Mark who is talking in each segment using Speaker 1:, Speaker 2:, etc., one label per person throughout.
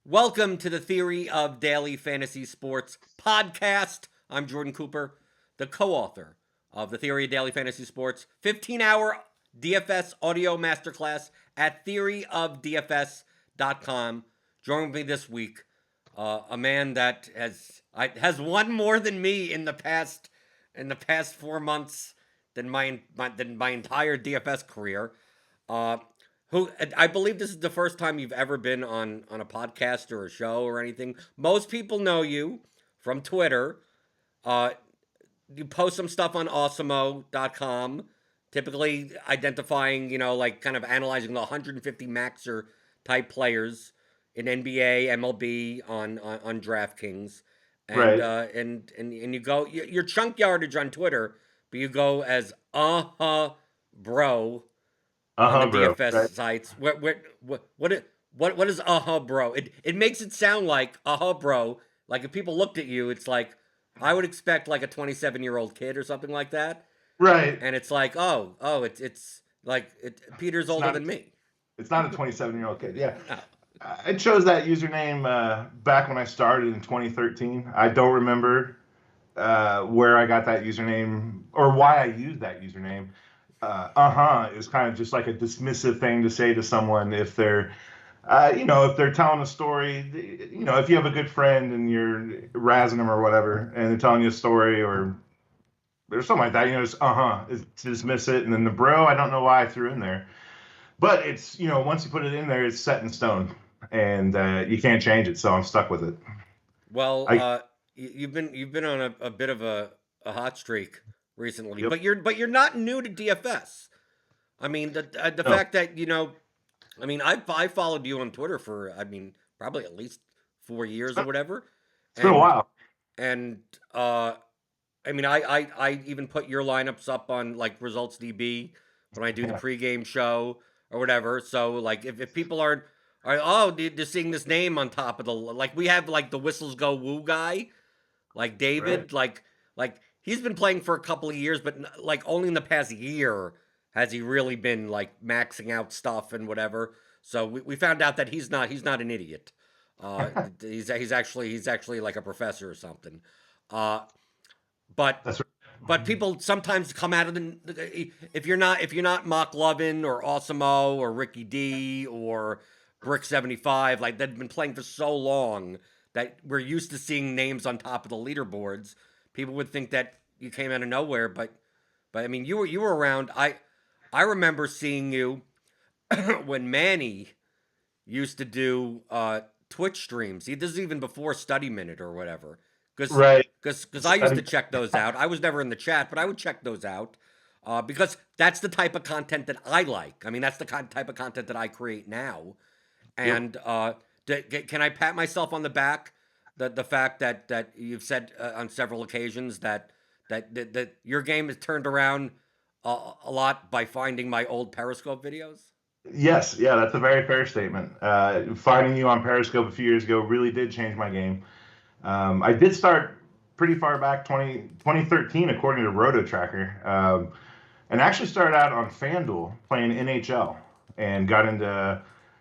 Speaker 1: Welcome to the Theory of Daily Fantasy Sports podcast. I'm Jordan Cooper, the co author of the Theory of Daily Fantasy Sports 15-hour DFS audio masterclass at theoryofdfs.com. Joining me this week, a man that has won more than me in the past 4 months than my entire DFS career. Uh, who I believe this is the first time you've ever been on a podcast or a show or anything. Most people know you from Twitter. Uh, you post some stuff on awesomeo.com, typically identifying, like kind of analyzing the 150 maxer type players in NBA, MLB on DraftKings. And
Speaker 2: Right.
Speaker 1: and you go your chunk yardage on Twitter, but you go as bro on the
Speaker 2: Bro.
Speaker 1: DFS
Speaker 2: Right.
Speaker 1: sites. What is bro? It makes it sound like bro. Like if people looked at you, it's like I would expect like a 27-year-old kid or something like that,
Speaker 2: Right.
Speaker 1: and it's like it's like Peter's
Speaker 2: It's
Speaker 1: older
Speaker 2: not.
Speaker 1: than me.
Speaker 2: It's not a 27-year-old kid. Yeah.
Speaker 1: No.
Speaker 2: I chose that username back when I started in 2013. I don't remember where I got that username or why I used that username. Is kind of just like a dismissive thing to say to someone if they're, if they're telling a story. If you have a good friend and you're razzing them or whatever, and they're telling you a story or something like that, just is to dismiss it. And then the bro, I don't know why I threw in there, but it's once you put it in there, it's set in stone, and you can't change it. So I'm stuck with it.
Speaker 1: Well,
Speaker 2: I
Speaker 1: you've been on a bit of a hot streak recently,
Speaker 2: Yep.
Speaker 1: but you're not new to DFS. I mean the
Speaker 2: No,
Speaker 1: fact that I mean, I followed you on Twitter for probably at least 4 years or whatever,
Speaker 2: it's been a
Speaker 1: and
Speaker 2: while.
Speaker 1: and uh, I mean, I even put your lineups up on like Results DB when I do the
Speaker 2: Yeah.
Speaker 1: pregame show or whatever. So like if people are they're seeing this name on top of the like we have like the whistles go woo guy like
Speaker 2: Right.
Speaker 1: David like he's been playing for a couple of years, but like only in the past year has he really been like maxing out stuff and whatever. So we found out that he's not an idiot. He's actually like a professor or something. Uh, but
Speaker 2: That's
Speaker 1: but
Speaker 2: right.
Speaker 1: people sometimes come out of if you're not Mock Lovin or Awesomeo or Ricky D or Brick 75 like they've been playing for so long that we're used to seeing names on top of the leaderboards. People would think that you came out of nowhere, but I mean you were around. I remember seeing you when Manny used to do Twitch streams. This is even before Study Minute or whatever. Because
Speaker 2: Right.
Speaker 1: because I used to
Speaker 2: Study.
Speaker 1: check those out. I was never in the chat, but I would check those out because that's the type of content that I like. I mean, that's the type of content that I create now.
Speaker 2: Yep.
Speaker 1: And can I pat myself on the back the fact that you've said on several occasions that your game has turned around a lot by finding my old Periscope videos?
Speaker 2: Yes. Yeah. That's a very fair statement. Finding you on Periscope a few years ago really did change my game. I did start pretty far back, 2013, according to Roto Tracker, and actually started out on FanDuel playing NHL and got into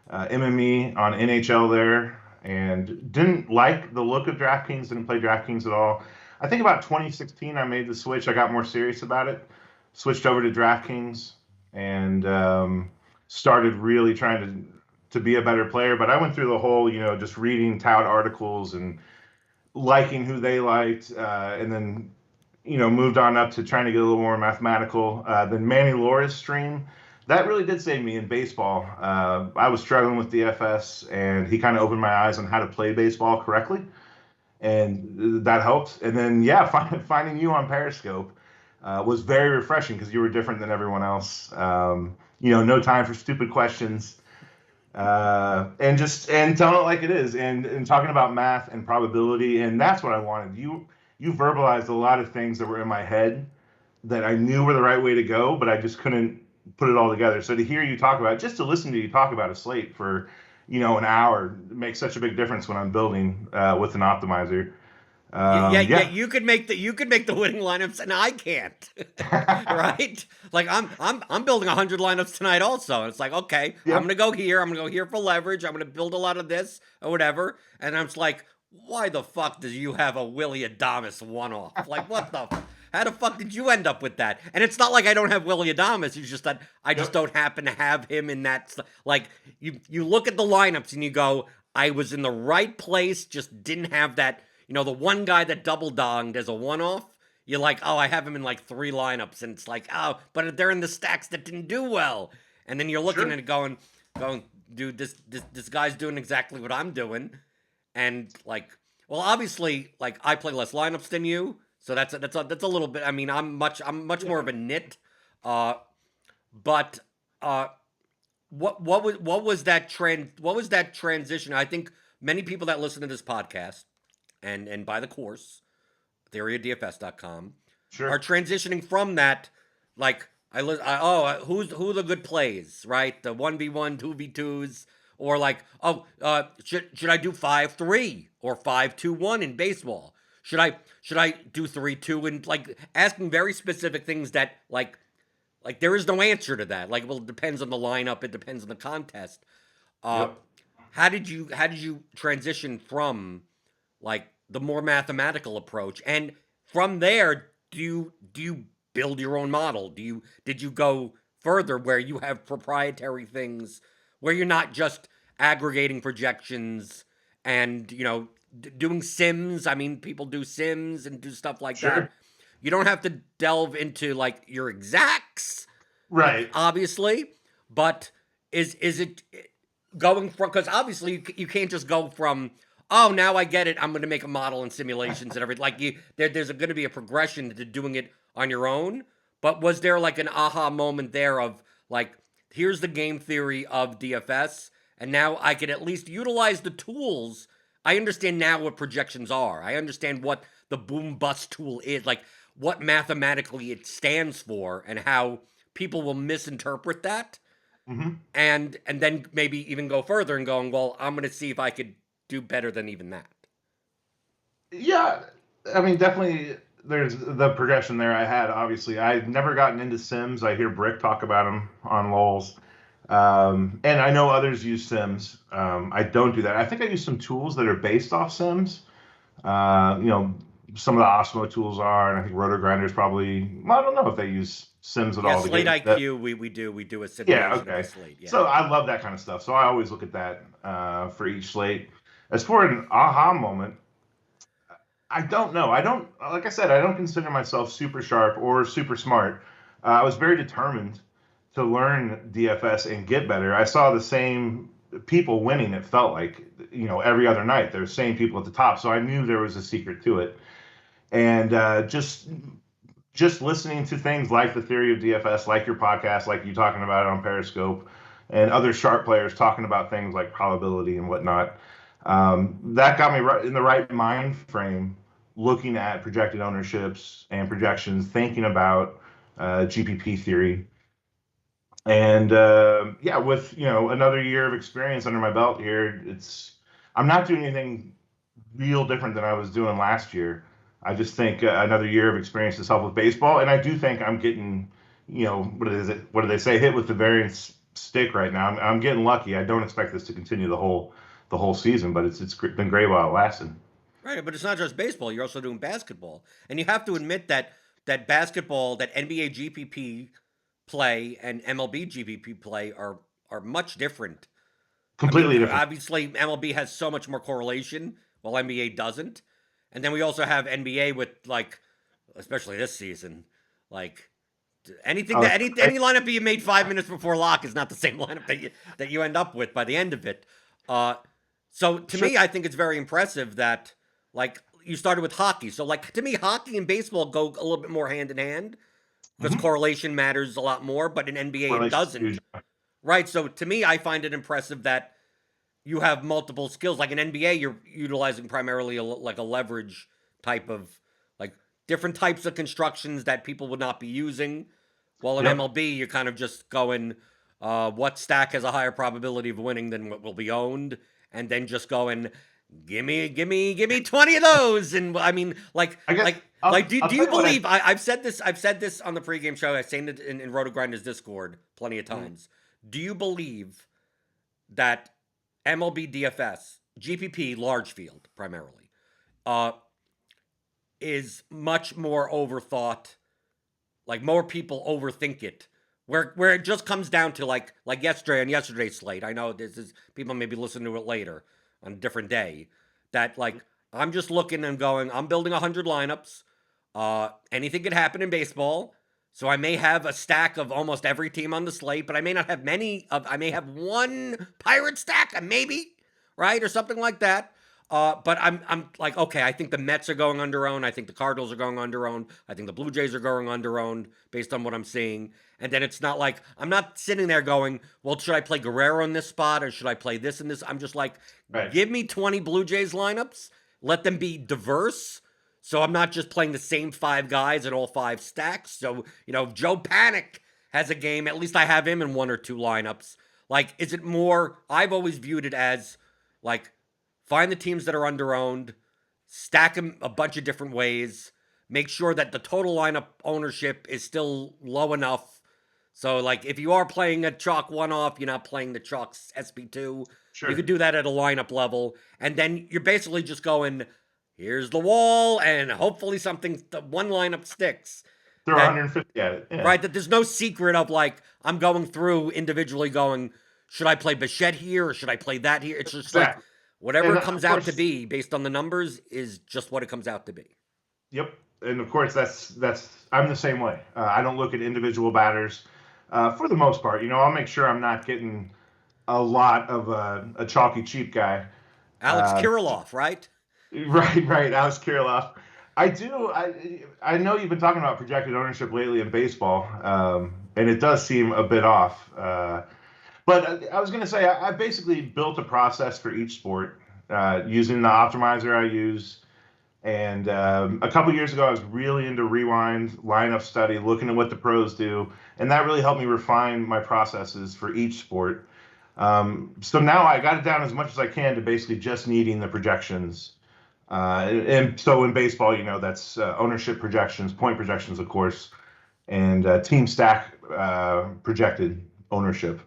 Speaker 2: MME on NHL there and didn't like the look of DraftKings, didn't play DraftKings at all. I think about 2016, I made the switch. I got more serious about it, switched over to DraftKings, and started really trying to be a better player. But I went through the whole, just reading tout articles and liking who they liked, and then moved on up to trying to get a little more mathematical. Then Manny Laura's stream, that really did save me in baseball. I was struggling with DFS, and he kind of opened my eyes on how to play baseball correctly, and that helped. And then yeah, finding you on Periscope was very refreshing because you were different than everyone else. No time for stupid questions, and telling it like it is, and talking about math and probability, and that's what I wanted. You verbalized a lot of things that were in my head that I knew were the right way to go, but I just couldn't put it all together. So to hear you talk about it, just to listen to you talk about a slate for an hour makes such a big difference when I'm building with an optimizer.
Speaker 1: Yeah, yeah,
Speaker 2: Yeah.
Speaker 1: you could make the winning lineups, and I can't, right? Like I'm building 100 lineups tonight, also. And it's like, okay, I'm
Speaker 2: Yep.
Speaker 1: gonna go here. I'm gonna go here for leverage. I'm gonna build a lot of this or whatever. And I'm just like, why the fuck does you have a Willie Adamas one off? Like, what the? How the fuck did you end up with that? And it's not like I don't have Willie Adamas. It's just that I just
Speaker 2: Yep.
Speaker 1: don't happen to have him in that. Like you look at the lineups and you go, I was in the right place, just didn't have that. The one guy that double donged as a one off, you're like, oh, I have him in like 3 lineups, and it's like, oh, but they're in the stacks that didn't do well, and then you're looking at
Speaker 2: Sure.
Speaker 1: it going, dude, this guy's doing exactly what I'm doing, and like, well, obviously, like I play less lineups than you, so that's a little bit. I mean, I'm much more
Speaker 2: Yeah.
Speaker 1: of a nit, uh, but uh, what was that transition? I think many people that listen to this podcast and buy the course, theoryofdfs.com, are
Speaker 2: Sure.
Speaker 1: transitioning from that, like who are the good plays, right? The 1v1, 2v2s, or like, should I do 5-3 or 5-2-1 in baseball? Should I do 3-2, and like asking very specific things that like there is no answer to that. Like, well, it depends on the lineup, it depends on the contest. Uh
Speaker 2: Yep.
Speaker 1: how did you transition from like the more mathematical approach, and from there do you build your own model? Did you go further where you have proprietary things, where you're not just aggregating projections and doing sims? I mean, people do sims and do stuff like that.
Speaker 2: Sure.
Speaker 1: You don't have to delve into like your exacts,
Speaker 2: Right.
Speaker 1: obviously, but is it going from, because obviously you can't just go from, oh, now I get it, I'm going to make a model and simulations and everything. Like there's going to be a progression to doing it on your own. But was there like an aha moment there of like, here's the game theory of DFS, and now I can at least utilize the tools. I understand now what projections are. I understand what the boom bust tool is, like what mathematically it stands for, and how people will misinterpret that,
Speaker 2: Hmm.
Speaker 1: and then maybe even go further and going, well, I'm going to see if I could do better than even that.
Speaker 2: Yeah. I mean, definitely. There's the progression there. I had obviously. I've never gotten into Sims. I hear Brick talk about them on Lols. And I know others use Sims. I don't do that. I think I use some tools that are based off Sims. You know, some of the Osmo tools are, and I think Roto Grinders probably. Well, I don't know if they use Sims at
Speaker 1: Yeah,
Speaker 2: all to
Speaker 1: Slate
Speaker 2: get that.
Speaker 1: IQ, we do a
Speaker 2: Yeah,
Speaker 1: simulation of a
Speaker 2: okay.
Speaker 1: slate. Yeah.
Speaker 2: So I love that kind of stuff. So I always look at that for each slate. As for an aha moment, I don't know. I don't, like I said, I don't consider myself super sharp or super smart. I was very determined to learn DFS and get better. I saw the same people winning, it felt like, every other night. There were the same people at the top. So I knew there was a secret to it. And just listening to things like the theory of DFS, like your podcast, like you talking about it on Periscope, and other sharp players talking about things like probability and whatnot. That got me right in the right mind frame, looking at projected ownerships and projections, thinking about GPP theory, and yeah, with another year of experience under my belt here, I'm not doing anything real different than I was doing last year. I just think another year of experience has helped with baseball, and I do think I'm getting, what is it? What do they say? Hit with the variance stick right now. I'm getting lucky. I don't expect this to continue the whole season, but it's been great while it lasted.
Speaker 1: Right, but it's not just baseball. You're also doing basketball, and you have to admit that basketball, that NBA GPP play and MLB GPP play are much different. I mean,
Speaker 2: Completely different.
Speaker 1: obviously MLB has so much more correlation, while NBA doesn't. And then we also have NBA with like, especially this season, like anything
Speaker 2: Oh,
Speaker 1: that
Speaker 2: it's
Speaker 1: any lineup you made 5 minutes before lock is not the same lineup that you end up with by the end of it. Uh, so to
Speaker 2: sure.
Speaker 1: me, I think it's very impressive that like you started with hockey. So like to me, hockey and baseball go a little bit more hand in hand because
Speaker 2: Mm-hmm.
Speaker 1: correlation matters a lot more, but in NBA it
Speaker 2: Relation's
Speaker 1: doesn't.
Speaker 2: huge.
Speaker 1: Right. So to me, I find it impressive that you have multiple skills. Like in NBA, you're utilizing primarily like a leverage type of like different types of constructions that people would not be using. While in
Speaker 2: Yep.
Speaker 1: MLB, you're kind of just going, what stack has a higher probability of winning than what will be owned, and then just going. give me 20 of those. And I mean,
Speaker 2: I guess
Speaker 1: do
Speaker 2: I'll
Speaker 1: do
Speaker 2: tell
Speaker 1: you
Speaker 2: you what
Speaker 1: believe I've said this on the pregame show. I've seen it in Roto Grinders Discord plenty of times. Do you believe that MLB DFS, GPP, large field primarily, uh, is much more overthought? Like more people overthink it, where it just comes down to like yesterday on yesterday's slate. I know this is people maybe listen to it later on a different day. That like I'm just looking and going. I'm building 100 lineups. Anything could happen in baseball. So I may have a stack of almost every team on the slate, but I may not have many of. I may have one pirate stack, maybe, right, or something like that. But I'm like, okay, I think the Mets are going under owned. I think the Cardinals are going under owned. I think the Blue Jays are going under owned based on what I'm seeing. And then it's not like I'm not sitting there going, well, should I play Guerrero in this spot or should I play this and this? I'm just like,
Speaker 2: right.
Speaker 1: give me 20 Blue Jays lineups. Let them be diverse. So I'm not just playing the same five guys in all five stacks. So, if Joe Panic has a game, at least I have him in one or two lineups. Like, is it more? I've always viewed it as like, find the teams that are underowned, stack them a bunch of different ways, make sure that the total lineup ownership is still low enough. So, like, if you are playing a chalk one off, you're not playing the chalk SP2. You
Speaker 2: Sure.
Speaker 1: could do that at a lineup level. And then you're basically just going, here's the wall, and hopefully one lineup sticks.
Speaker 2: Throw
Speaker 1: That
Speaker 2: 150 at it. Yeah.
Speaker 1: Right, that there's no secret of like I'm going through individually going, should I play Bichette here or should I play that here? It's just like
Speaker 2: Exactly.
Speaker 1: whatever
Speaker 2: And
Speaker 1: it
Speaker 2: of
Speaker 1: comes out to
Speaker 2: course,
Speaker 1: be based on the numbers is just what it comes out to be.
Speaker 2: yep. And of course, that's I'm the same way. I don't look at individual batters for the most part. I'll make sure I'm not getting a lot of a chalky cheap guy.
Speaker 1: Alex Kirilloff, right?
Speaker 2: Right, right. Alex Kirilloff. I do. I know you've been talking about projected ownership lately in baseball, and it does seem a bit off. But I was going to say I basically built a process for each sport using the optimizer I use. And a couple years ago, I was really into rewind lineup study, looking at what the pros do, and that really helped me refine my processes for each sport. So now I got it down as much as I can to basically just needing the projections. And so in baseball, that's ownership projections, point projections, of course, and team stack projected ownership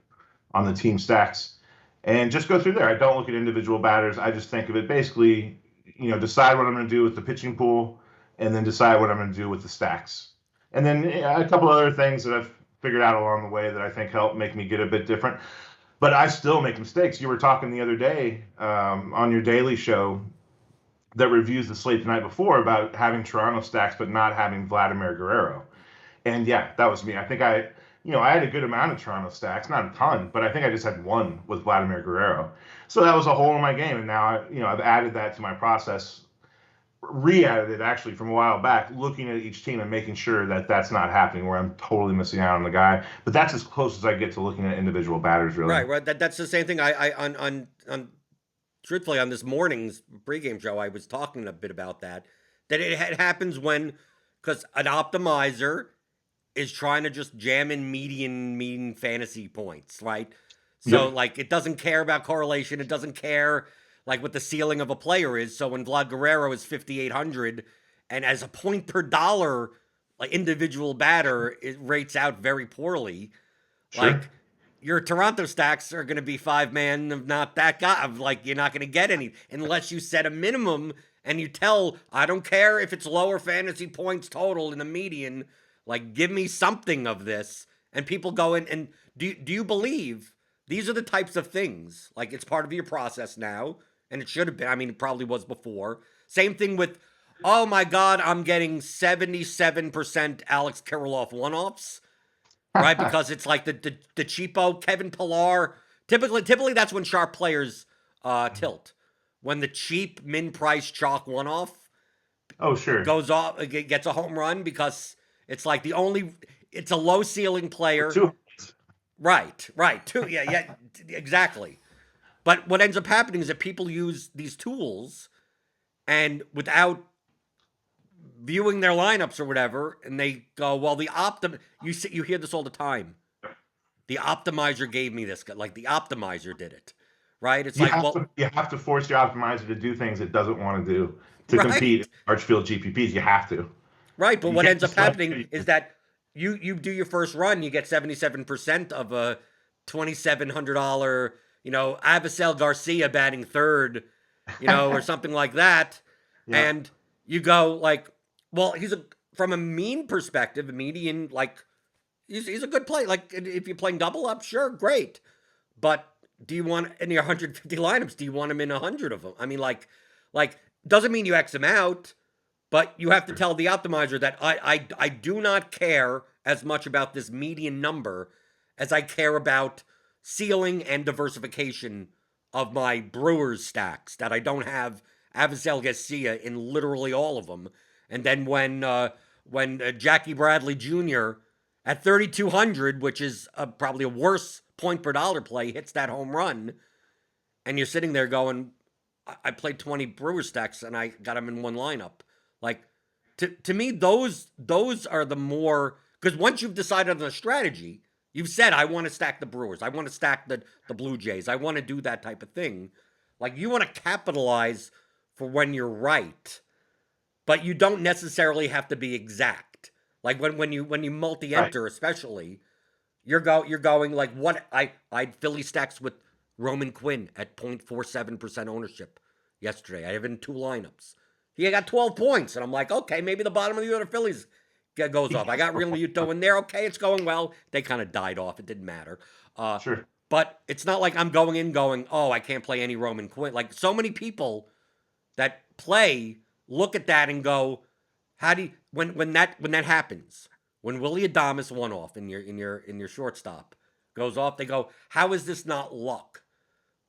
Speaker 2: on the team stacks. And just go through there. I don't look at individual batters. I just think of it basically, decide what I'm going to do with the pitching pool, and then decide what I'm going to do with the stacks. And then a couple other things that I've figured out along the way that I think help make me get a bit different. But I still make mistakes. You were talking the other day on your daily show that reviews the slate the night before about having Toronto stacks but not having Vladimir Guerrero. And yeah, that was me. I think I had a good amount of Toronto stacks, not a ton, but I think I just had one with Vladimir Guerrero. So that was a hole in my game, and now I've added that to my process, re-added it actually from a while back, looking at each team and making sure that that's not happening where I'm totally missing out on the guy. But that's as close as I get to looking at individual batters, really.
Speaker 1: Right. That's the same thing. I on truthfully on this morning's pregame show, I was talking a bit about that. That it happens when because an optimizer is trying to just jam in mean fantasy points, right? So
Speaker 2: Yep.
Speaker 1: like it doesn't care about correlation. It doesn't care like what the ceiling of a player is. So when Vlad Guerrero is 5,800 and as a point per dollar, like individual batter, it rates out very poorly.
Speaker 2: Sure.
Speaker 1: Like your Toronto stacks are going to be five man of not that guy. Of like you're not going to get any unless you set a minimum and you tell I don't care if it's lower fantasy points total in the median. Like give me something of this, and people go in and do you believe these are the types of things like it's part of your process now, and it should have been. I mean, it probably was before. Same thing with. Oh my God, I'm getting 77% Alex Kirilloff one offs right? Because it's like the cheapo Kevin Pillar. Typically that's when sharp players tilt. When the cheap min price chalk one off
Speaker 2: Oh, sure.
Speaker 1: goes off, gets a home run because it's like it's a low ceiling
Speaker 2: For
Speaker 1: player.
Speaker 2: two.
Speaker 1: Right. Two, yeah, exactly. But what ends up happening is that people use these tools and without viewing their lineups or whatever, and they go, well, you hear this all the time. The optimizer gave me this. Like the optimizer did it, right? It's like, well,
Speaker 2: you have to force your optimizer to do things it doesn't want to do to compete in
Speaker 1: right,
Speaker 2: large field GPPs. You have to.
Speaker 1: right. But
Speaker 2: You
Speaker 1: what
Speaker 2: can't
Speaker 1: ends up
Speaker 2: just select
Speaker 1: happening
Speaker 2: it.
Speaker 1: is that you do your first run, you get 77% of a $2,700, Avisel Garcia batting third, or something like that,
Speaker 2: Yeah.
Speaker 1: and you go like, well, from a mean perspective, a median, like he's a good play. Like if you're playing double up, sure, great. But do you want in your 150 lineups? Do you want him in 100 of them? I mean, like doesn't mean you X him out, but you have to tell the optimizer that I do not care as much about this median number as I care about ceiling and diversification of my Brewers stacks. That I don't have Avisel Garcia in literally all of them. And then when Jackie Bradley Jr. at 3,200, which is probably a worse point per dollar play, hits that home run, and you're sitting there going, I played 20 Brewer stacks and I got them in one lineup. Like to me, those are the more, because once you've decided on a strategy, you've said I want to stack the Brewers, I want to stack the Blue Jays, I want to do that type of thing. Like you want to capitalize for when you're right, but you don't necessarily have to be exact. Like when you
Speaker 2: Right.
Speaker 1: multi-enter, especially, you're going like what I Philly stacks with Roman Quinn at 0.47% ownership yesterday. I have in two lineups. He got 12 points, and I'm like, okay, maybe the bottom of the order Phillies goes off. I got Real Muto in there. Okay, it's going well. They kind of died off. It didn't matter. Uh,
Speaker 2: Sure.
Speaker 1: but it's not like I'm going in going, oh, I can't play any Roman Quinn. Like so many people that play look at that and go, how do you, when that happens, when Willie Adames one off in your shortstop goes off, they go, how is this not luck?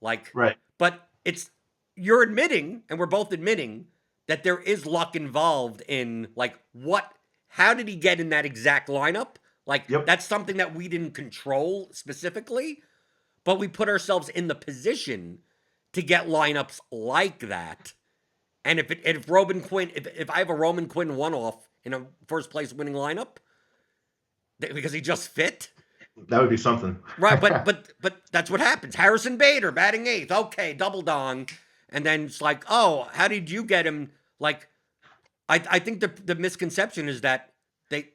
Speaker 1: Like,
Speaker 2: Right.
Speaker 1: but it's you're admitting, and we're both admitting that there is luck involved in like what how did he get in that exact lineup? Like
Speaker 2: Yep.
Speaker 1: that's something that we didn't control specifically, but we put ourselves in the position to get lineups like that. And if Roman Quinn, if I have a Roman Quinn one off in a first place winning lineup because he just fit,
Speaker 2: That would be something.
Speaker 1: right? But that's what happens. Harrison Bader batting eighth, okay, double dong, and then it's like, oh, how did you get him? Like, I think the misconception is that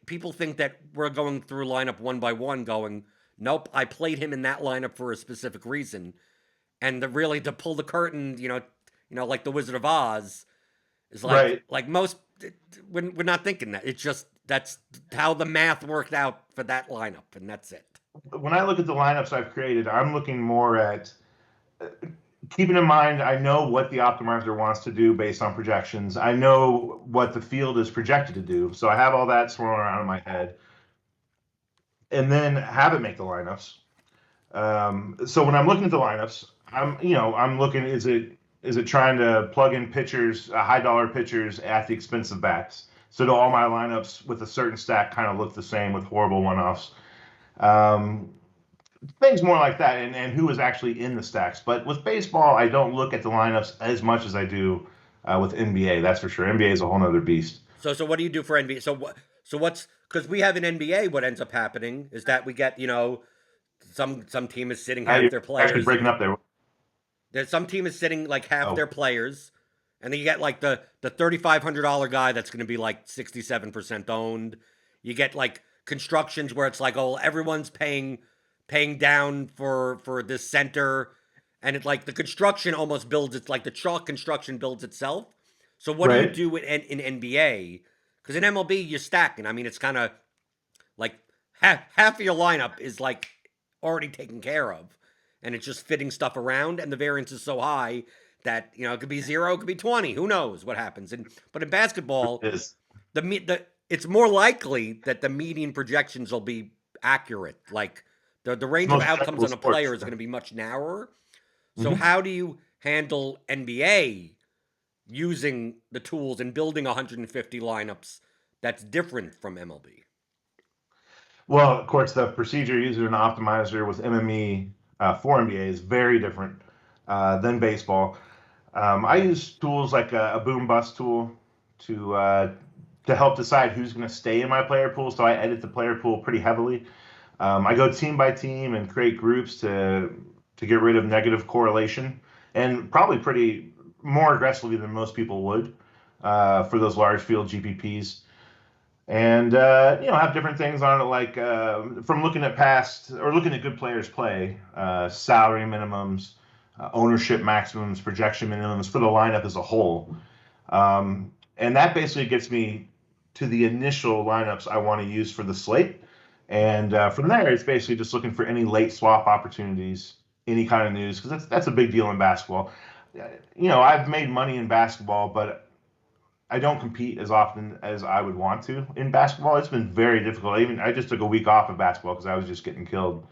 Speaker 1: people think that we're going through lineup one by one, going, nope, I played him in that lineup for a specific reason, and really to pull the curtain, like the Wizard of Oz, is like
Speaker 2: Right.
Speaker 1: like most we're not thinking that. It's just that's how the math worked out for that lineup, and that's it.
Speaker 2: When I look at the lineups I've created, I'm looking more at keeping in mind I know what the optimizer wants to do based on projections. I know what the field is projected to do. So I have all that swirling around in my head. And then have it make the lineups. So when I'm looking at the lineups, I'm looking, is it trying to plug in pitchers, high dollar pitchers at the expense of bats? So do all my lineups with a certain stack kind of look the same with horrible one-offs? Um, Things more like that, and who is actually in the stacks. But with baseball, I don't look at the lineups as much as I do with NBA. That's for sure. NBA is a whole other beast.
Speaker 1: So what do you do for NBA? What's because we have an NBA, what ends up happening is that we get some team is sitting half
Speaker 2: You're
Speaker 1: their
Speaker 2: actually
Speaker 1: players.
Speaker 2: breaking up there.
Speaker 1: There's some team is sitting like half
Speaker 2: Oh,
Speaker 1: their players, and then you get like the $3,500 guy that's going to be like 67% owned. You get like constructions where it's like, oh, everyone's paying down for this center, and it like the construction almost builds. It's like the chalk construction builds itself. So what do you
Speaker 2: right.
Speaker 1: do in NBA? Because in MLB you're stacking. I mean, it's kind of like half of your lineup is like already taken care of, and it's just fitting stuff around, and the variance is so high that it could be zero, it could be 20. Who knows what happens? And but in basketball,
Speaker 2: It is.
Speaker 1: the it's more likely that the median projections will be accurate. Like the
Speaker 2: It's the
Speaker 1: range of
Speaker 2: most
Speaker 1: outcomes
Speaker 2: checkable
Speaker 1: on a
Speaker 2: sports.
Speaker 1: player is going to be much narrower. So
Speaker 2: Mm-hmm.
Speaker 1: how do you handle NBA using the tools and building 150 lineups that's different from MLB?
Speaker 2: Well, of course, the procedure used in an optimizer with MME for NBA is very different than baseball. I use tools like a boom bust tool to uh, to help decide who's going to stay in my player pool. So I edit the player pool pretty heavily. I go team by team and create groups to to get rid of negative correlation, and probably pretty more aggressively than most people would for those large field GPPs. And have different things on it, like from looking at past or looking at good players play, salary minimums, ownership maximums, projection minimums for the lineup as a whole. And that basically gets me to the initial lineups I want to use for the slate. And from there, it's basically just looking for any late swap opportunities, any kind of news, because that's a big deal in basketball. I've made money in basketball, but I don't compete as often as I would want to in basketball. It's been very difficult. I just took a week off of basketball because I was just getting killed.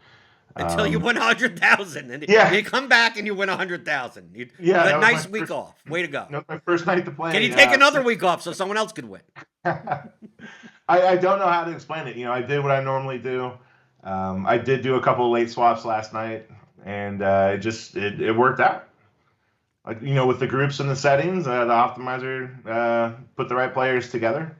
Speaker 1: Until you win 100,000, and
Speaker 2: Yeah,
Speaker 1: you come back and you win 100,000. You
Speaker 2: yeah,
Speaker 1: have
Speaker 2: that
Speaker 1: a
Speaker 2: was my
Speaker 1: nice week
Speaker 2: first.
Speaker 1: off. Way to go!
Speaker 2: That was my first night to
Speaker 1: Can you
Speaker 2: play.
Speaker 1: take another week off so someone else could win?
Speaker 2: I don't know how to explain it. I did what I normally do. I did do a couple of late swaps last night, and it worked out. Like with the groups and the settings, the optimizer put the right players together.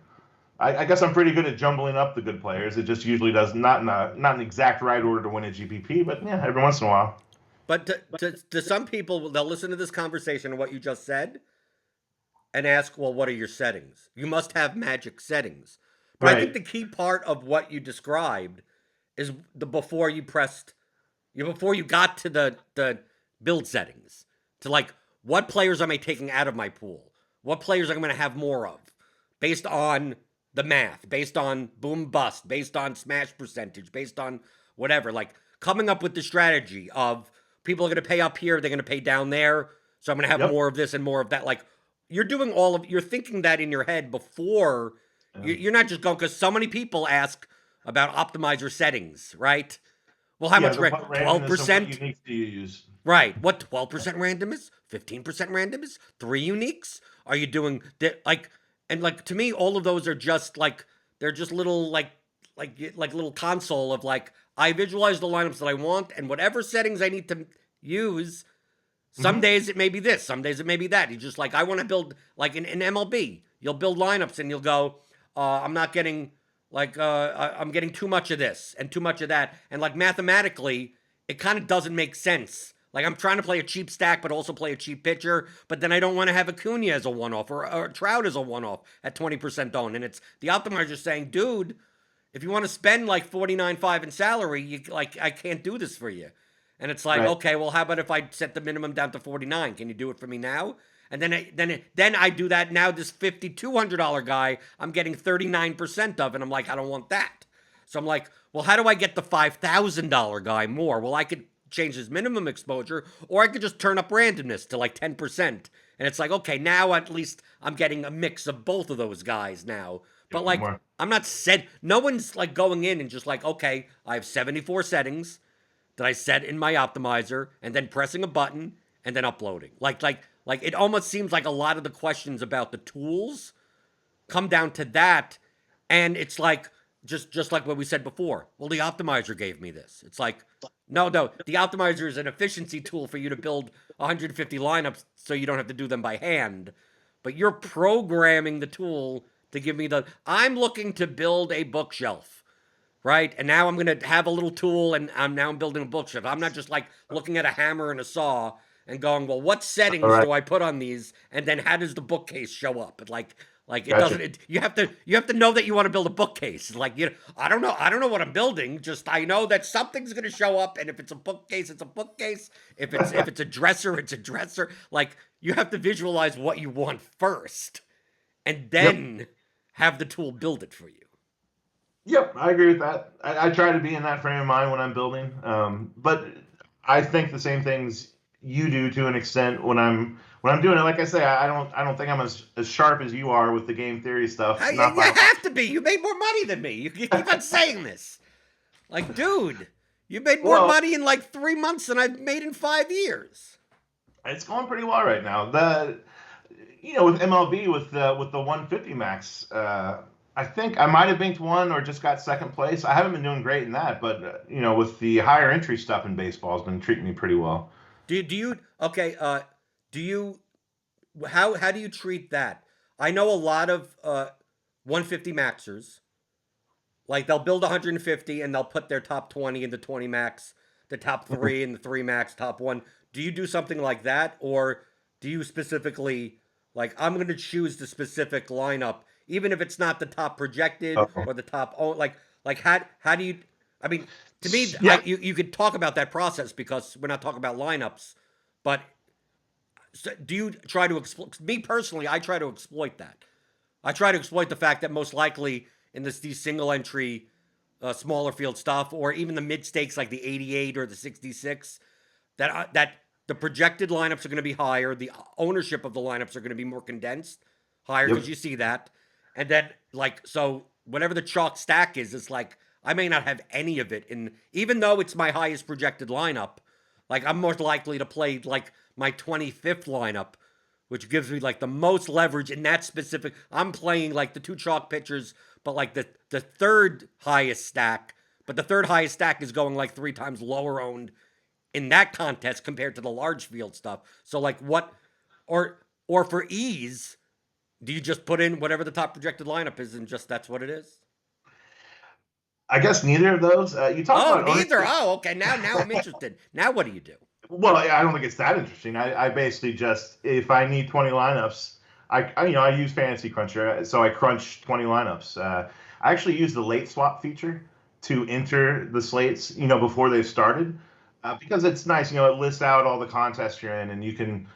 Speaker 2: I guess I'm pretty good at jumbling up the good players. It just usually does not an exact right order to win a GPP, but yeah, every once in a while.
Speaker 1: But to some people, they'll listen to this conversation and what you just said and ask, well, what are your settings? You must have magic settings. But I think
Speaker 2: Right.
Speaker 1: the key part of what you described is the before you got to the build settings, to like what players am I taking out of my pool? What players am I going to have more of based on the math, based on boom bust, based on smash percentage, based on whatever. Like coming up with the strategy of people are going to pay up here, they're going to pay down there. So I'm going to have
Speaker 2: Yep.
Speaker 1: more of this and more of that. Like you're thinking that in your head before
Speaker 2: Yeah.
Speaker 1: you're not just going, because so many people ask about optimizer settings, right? Well, how
Speaker 2: Yeah.
Speaker 1: much
Speaker 2: The what
Speaker 1: twelve
Speaker 2: randomness and what
Speaker 1: percent?
Speaker 2: uniques do you use?
Speaker 1: Right. What 12% random is? 15% random is? Three uniques? Are you doing like and like to me all of those are just like they're just little like little console of like I visualize the lineups that I want and whatever settings I need to use. Some
Speaker 2: Hmm.
Speaker 1: days it may be this, some days it may be that. You just like I want to build like in MLB, you'll build lineups and you'll go, I'm not getting I'm getting too much of this and too much of that, and like mathematically, it kind of doesn't make sense. Like I'm trying to play a cheap stack, but also play a cheap pitcher, but then I don't want to have Acuna as a one-off or Trout as a one-off at 20% owned, and it's the optimizer saying, dude, if you want to spend like 49.5 in salary, you like I can't do this for you. And it's like,
Speaker 2: Right.
Speaker 1: okay, well, how about if I set the minimum down to 49? Can you do it for me now? And then I do that. Now this $5,200 guy, I'm getting 39% of, and I'm like, I don't want that. So I'm like, well, how do I get the $5,000 guy more? Well, I could change his minimum exposure, or I could just turn up randomness to like 10%. And it's like, okay, now at least I'm getting a mix of both of those guys now. But
Speaker 2: Yep.
Speaker 1: like,
Speaker 2: More.
Speaker 1: I'm not said, no one's like going in and just like, okay, I have 74 settings that I set in my optimizer and then pressing a button and then uploading. Like it almost seems like a lot of the questions about the tools come down to that, and it's like just like what we said before. Well, the optimizer gave me this. It's like no, the optimizer is an efficiency tool for you to build 150 lineups so you don't have to do them by hand. But you're programming the tool to give me the I'm looking to build a bookshelf, right? And now I'm going to have a little tool and I'm building a bookshelf. I'm not just like looking at a hammer and a saw and going, well, what
Speaker 2: All
Speaker 1: settings
Speaker 2: right.
Speaker 1: do I put on these? And then how does the bookcase show up? Like it
Speaker 2: Gotcha.
Speaker 1: doesn't. You have to know that you want to build a bookcase. Like I don't know what I'm building. Just I know that something's going to show up, and if it's a bookcase, it's a bookcase. If it's a dresser, it's a dresser. Like you have to visualize what you want first, and
Speaker 2: Yep.
Speaker 1: then have the tool build it for you.
Speaker 2: Yep. I agree with that. I try to be in that frame of mind when I'm building. But I think the same things you do to an extent when I'm doing it. Like I say, I don't think I'm as sharp as you are with the game theory
Speaker 1: How
Speaker 2: stuff.
Speaker 1: you,
Speaker 2: Not
Speaker 1: you
Speaker 2: by a lot.
Speaker 1: have to be. You made more money than me. You keep on saying this. Like, dude, you made more
Speaker 2: Well,
Speaker 1: money in like 3 months than I've made in 5 years.
Speaker 2: it's going pretty well right now. With MLB with the 150 max. I think I might have banked one or just got second place. I haven't been doing great in that, but with the higher entry stuff in baseball, has been treating me pretty well.
Speaker 1: Do you okay? Do you how do you treat that? I know a lot of 150 maxers. Like they'll build 150 and they'll put their top 20 into 20 max. the top three and the three max top one. Do you do something like that, or do you specifically like I'm going to choose the specific lineup, even if it's not the top projected
Speaker 2: Oh.
Speaker 1: or the top? Oh, like how do you? I mean, to me,
Speaker 2: Yeah,
Speaker 1: you could talk about that process because we're not talking about lineups, but do you try to exploit? Me personally, I try to exploit that. I try to exploit the fact that most likely in these single entry, smaller field stuff, or even the mid stakes like the 88 or the 66, that the projected lineups are going to be higher. The ownership of the lineups are going to be more condensed, higher
Speaker 2: yep.
Speaker 1: because you see that, and then like so whatever the chalk stack is, it's like I may not have any of it in, even though it's my highest projected lineup. Like I'm more likely to play like my 25th lineup, which gives me like the most leverage in that specific. I'm playing like the two chalk pitchers, but like the third highest stack. But the third highest stack is going like three times lower owned in that contest compared to the large field stuff. So like what, or for ease, do you just put in whatever the top projected lineup is and just that's what it is?
Speaker 2: I guess neither of those. You talked
Speaker 1: Oh,
Speaker 2: about
Speaker 1: neither.
Speaker 2: ownership.
Speaker 1: Oh, okay. Now I'm interested. Now what do you do?
Speaker 2: Well, I don't think it's that interesting. I basically just, if I need 20 lineups, I use Fantasy Cruncher, so I crunch 20 lineups. I actually use the late swap feature to enter the slates, before they've started, because it's nice. It lists out all the contests you're in, and you can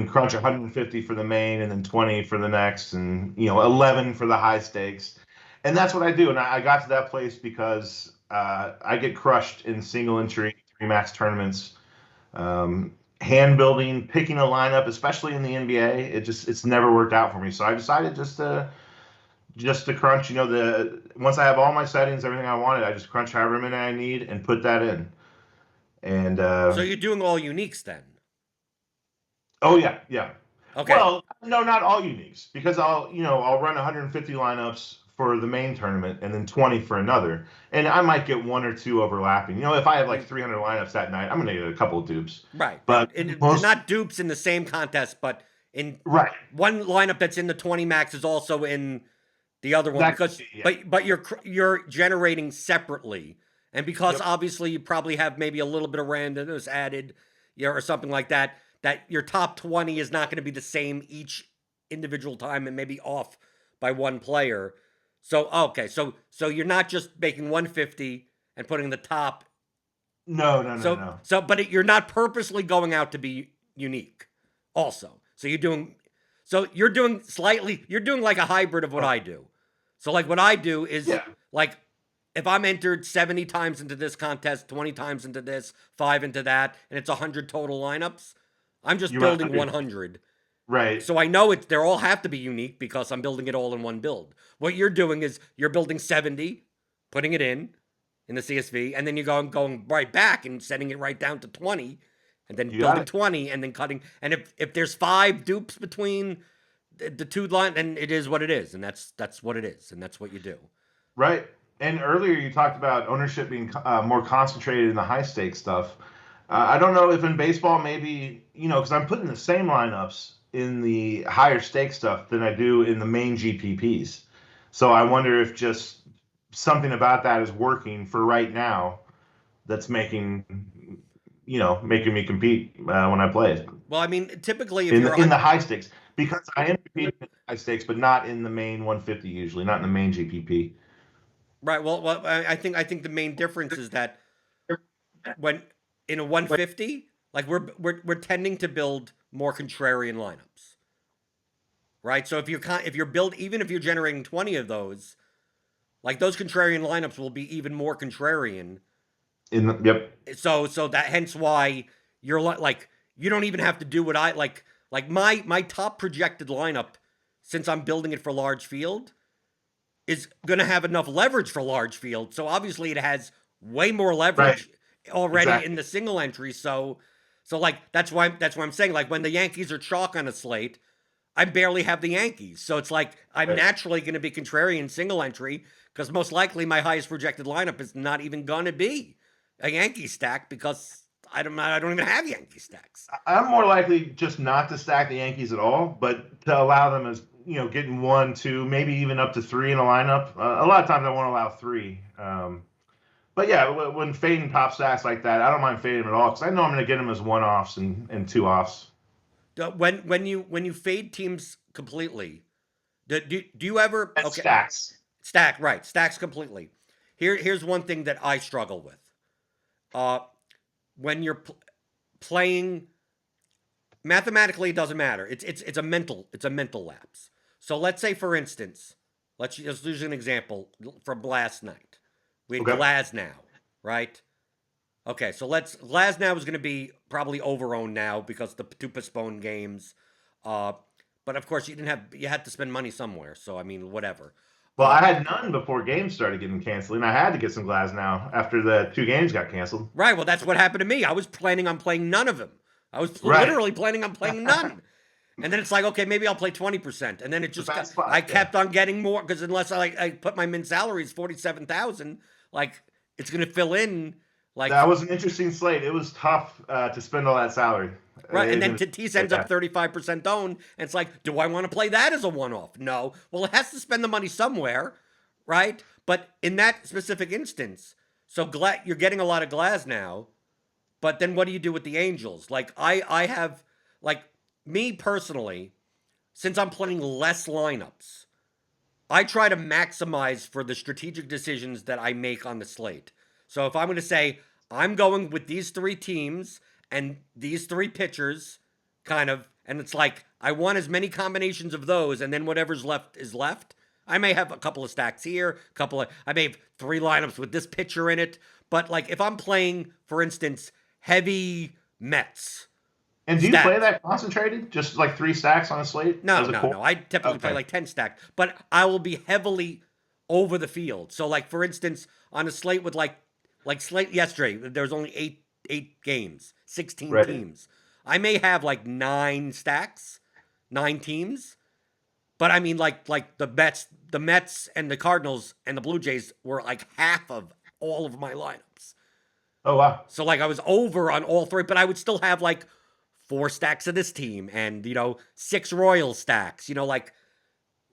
Speaker 2: crunch 150 for the main, and then 20 for the next, and 11 for the high stakes, and that's what I do. And I got to that place because I get crushed in single entry three max tournaments. Hand building, picking a lineup, especially in the NBA, it's never worked out for me. So I decided just to crunch. The once I have all my settings, everything I wanted, I just crunch however many I need and put that in. And
Speaker 1: So you're doing all uniques then?
Speaker 2: oh yeah, yeah.
Speaker 1: Okay.
Speaker 2: Well, no, not all uniques, because I'll run 150 lineups for the main tournament and then 20 for another, and I might get one or two overlapping. If I have like
Speaker 1: Mm,
Speaker 2: 300 lineups that night, I'm gonna get a couple of dupes.
Speaker 1: right, right.
Speaker 2: But
Speaker 1: And
Speaker 2: most
Speaker 1: not dupes in the same contest, but in
Speaker 2: right,
Speaker 1: one lineup that's in the 20 max is also in the other one
Speaker 2: that
Speaker 1: because
Speaker 2: yeah,
Speaker 1: but you're generating separately, and because
Speaker 2: yep,
Speaker 1: obviously you probably have maybe a little bit of randomness added, or something like that. That your top 20 is not going to be the same each individual time and maybe off by one player. So okay, so you're not just making 150 and putting the top.
Speaker 2: no, no, no,
Speaker 1: So
Speaker 2: no.
Speaker 1: so but you're not purposely going out to be unique. Also, so you're doing slightly you're doing like a hybrid of what
Speaker 2: Oh,
Speaker 1: I do. So like what I do is
Speaker 2: yeah,
Speaker 1: like if I'm entered 70 times into this contest, 20 times into this, 5 into that, and it's 100 total lineups, I'm just
Speaker 2: you run
Speaker 1: building
Speaker 2: 100,
Speaker 1: 100.
Speaker 2: right?
Speaker 1: So I know they all have to be unique because I'm building it all in one build. What you're doing is you're building 70, putting it in the CSV, and then you're going right back and setting it right down to 20, and then
Speaker 2: You got
Speaker 1: building
Speaker 2: it,
Speaker 1: 20, and then cutting. And if there's 5 dupes between the two lines, then it is what it is, and that's what it is, and that's what you do.
Speaker 2: right? And earlier you talked about ownership being more concentrated in the high stakes stuff. I don't know if in baseball maybe because I'm putting the same lineups in the higher stakes stuff than I do in the main GPPs. So I wonder if just something about that is working for right now that's making me compete when I play
Speaker 1: Well, I mean, typically if
Speaker 2: in
Speaker 1: you're
Speaker 2: the in the high stakes, because I am competing in high stakes, but not in the main 150 usually, not in the main GPP.
Speaker 1: right, well, I think the main difference is that when in a 150, like we're tending to build more contrarian lineups, right? So if you're build even if you're generating 20 of those, like those contrarian lineups will be even more contrarian.
Speaker 2: Yep,
Speaker 1: So that hence why you're like you don't even have to do what I like. Like my top projected lineup, since I'm building it for large field, is going to have enough leverage for large field. So obviously it has way more
Speaker 2: right,
Speaker 1: leverage already in
Speaker 2: exactly.
Speaker 1: the single entry. So like that's why I'm saying like when the Yankees are chalk on a slate, I barely have the Yankees. So it's like I'm
Speaker 2: Right.
Speaker 1: naturally going to be contrarian single entry because most likely my highest projected lineup is not even going to be a Yankee stack because I don't even have Yankee stacks.
Speaker 2: I'm more likely just not to stack the Yankees at all, but to allow them as getting one, two, maybe even up to three in a lineup. A lot of times I want to allow three. But yeah, when fading top stacks like that, I don't mind fading them at all because I know I'm going to get them as one offs and two offs.
Speaker 1: When you fade teams completely, do you ever
Speaker 2: And
Speaker 1: okay
Speaker 2: stacks.
Speaker 1: stacks completely? Here's one thing that I struggle with. Uh, when you're playing mathematically, it doesn't matter. It's a mental lapse. So let's say, for instance, let's just use an example from last night. We had
Speaker 2: Okay.
Speaker 1: Glasnow, right? Okay, so Glasnow is going to be probably overowned now because the two postponed games. Uh, but of course, you had to spend money somewhere. So I mean, whatever.
Speaker 2: Well,
Speaker 1: Uh,
Speaker 2: I had none before games started getting canceled, and I had to get some glass now after the two games got canceled.
Speaker 1: right. Well, that's what happened to me. I was planning on playing none of them. I was
Speaker 2: Right.
Speaker 1: literally planning on playing none. And then it's like, okay, maybe I'll play 20%. And then it
Speaker 2: It's a
Speaker 1: just
Speaker 2: bad
Speaker 1: got, I
Speaker 2: spot. Yeah.
Speaker 1: kept on getting more because unless I put my min salary is 47,000, like it's gonna fill in like
Speaker 2: That was an interesting slate. It was tough to spend all that salary.
Speaker 1: right. And then
Speaker 2: It
Speaker 1: Tatis
Speaker 2: like
Speaker 1: ends up
Speaker 2: that.
Speaker 1: 35% owned. And it's like, do I want to play that as a one-off? No. Well, it has to spend the money somewhere, right? But in that specific instance, so you're getting a lot of glass now. But then what do you do with the Angels? Like I have like me personally, since I'm playing less lineups, I try to maximize for the strategic decisions that I make on the slate. So if I'm going to say I'm going with these three teams and these three pitchers, kind of, and it's like I want as many combinations of those, and then whatever's left is left. I may have a couple of stacks here, I may have three lineups with this pitcher in it, but like if I'm playing, for instance, heavy Mets
Speaker 2: And do you play
Speaker 1: stacked.
Speaker 2: that concentrated? Just like three stacks on a slate
Speaker 1: No,
Speaker 2: as a
Speaker 1: no,
Speaker 2: core?
Speaker 1: no. I typically play
Speaker 2: Okay.
Speaker 1: like 10 stacked, but I will be heavily over the field. So like for instance, on a slate with like slate yesterday, there was only eight games, 16
Speaker 2: Right.
Speaker 1: teams. I may have like 9 stacks, 9 teams, but I mean like the Mets and the Cardinals and the Blue Jays were like half of all of my lineups.
Speaker 2: Oh wow.
Speaker 1: So like I was over on all three, but I would still have like 4 stacks of this team and 6 Royal stacks. Like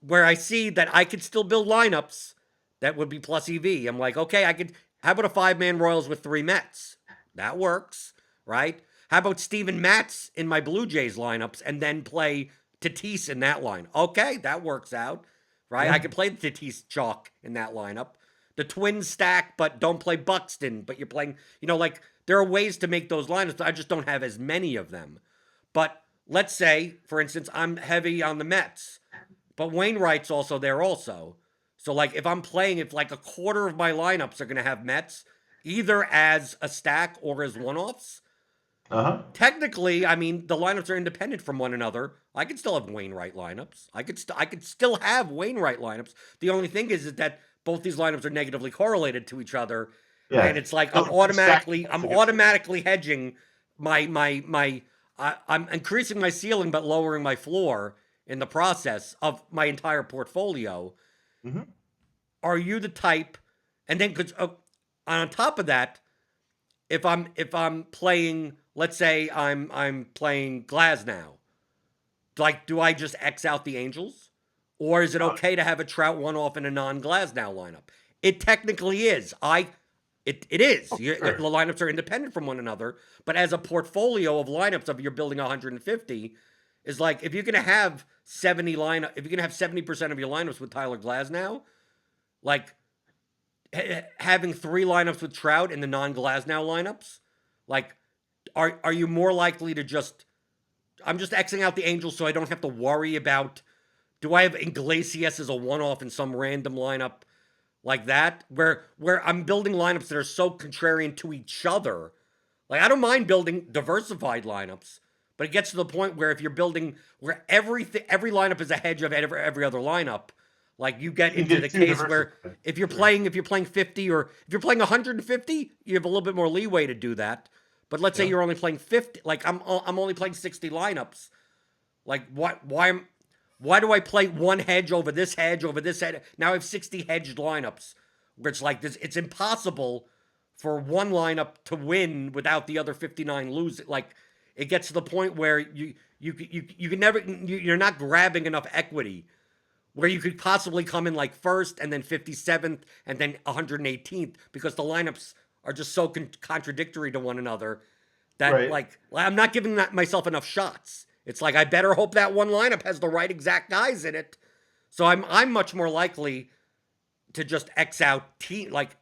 Speaker 1: where I see that I could still build lineups that would be plus EV. I'm like, okay, I could. How about a 5-man Royals with 3 Mets? That works, right? How about Steven Matz in my Blue Jays lineups and then play Tatis in that line? Okay, that works out, right? I
Speaker 2: Yeah.
Speaker 1: could play the Tatis chalk in that lineup. The Twins stack, but don't play Buxton, but you're playing, like there are ways to make those lineups. I just don't have as many of them. But let's say, for instance, I'm heavy on the Mets, but Wainwright's also there also. So like if like a quarter of my lineups are going to have Mets, either as a stack or as one-offs,
Speaker 2: Uh huh.
Speaker 1: technically, I mean, the lineups are independent from one another. I could still have Wainwright lineups. I could still have Wainwright lineups. The only thing is that both these lineups are negatively correlated to each other, and
Speaker 2: Yeah.
Speaker 1: it's like
Speaker 2: Those are stacked
Speaker 1: I'm
Speaker 2: against each other.
Speaker 1: automatically hedging my I'm increasing my ceiling but lowering my floor in the process of my entire portfolio.
Speaker 2: Hmm.
Speaker 1: Are you the type? And then because on top of that, if I'm playing, let's say I'm playing Glasnow, like do I just X out the Angels, or is it
Speaker 2: Oh,
Speaker 1: okay to have a Trout one off in a non-Glasnow lineup? It technically is. It is. The
Speaker 2: sure.
Speaker 1: lineups are independent from one another, but as a portfolio of lineups of you're building 150, is like if you're gonna have 70% of your lineups with Tyler Glasnow, like having 3 lineups with Trout in the non-Glasnow lineups, like are you more likely to just I'm just Xing out the Angels so I don't have to worry about do I have Iglesias as a one-off in some random lineup like that where I'm building lineups that are so contrarian to each other. Like I don't mind building diversified lineups, but it gets to the point where if you're building where every lineup is a hedge of every other lineup, like you get
Speaker 2: You can
Speaker 1: into
Speaker 2: get
Speaker 1: the
Speaker 2: too
Speaker 1: case where
Speaker 2: diversified.
Speaker 1: if you're
Speaker 2: Sure.
Speaker 1: playing 50 or if you're playing 150, you have a little bit more leeway to do that. But let's say
Speaker 2: Yeah.
Speaker 1: you're only playing 50, like I'm only playing 60 lineups. Like why do I play one hedge over this hedge over this hedge? Now I have 60 hedged lineups where it's like this. It's impossible for one lineup to win without the other 59 losing. Like it gets to the point where you can never you're not grabbing enough equity where you could possibly come in like first and then 57th and then 118th because the lineups are just so contradictory to one another that
Speaker 2: Right.
Speaker 1: like I'm not giving myself enough shots. It's like I better hope that one lineup has the right exact guys in it. So I'm much more likely to just X out team like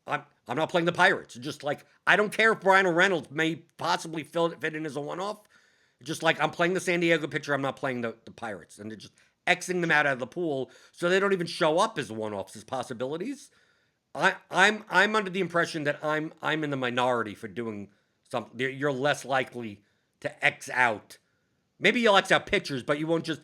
Speaker 1: I'm not playing the Pirates. Just like I don't care if Brian Reynolds may possibly fit in as a one off. Just like I'm playing the San Diego pitcher, I'm not playing the Pirates, and they're just Xing them out of the pool so they don't even show up as one offs as possibilities. I'm under the impression that I'm in the minority for doing something. You're less likely to X out. Maybe you'll X out pitchers, but you won't just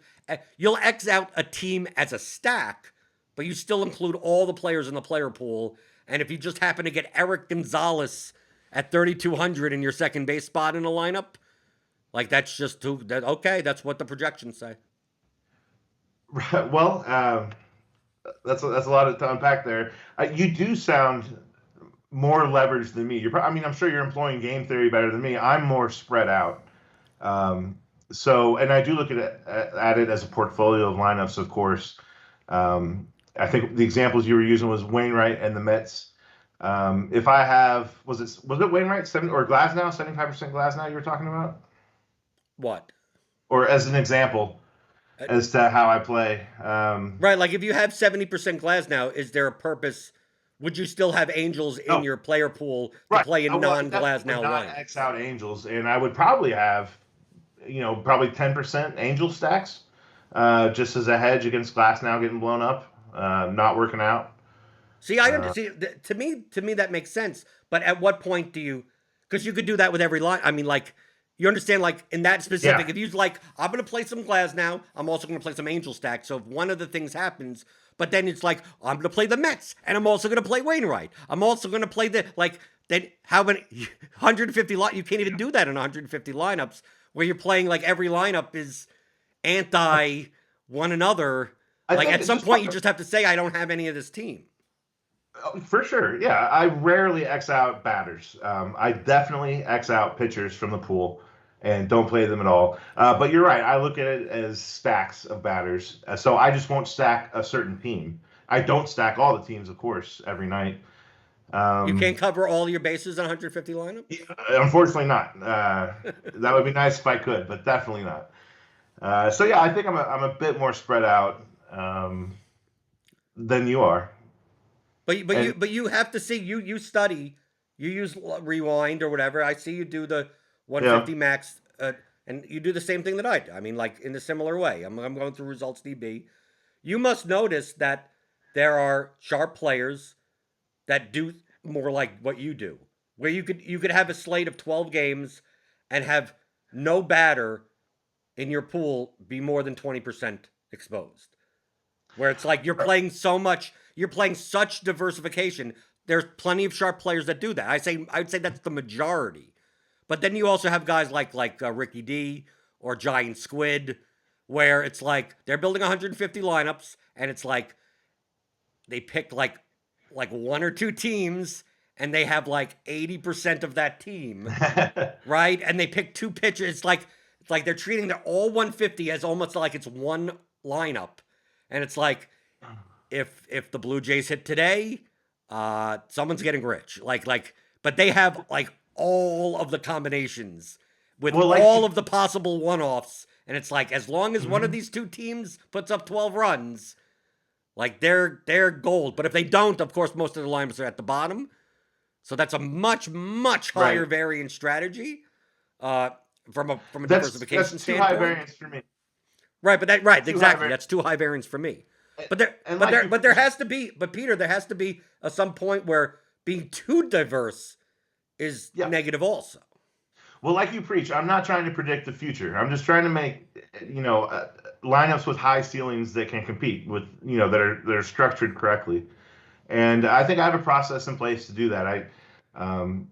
Speaker 1: you'll X out a team as a stack, but you still include all the players in the player pool. And if you just happen to get Eric Gonzalez at 3,200 in your second base spot in a lineup, like that's just too that okay. That's what the projections say.
Speaker 2: Well, that's a lot to unpack there. You do sound more leveraged than me. I mean, I'm sure you're employing game theory better than me. I'm more spread out. And I do look at it as a portfolio of lineups, of course. I think the examples you were using was Wainwright and the Mets. If I have, was it Wainwright or Glasnow, 75% Glasnow you were talking about?
Speaker 1: What?
Speaker 2: Or as an example as to how I play.
Speaker 1: Right, like if you have 70% Glasnow, is there a purpose? Would you still have Angels in
Speaker 2: No,
Speaker 1: your player pool to
Speaker 2: right.
Speaker 1: play a
Speaker 2: Well, I definitely would
Speaker 1: non-Glasnow
Speaker 2: not
Speaker 1: lineup?
Speaker 2: X out Angels, and I would probably have, probably 10% Angel stacks, just as a hedge against Glasnow getting blown up, not working out.
Speaker 1: See, I understand. To me, that makes sense. But at what point do you? Because you could do that with every line. I mean, like, you understand, like in that specific.
Speaker 2: Yeah.
Speaker 1: If you like, I'm going to play some Glasnow. I'm also going to play some Angel stack. So if one of the things happens, but then it's like I'm going to play the Mets, and I'm also going to play Wainwright. I'm also going to play the like. Then how many 150 You can't even do that in 150 lineups where you're playing like every lineup is anti one another.
Speaker 2: I
Speaker 1: Like
Speaker 2: think
Speaker 1: at
Speaker 2: it's
Speaker 1: some
Speaker 2: just
Speaker 1: point, you just have to say, I don't have any of this team.
Speaker 2: for sure. Yeah, I rarely X out batters. I definitely X out pitchers from the pool and don't play them at all. But you're right. I look at it as stacks of batters. So I just won't stack a certain team. I don't stack all the teams, of course, every night.
Speaker 1: You can't
Speaker 2: Um,
Speaker 1: cover all your bases in 150 lineups.
Speaker 2: Unfortunately, not. That would be nice if I could, but definitely not. So yeah, I think I'm a bit more spread out than you are. And
Speaker 1: But you have to see you study, you use rewind or whatever. I see you do the
Speaker 2: yeah,
Speaker 1: 150 max, and you do the same thing that I do. I mean, like in a similar way. I'm going through results DB. You must notice that there are sharp players that do more like what you do, where you could have a slate of 12 games and have no batter in your pool be more than 20% exposed. Where it's like you're playing such diversification. There's plenty of sharp players that do that. I would say that's the majority. But then you also have guys like Ricky D or Giant Squid, where it's like they're building 150 lineups, and it's like they pick like one or two teams, and they have like 80% of that team, right? And they pick two pitchers. It's like they're treating their all 150 as almost like it's one lineup, and it's like if the Blue Jays hit today, someone's getting rich. But they have like all of the combinations with
Speaker 2: well, like
Speaker 1: all of the possible one-offs, and it's like as long as one of
Speaker 2: mhm.
Speaker 1: these two teams puts up 12 runs, like they're gold. But if they don't, of course, most of the lineups are at the bottom. So that's a much higher
Speaker 2: Right.
Speaker 1: variance strategy uh, from a
Speaker 2: That's
Speaker 1: diversification
Speaker 2: too high
Speaker 1: standpoint.
Speaker 2: variance for me.
Speaker 1: Right, but that right,
Speaker 2: Too high
Speaker 1: exactly.
Speaker 2: variance.
Speaker 1: That's too high variance for me.
Speaker 2: And,
Speaker 1: But there
Speaker 2: and
Speaker 1: but
Speaker 2: like
Speaker 1: there
Speaker 2: you
Speaker 1: but there
Speaker 2: preach,
Speaker 1: has to be but Peter, there has to be some point where being too diverse is
Speaker 2: yeah.
Speaker 1: negative also.
Speaker 2: Well, like you preach, I'm not trying to predict the future. I'm just trying to make, lineups with high ceilings that can compete with, that are structured correctly. And I think I have a process in place to do that. Um,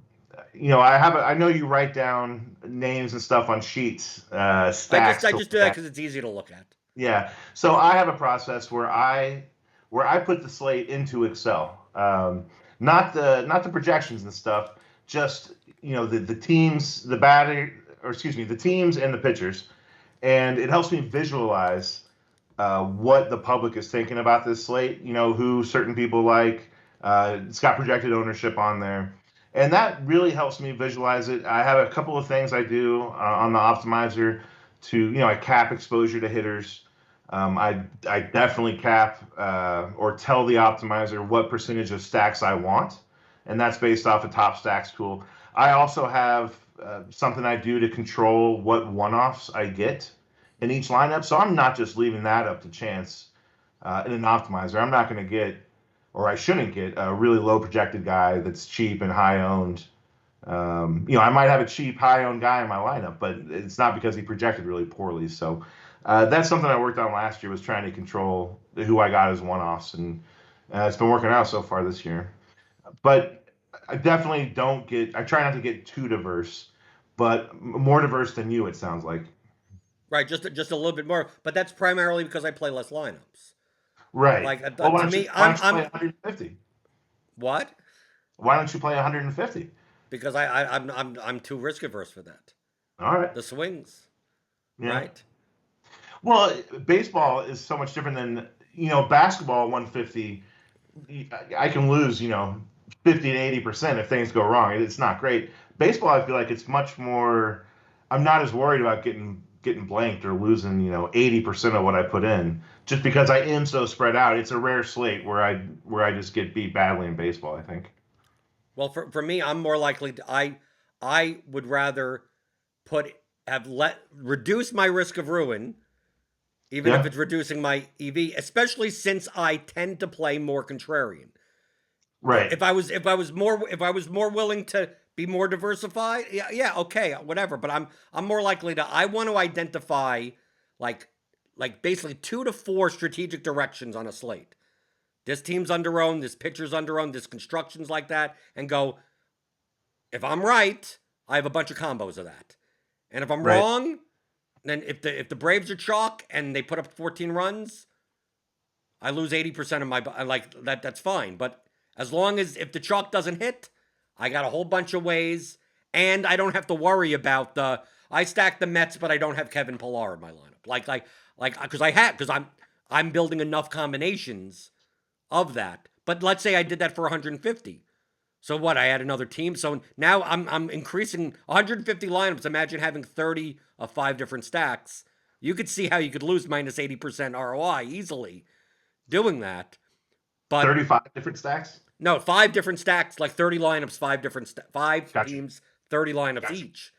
Speaker 2: I know you write down names and stuff on sheets,
Speaker 1: I
Speaker 2: stacks to
Speaker 1: just do
Speaker 2: look
Speaker 1: that
Speaker 2: at.
Speaker 1: because it's easy to look at.
Speaker 2: Yeah. So I have a process where I put the slate into Excel. Not the projections and stuff, just the teams, the batter, or excuse me, the teams and the pitchers, and it helps me visualize what the public is thinking about this slate, who certain people like. It's got projected ownership on there. And that really helps me visualize it. I have a couple of things I do on the optimizer to, I cap exposure to hitters. I definitely cap or tell the optimizer what percentage of stacks I want. And that's based off a top stacks tool. I also have something I do to control what one offs I get in each lineup. So I'm not just leaving that up to chance in an optimizer. I'm not going to get, or I shouldn't get, a really low projected guy that's cheap and high owned. I might have a cheap, high owned guy in my lineup, but it's not because he projected really poorly. So that's something I worked on last year, was trying to control who I got as one offs, and it's been working out so far this year. But I definitely don't get. I try not to get too diverse, but more diverse than you. It sounds like.
Speaker 1: Right, just a little bit more, but that's primarily because I play less lineups.
Speaker 2: Right.
Speaker 1: Like
Speaker 2: Well,
Speaker 1: to me,
Speaker 2: why don't you play
Speaker 1: I'm
Speaker 2: 150?
Speaker 1: what?
Speaker 2: Why don't you play 150?
Speaker 1: Because I'm too risk averse for that.
Speaker 2: All right.
Speaker 1: The swings,
Speaker 2: Yeah.
Speaker 1: right?
Speaker 2: Well, baseball is so much different than basketball. 150, I can lose 50 to 80% if things go wrong. It's not great. Baseball, I feel like it's much more. I'm not as worried about getting blanked or losing 80% of what I put in, just because I am so spread out. It's a rare slate where I just get beat badly in baseball, I think.
Speaker 1: Well, for me, I'm more likely to, I would rather put have let reduce my risk of ruin, even if
Speaker 2: Yeah.
Speaker 1: it's reducing my EV, especially since I tend to play more contrarian.
Speaker 2: Right.
Speaker 1: If I was more willing to be more diversified, yeah, okay, whatever. But I'm more likely to I want to identify like basically 2 to 4 strategic directions on a slate. This team's under owned, this pitcher's under owned, this construction's like that, and go, if I'm right, I have a bunch of combos of that. And if I'm
Speaker 2: Right.
Speaker 1: wrong, then if the Braves are chalk and they put up 14 runs, I lose 80% of my like that. That's fine. But as long as if the chalk doesn't hit, I got a whole bunch of ways, and I don't have to worry about the. I stack the Mets, but I don't have Kevin Pillar in my lineup. Because I'm building enough combinations of that. But let's say I did that for 150. So what? I add another team. So now I'm increasing 150 lineups. Imagine having 30 of 5 different stacks. You could see how you could lose minus 80% ROI easily doing that. But
Speaker 2: 35 different stacks.
Speaker 1: no, 5 different stacks, like 30 lineups, 5
Speaker 2: Gotcha.
Speaker 1: teams, 30 lineups
Speaker 2: Gotcha.
Speaker 1: each.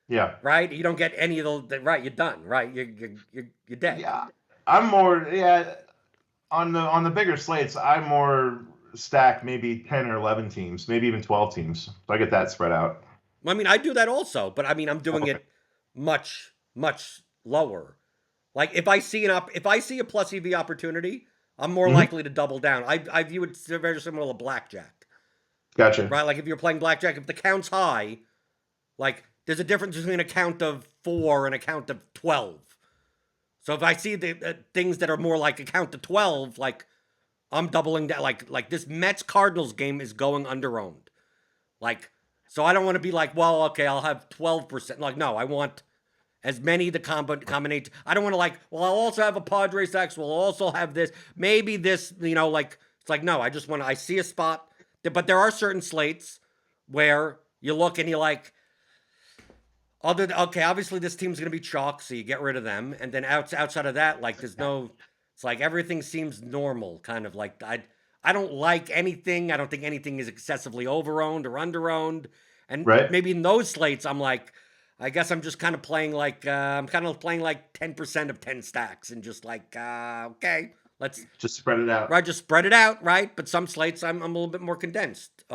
Speaker 2: Yeah.
Speaker 1: Right? You don't get any of the right. You're done. Right? You're dead.
Speaker 2: Yeah. I'm more. Yeah. On the bigger slates, I'm more stack maybe 10 or 11 teams, maybe even 12 teams. So I get that spread out.
Speaker 1: I mean, I do that also, but I mean, I'm doing
Speaker 2: Okay.
Speaker 1: it much lower. Like if I see a plus EV opportunity, I'm more
Speaker 2: Hmm.
Speaker 1: likely to double down. I view it very similar to blackjack,
Speaker 2: Gotcha.
Speaker 1: right? Like if you're playing blackjack, if the count's high, like there's a difference between a count of 4 and a count of 12. So if I see the things that are more like a count of 12, like I'm doubling down. Like this Mets Cardinals game is going under owned. Like so I don't want to be like, well, okay, I'll have 12%. Like no, I want as many the combinate. I don't want to like, well, I'll also have a Padres X. We'll also have this. Maybe this, like it's like no, I just want to. I see a spot, but there are certain slates where you look and you're like, okay, obviously this team's gonna be chalk, so you get rid of them, and then outside of that, like there's no. It's like everything seems normal, kind of like I don't like anything. I don't think anything is excessively overowned or underowned, and
Speaker 2: Right.
Speaker 1: maybe in those slates, I'm like, I guess I'm just kind of playing like I'm kind of playing like 10% of 10 stacks, and just like okay, let's
Speaker 2: Just spread it out.
Speaker 1: right just spread it out, right? But some slates I'm a little bit more condensed,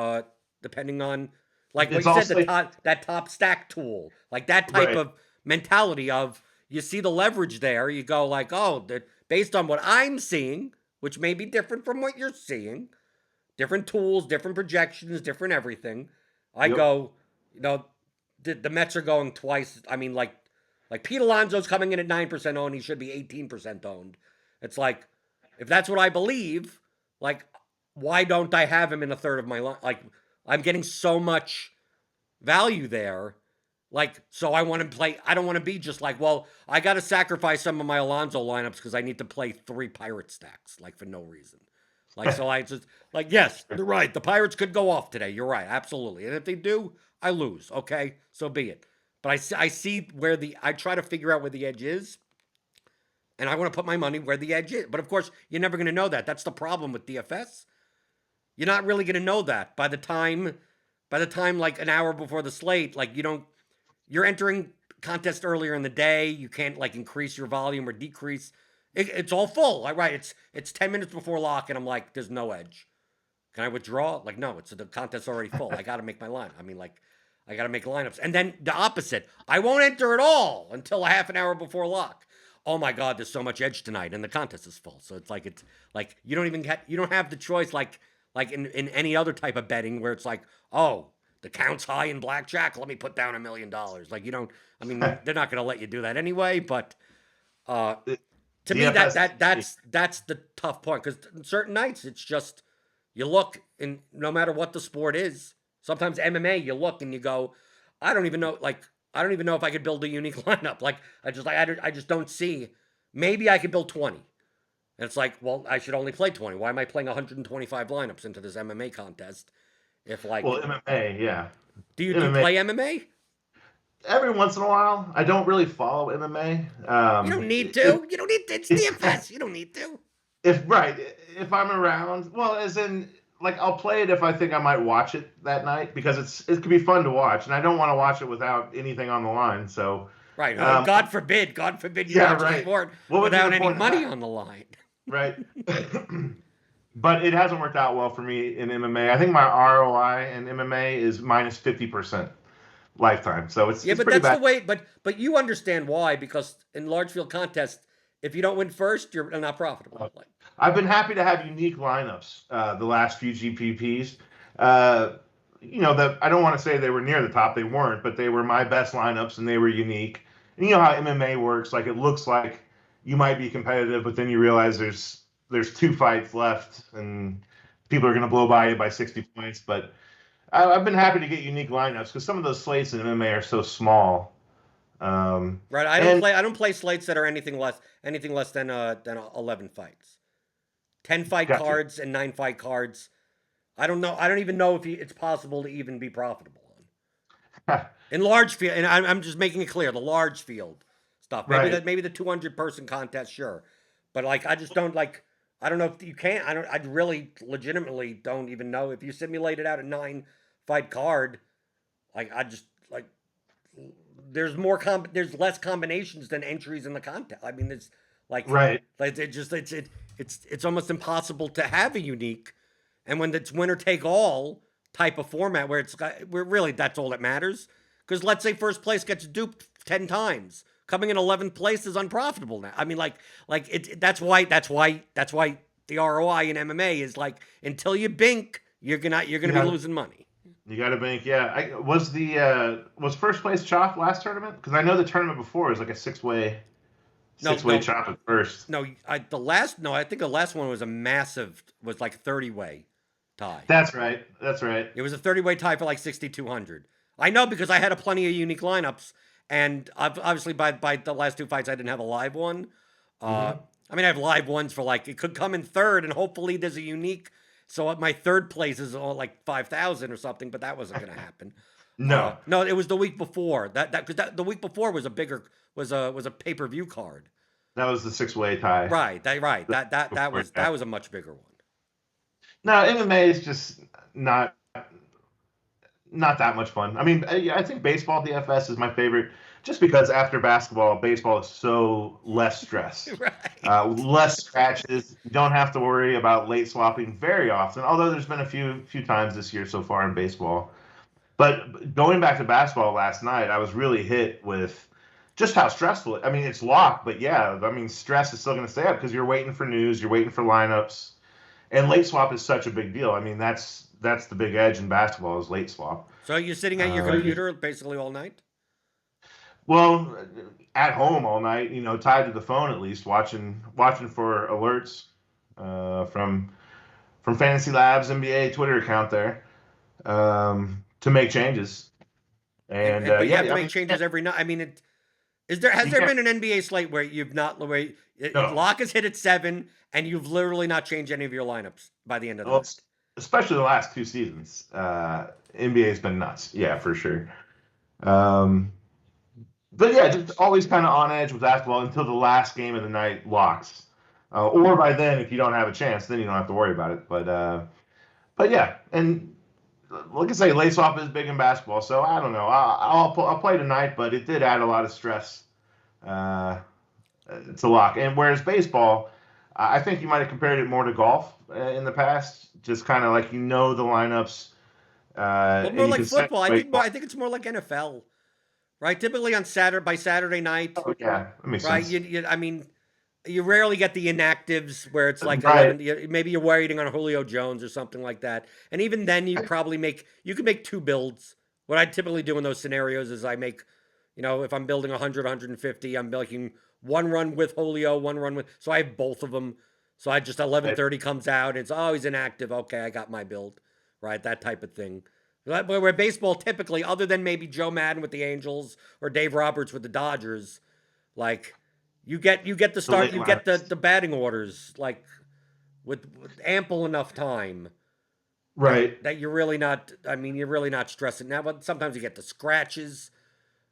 Speaker 1: depending on like what
Speaker 2: It's
Speaker 1: you said,
Speaker 2: also
Speaker 1: that top stack tool, like that type
Speaker 2: right.
Speaker 1: of mentality of you see the leverage there, you go like, oh, based on what I'm seeing, which may be different from what you're seeing, different tools, different projections, different everything. I
Speaker 2: Yep.
Speaker 1: go, the Mets are going twice. I mean, like Pete Alonso's coming in at 9% owned. He should be 18% owned. It's like, if that's what I believe, like, why don't I have him in a third of my line? Like, I'm getting so much value there. Like, so I want to play. I don't want to be just like, well, I got to sacrifice some of my Alonso lineups because I need to play 3 pirate stacks, like for no reason. Like, so I just like, yes, you're right. The Pirates could go off today. You're right, absolutely. And if they do, I lose. Okay, so be it. But I see where I try to figure out where the edge is, and I want to put my money where the edge is. But of course, you're never going to know that. That's the problem with DFS. You're not really going to know that by the time like an hour before the slate. Like, you're entering contest earlier in the day. You can't like increase your volume or decrease. It's all full. Like, right. It's 10 minutes before lock, and I'm like, there's no edge. Can I withdraw? Like, no. The contest's already full. I got to make my line. I mean, like, I got to make lineups. And then the opposite. I won't enter at all until a half an hour before lock. Oh my God, there's so much edge tonight, and the contest is full. So it's like you don't have the choice like in any other type of betting where it's like, oh, the count's high in blackjack. Let me put down $1 million. Like, you don't. I mean, they're not going to let you do that anyway. But uh, to me,
Speaker 2: DFS.
Speaker 1: that's the tough part, because certain nights it's just you look, and no matter what the sport is, sometimes MMA you look and you go, I don't even know. Like, I don't even know if I could build a unique lineup. Like, I just don't see. Maybe I could build 20. And it's like, well, I should only play 20. Why am I playing 125 lineups into this MMA contest? If like,
Speaker 2: Well, MMA, yeah,
Speaker 1: do you
Speaker 2: MMA.
Speaker 1: play MMA?
Speaker 2: Every once in a while, I don't really follow MMA.
Speaker 1: You don't need to. You don't need to. It's
Speaker 2: If
Speaker 1: DFS. You don't need to.
Speaker 2: right, if I'm around, well, as in like I'll play it if I think I might watch it that night because it could be fun to watch, and I don't want to watch it without anything on the line. So,
Speaker 1: Right.
Speaker 2: um,
Speaker 1: God forbid you
Speaker 2: yeah,
Speaker 1: watch a
Speaker 2: right.
Speaker 1: sport
Speaker 2: What would be
Speaker 1: without
Speaker 2: the
Speaker 1: any
Speaker 2: point of
Speaker 1: money
Speaker 2: that,
Speaker 1: on the line.
Speaker 2: right? But it hasn't worked out well for me in MMA. I think my ROI in MMA is minus 50% lifetime, so it's
Speaker 1: Yeah,
Speaker 2: it's
Speaker 1: but
Speaker 2: pretty
Speaker 1: that's the
Speaker 2: bad.
Speaker 1: way. But you understand why, because in large field contests, if you don't win first, you're not profitable. Like,
Speaker 2: I've been happy to have unique lineups the last few GPPs. Uh, that I don't want to say they were near the top; they weren't, but they were my best lineups and they were unique. And you know how MMA works? Like it looks like you might be competitive, but then you realize there's 2 fights left and people are going to blow by you by 60 points. But I've been happy to get unique lineups because some of those slates in MMA are so small.
Speaker 1: right?
Speaker 2: And
Speaker 1: I don't play slates that are anything less than 11 fights. 10 fight
Speaker 2: gotcha.
Speaker 1: cards and 9 fight cards. I don't know. I don't even know if it's possible to even be profitable on in large field. And I'm just making it clear, the large field stuff.
Speaker 2: Right.
Speaker 1: Maybe the 200-person contest, sure, but like I just don't like. I don't know if you can. I don't. I really, legitimately don't even know if you simulate it out a 9 fight card. Like, I just like there's less combinations than entries in the contest. I mean, it's
Speaker 2: Right.
Speaker 1: it's almost impossible to have a unique. And when it's winner take all type of format where really that's all that matters. Because let's say first place gets duped 10 times, coming in 11th place is unprofitable now. I mean, that's why the ROI in MMA is like, until you bink, you're gonna be
Speaker 2: Yeah.
Speaker 1: losing money.
Speaker 2: You got to bank, yeah. Was first place chop last tournament? Because I know the tournament before was like a
Speaker 1: No,
Speaker 2: six way
Speaker 1: no,
Speaker 2: chop at first.
Speaker 1: no. I think the last one was like 30-way tie.
Speaker 2: That's right. That's right.
Speaker 1: It was a 30-way tie for like 6,200. I know, because I had a plenty of unique lineups, and obviously by the last 2 fights I didn't have a live one. Uh,
Speaker 2: Hmm.
Speaker 1: I mean, I have live ones for like, it could come in third, and hopefully there's a unique. So my third place is all like 5,000 or something, but that wasn't going to happen.
Speaker 2: No,
Speaker 1: No, it was the week before. Because the week before was a bigger was a pay-per-view card.
Speaker 2: that was the 6 way tie.
Speaker 1: Right, right.
Speaker 2: The-
Speaker 1: That
Speaker 2: before,
Speaker 1: was
Speaker 2: yeah.
Speaker 1: that was a much bigger one.
Speaker 2: No, MMA is just not not that much fun. I mean, I think baseball DFS is my favorite, just because after basketball, baseball is so less stress,
Speaker 1: Right.
Speaker 2: less scratches. You don't have to worry about late swapping very often. Although there's been a few times this year so far in baseball. But going back to basketball last night, I was really hit with just how stressful I mean, it's locked, but yeah, I mean, stress is still going to stay up because you're waiting for news, you're waiting for lineups, and late swap is such a big deal. I mean, that's the big edge in basketball is late swap.
Speaker 1: So you're sitting at your
Speaker 2: Um,
Speaker 1: computer basically all night?
Speaker 2: well, at home all night, tied to the phone at least, watching for alerts from Fantasy Labs NBA Twitter account there to make changes. And
Speaker 1: But you have
Speaker 2: yeah,
Speaker 1: to
Speaker 2: I
Speaker 1: make
Speaker 2: mean,
Speaker 1: changes every night. I mean, has
Speaker 2: you
Speaker 1: there
Speaker 2: can't.
Speaker 1: been an NBA slate where
Speaker 2: No,
Speaker 1: lock is hit at 7 and you've literally not changed any of your lineups by the end of the
Speaker 2: well,
Speaker 1: night?
Speaker 2: especially the last 2 seasons. NBA's been nuts. Yeah, for sure. Um, but yeah, just always kind of on edge with basketball until the last game of the night locks. Or by then, if you don't have a chance, then you don't have to worry about it. But yeah, and like I say, lace off is big in basketball. So I don't know. I'll play tonight, but it did add a lot of stress uh, to lock. And whereas baseball, I think you might have compared it more to golf in the past. Just kind of like the lineups,
Speaker 1: Well, more
Speaker 2: and you
Speaker 1: like
Speaker 2: can set.
Speaker 1: football. I think it's more like NFL, right? Typically on Saturday night,
Speaker 2: Oh yeah, that makes
Speaker 1: right?
Speaker 2: sense.
Speaker 1: I mean, you rarely get the inactives where it's like
Speaker 2: Right.
Speaker 1: 11. Maybe you're waiting on Julio Jones or something like that. And even then, you can make two builds. What I typically do in those scenarios is I make, if I'm building 100, 150, I'm making one run with Julio, one run with. So I have both of them. So I just 11:30 comes out. It's he's inactive. Okay, I got my build, right? That type of thing. Where baseball typically, other than maybe Joe Madden with the Angels or Dave Roberts with the Dodgers, like you get the
Speaker 2: The
Speaker 1: start,
Speaker 2: late
Speaker 1: you get
Speaker 2: lineups.
Speaker 1: the batting orders like with ample enough time
Speaker 2: Right.
Speaker 1: that you're really not. I mean, you're really not stressing now. But sometimes you get the scratches.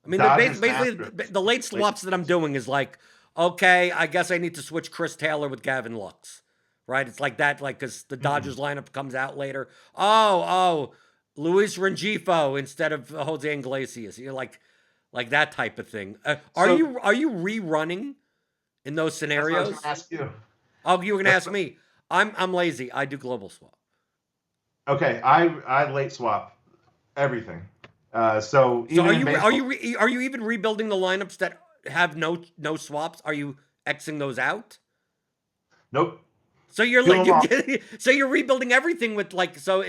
Speaker 1: I mean,
Speaker 2: Dodgers and
Speaker 1: basically
Speaker 2: Astros.
Speaker 1: the late
Speaker 2: Late
Speaker 1: swaps that I'm
Speaker 2: lineups.
Speaker 1: doing is like, okay, I guess I need to switch Chris Taylor with Gavin Lux, right? It's like that, like because the
Speaker 2: Hmm.
Speaker 1: Dodgers lineup comes out later. Oh, Luis Rengifo instead of Jose Iglesias. You're like that type of thing.
Speaker 2: So
Speaker 1: Are you rerunning in those
Speaker 2: that's what I was going to
Speaker 1: scenarios?
Speaker 2: ask you.
Speaker 1: Oh, you were gonna
Speaker 2: That's
Speaker 1: ask me. I'm lazy. I do global swap.
Speaker 2: okay. I late swap everything. So
Speaker 1: So
Speaker 2: even in baseball,
Speaker 1: are you even rebuilding the lineups that have no swaps? Are you Xing those out?
Speaker 2: nope.
Speaker 1: So you're
Speaker 2: Peel
Speaker 1: like
Speaker 2: them off.
Speaker 1: so you're rebuilding everything with like so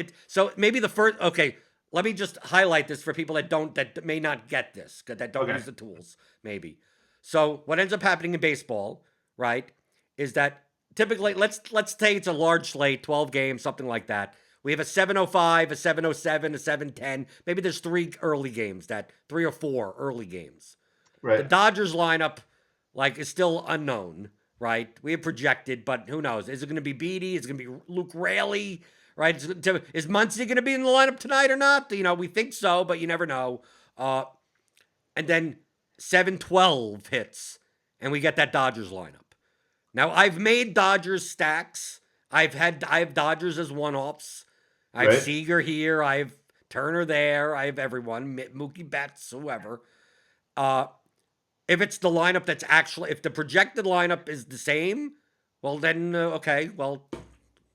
Speaker 1: maybe the first okay. Let me just highlight this for people that may not get this that don't
Speaker 2: Okay.
Speaker 1: use the tools maybe. So what ends up happening in baseball, right, is that typically let's say it's a large slate, 12 games, something like that. We have a 705, a 707, a 710. Maybe there's three or four early games. The
Speaker 2: Right.
Speaker 1: Dodgers lineup, like, is still unknown, right? We have projected, but who knows? Is it going to be Beatty? Is it going to be Luke Raley? Right? Is Muncy going to be in the lineup tonight or not? We think so, but you never know. Uh, and then 712 hits, and we get that Dodgers lineup. Now, I've made Dodgers stacks. I have Dodgers as one-offs. I have
Speaker 2: Right.
Speaker 1: Seager here. I have Turner there. I have everyone, Mookie Betts, whoever. Uh, if it's the lineup that's actually, if the projected lineup is the same, well then okay, well,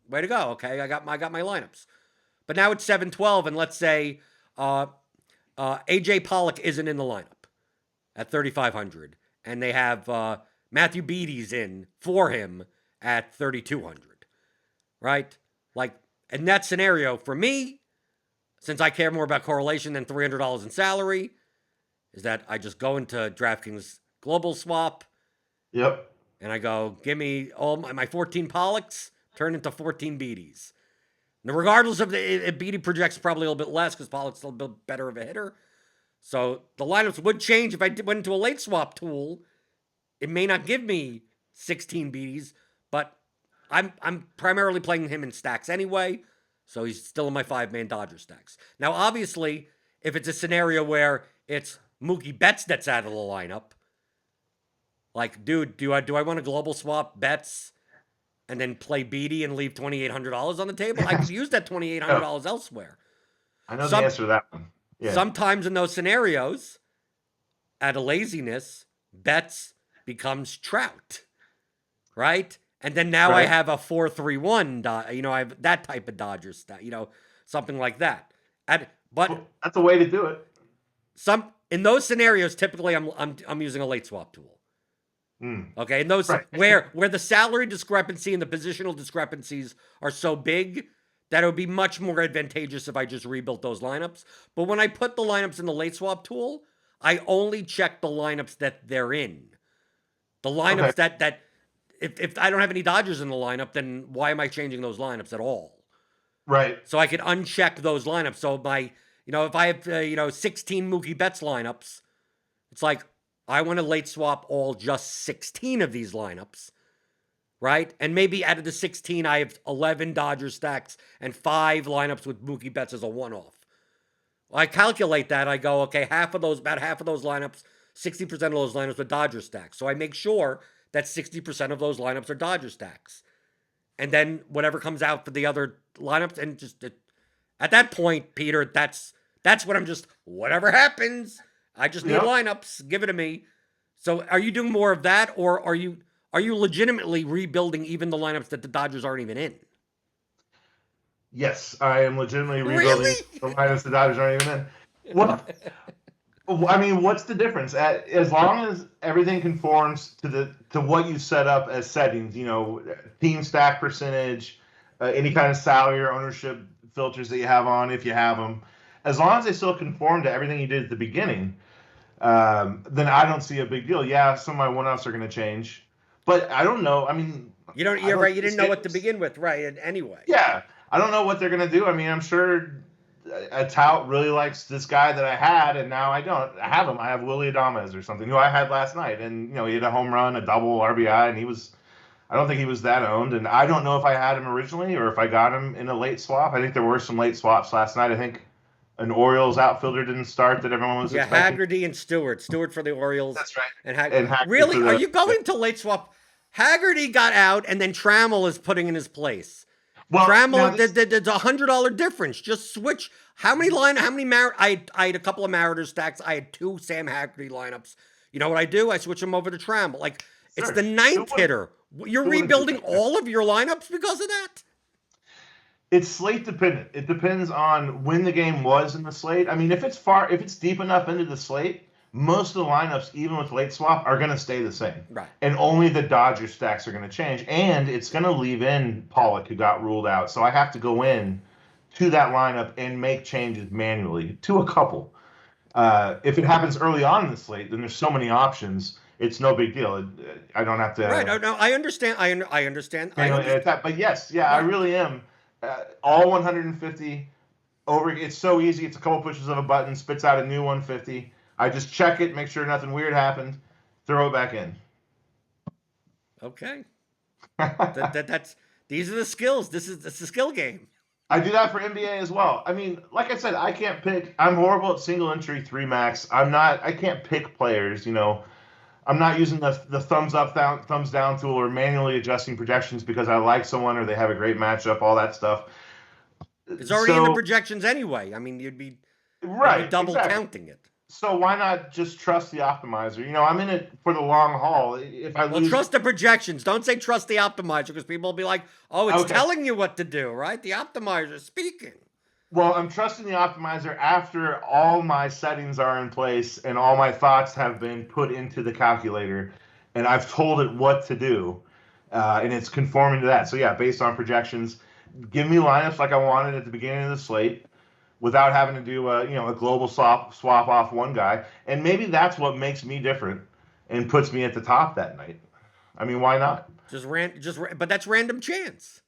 Speaker 1: way to go. Okay, I got my lineups. But now it's 712, and let's say uh, AJ Pollock isn't in the lineup at 3,500, and they have Matthew Beaty's in for him at 3,200, right? Like in that scenario, for me, since I care more about correlation than $300 in salary, is that I just go into DraftKings Global Swap
Speaker 2: Yep.
Speaker 1: and I go, give me all my 14 Pollocks, turn into 14 Beaties. Now, regardless of if Beatty projects probably a little bit less because Pollock's still a bit better of a hitter. So the lineups would change if I went into a late swap tool. It may not give me 16 Beaties, but I'm primarily playing him in stacks anyway. So he's still in my 5-man Dodger stacks. Now, obviously, if it's a scenario where it's Mookie Betts that's out of the lineup, like, dude, do I want to global swap Betts and then play Beatty and leave $2,800 on the table? I could use that
Speaker 2: No,
Speaker 1: $2,800 elsewhere.
Speaker 2: I know the
Speaker 1: Some
Speaker 2: answer to that one. Yeah.
Speaker 1: sometimes in those scenarios, out of laziness, Betts becomes Trout, right? And then now I
Speaker 2: Right.
Speaker 1: have a 4-3-1, I have that type of Dodgers stat, something like that. But
Speaker 2: Well, that's a way to do it.
Speaker 1: some in those scenarios, typically I'm using a late swap tool.
Speaker 2: Mm.
Speaker 1: Okay, and those
Speaker 2: Right.
Speaker 1: where the salary discrepancy and the positional discrepancies are so big that it would be much more advantageous if I just rebuilt those lineups. But when I put the lineups in the late swap tool, I only check the lineups that they're in. The
Speaker 2: Okay.
Speaker 1: lineups that if I don't have any Dodgers in the lineup, then why am I changing those lineups at all?
Speaker 2: Right.
Speaker 1: So I could uncheck those lineups. So if I have 16 Mookie Betts lineups, it's like I want to late swap all just 16 of these lineups, right? And maybe out of the 16, I have 11 Dodger stacks and 5 lineups with Mookie Betts as a one-off. I calculate that. I go, okay, about half of those lineups, 60% of those lineups are Dodger stacks. So I make sure that 60% of those lineups are Dodger stacks. And then whatever comes out for the other lineups, and just at that point, Peter, that's what I'm just, whatever happens, I just need
Speaker 2: Yep.
Speaker 1: lineups, give it to me. So are you doing more of that, or are you legitimately rebuilding even the lineups that the Dodgers aren't even in?
Speaker 2: Yes, I am legitimately rebuilding
Speaker 1: Really?
Speaker 2: the lineups the Dodgers aren't even in. What? I mean, what's the difference? As long as everything conforms to what you set up as settings, team stack percentage, any kind of salary or ownership filters that you have on, if you have them, as long as they still conform to everything you did at the beginning, then I don't see a big deal. Yeah, some of my one-offs are going to change, but I don't know. I mean,
Speaker 1: You're right. You didn't know what to begin with, right? And anyway.
Speaker 2: Yeah, I don't know what they're going to do. I mean, I'm sure a tout really likes this guy that I had, and now I don't have him. I have Willie Adames or something, who I had last night, and he had a home run, a double RBI, and I don't think he was that owned, and I don't know if I had him originally or if I got him in a late swap. I think there were some late swaps last night. I think an Orioles outfielder didn't start that everyone was expecting.
Speaker 1: Haggerty and Stewart for the Orioles.
Speaker 2: That's right.
Speaker 1: And
Speaker 2: Haggerty
Speaker 1: really, are you going to late swap? Haggerty got out, and then Trammell is putting in his place. Well, Trammell, there's $100 difference. Just switch. How many I had a couple of Mariners stacks. I had 2 Sam Haggerty lineups. You know what I do? I switch them over to Trammell. Like, it's the 9th hitter. You're rebuilding all of your lineups because of that?
Speaker 2: It's slate dependent. It depends on when the game was in the slate. I mean, if it's deep enough into the slate, most of the lineups, even with late swap, are going to stay the same.
Speaker 1: Right.
Speaker 2: And only the Dodger stacks are going to change. And it's going to leave in Pollock, who got ruled out. So I have to go in to that lineup and make changes manually to a couple. If it happens early on in the slate, then there's so many options. It's no big deal. I don't have to.
Speaker 1: Right. No, I understand. I understand.
Speaker 2: But yes, yeah, I really am. All 150 over. It's so easy. It's a couple pushes of a button, spits out a new 150. I just check it, make sure nothing weird happened, throw it back in.
Speaker 1: Okay. These are the skills. It's a skill game.
Speaker 2: I do that for NBA as well. I mean, like I said, I can't pick. I'm horrible at single entry 3 max. I can't pick players. I'm not using the thumbs up, thumbs down tool or manually adjusting projections because I like someone or they have a great matchup, all that stuff.
Speaker 1: It's already in the projections anyway. I mean, you'd be double counting it.
Speaker 2: So why not just trust the optimizer? I'm in it for the long haul. If I lose,
Speaker 1: trust the projections. Don't say trust the optimizer because people will be like, "Oh, it's telling you what to do, right?" The optimizer is speaking.
Speaker 2: Well, I'm trusting the optimizer after all my settings are in place and all my thoughts have been put into the calculator, and I've told it what to do, and it's conforming to that. So yeah, based on projections, give me lineups like I wanted at the beginning of the slate, without having to do a global swap off one guy, and maybe that's what makes me different and puts me at the top that night. I mean, why not?
Speaker 1: But that's random chance.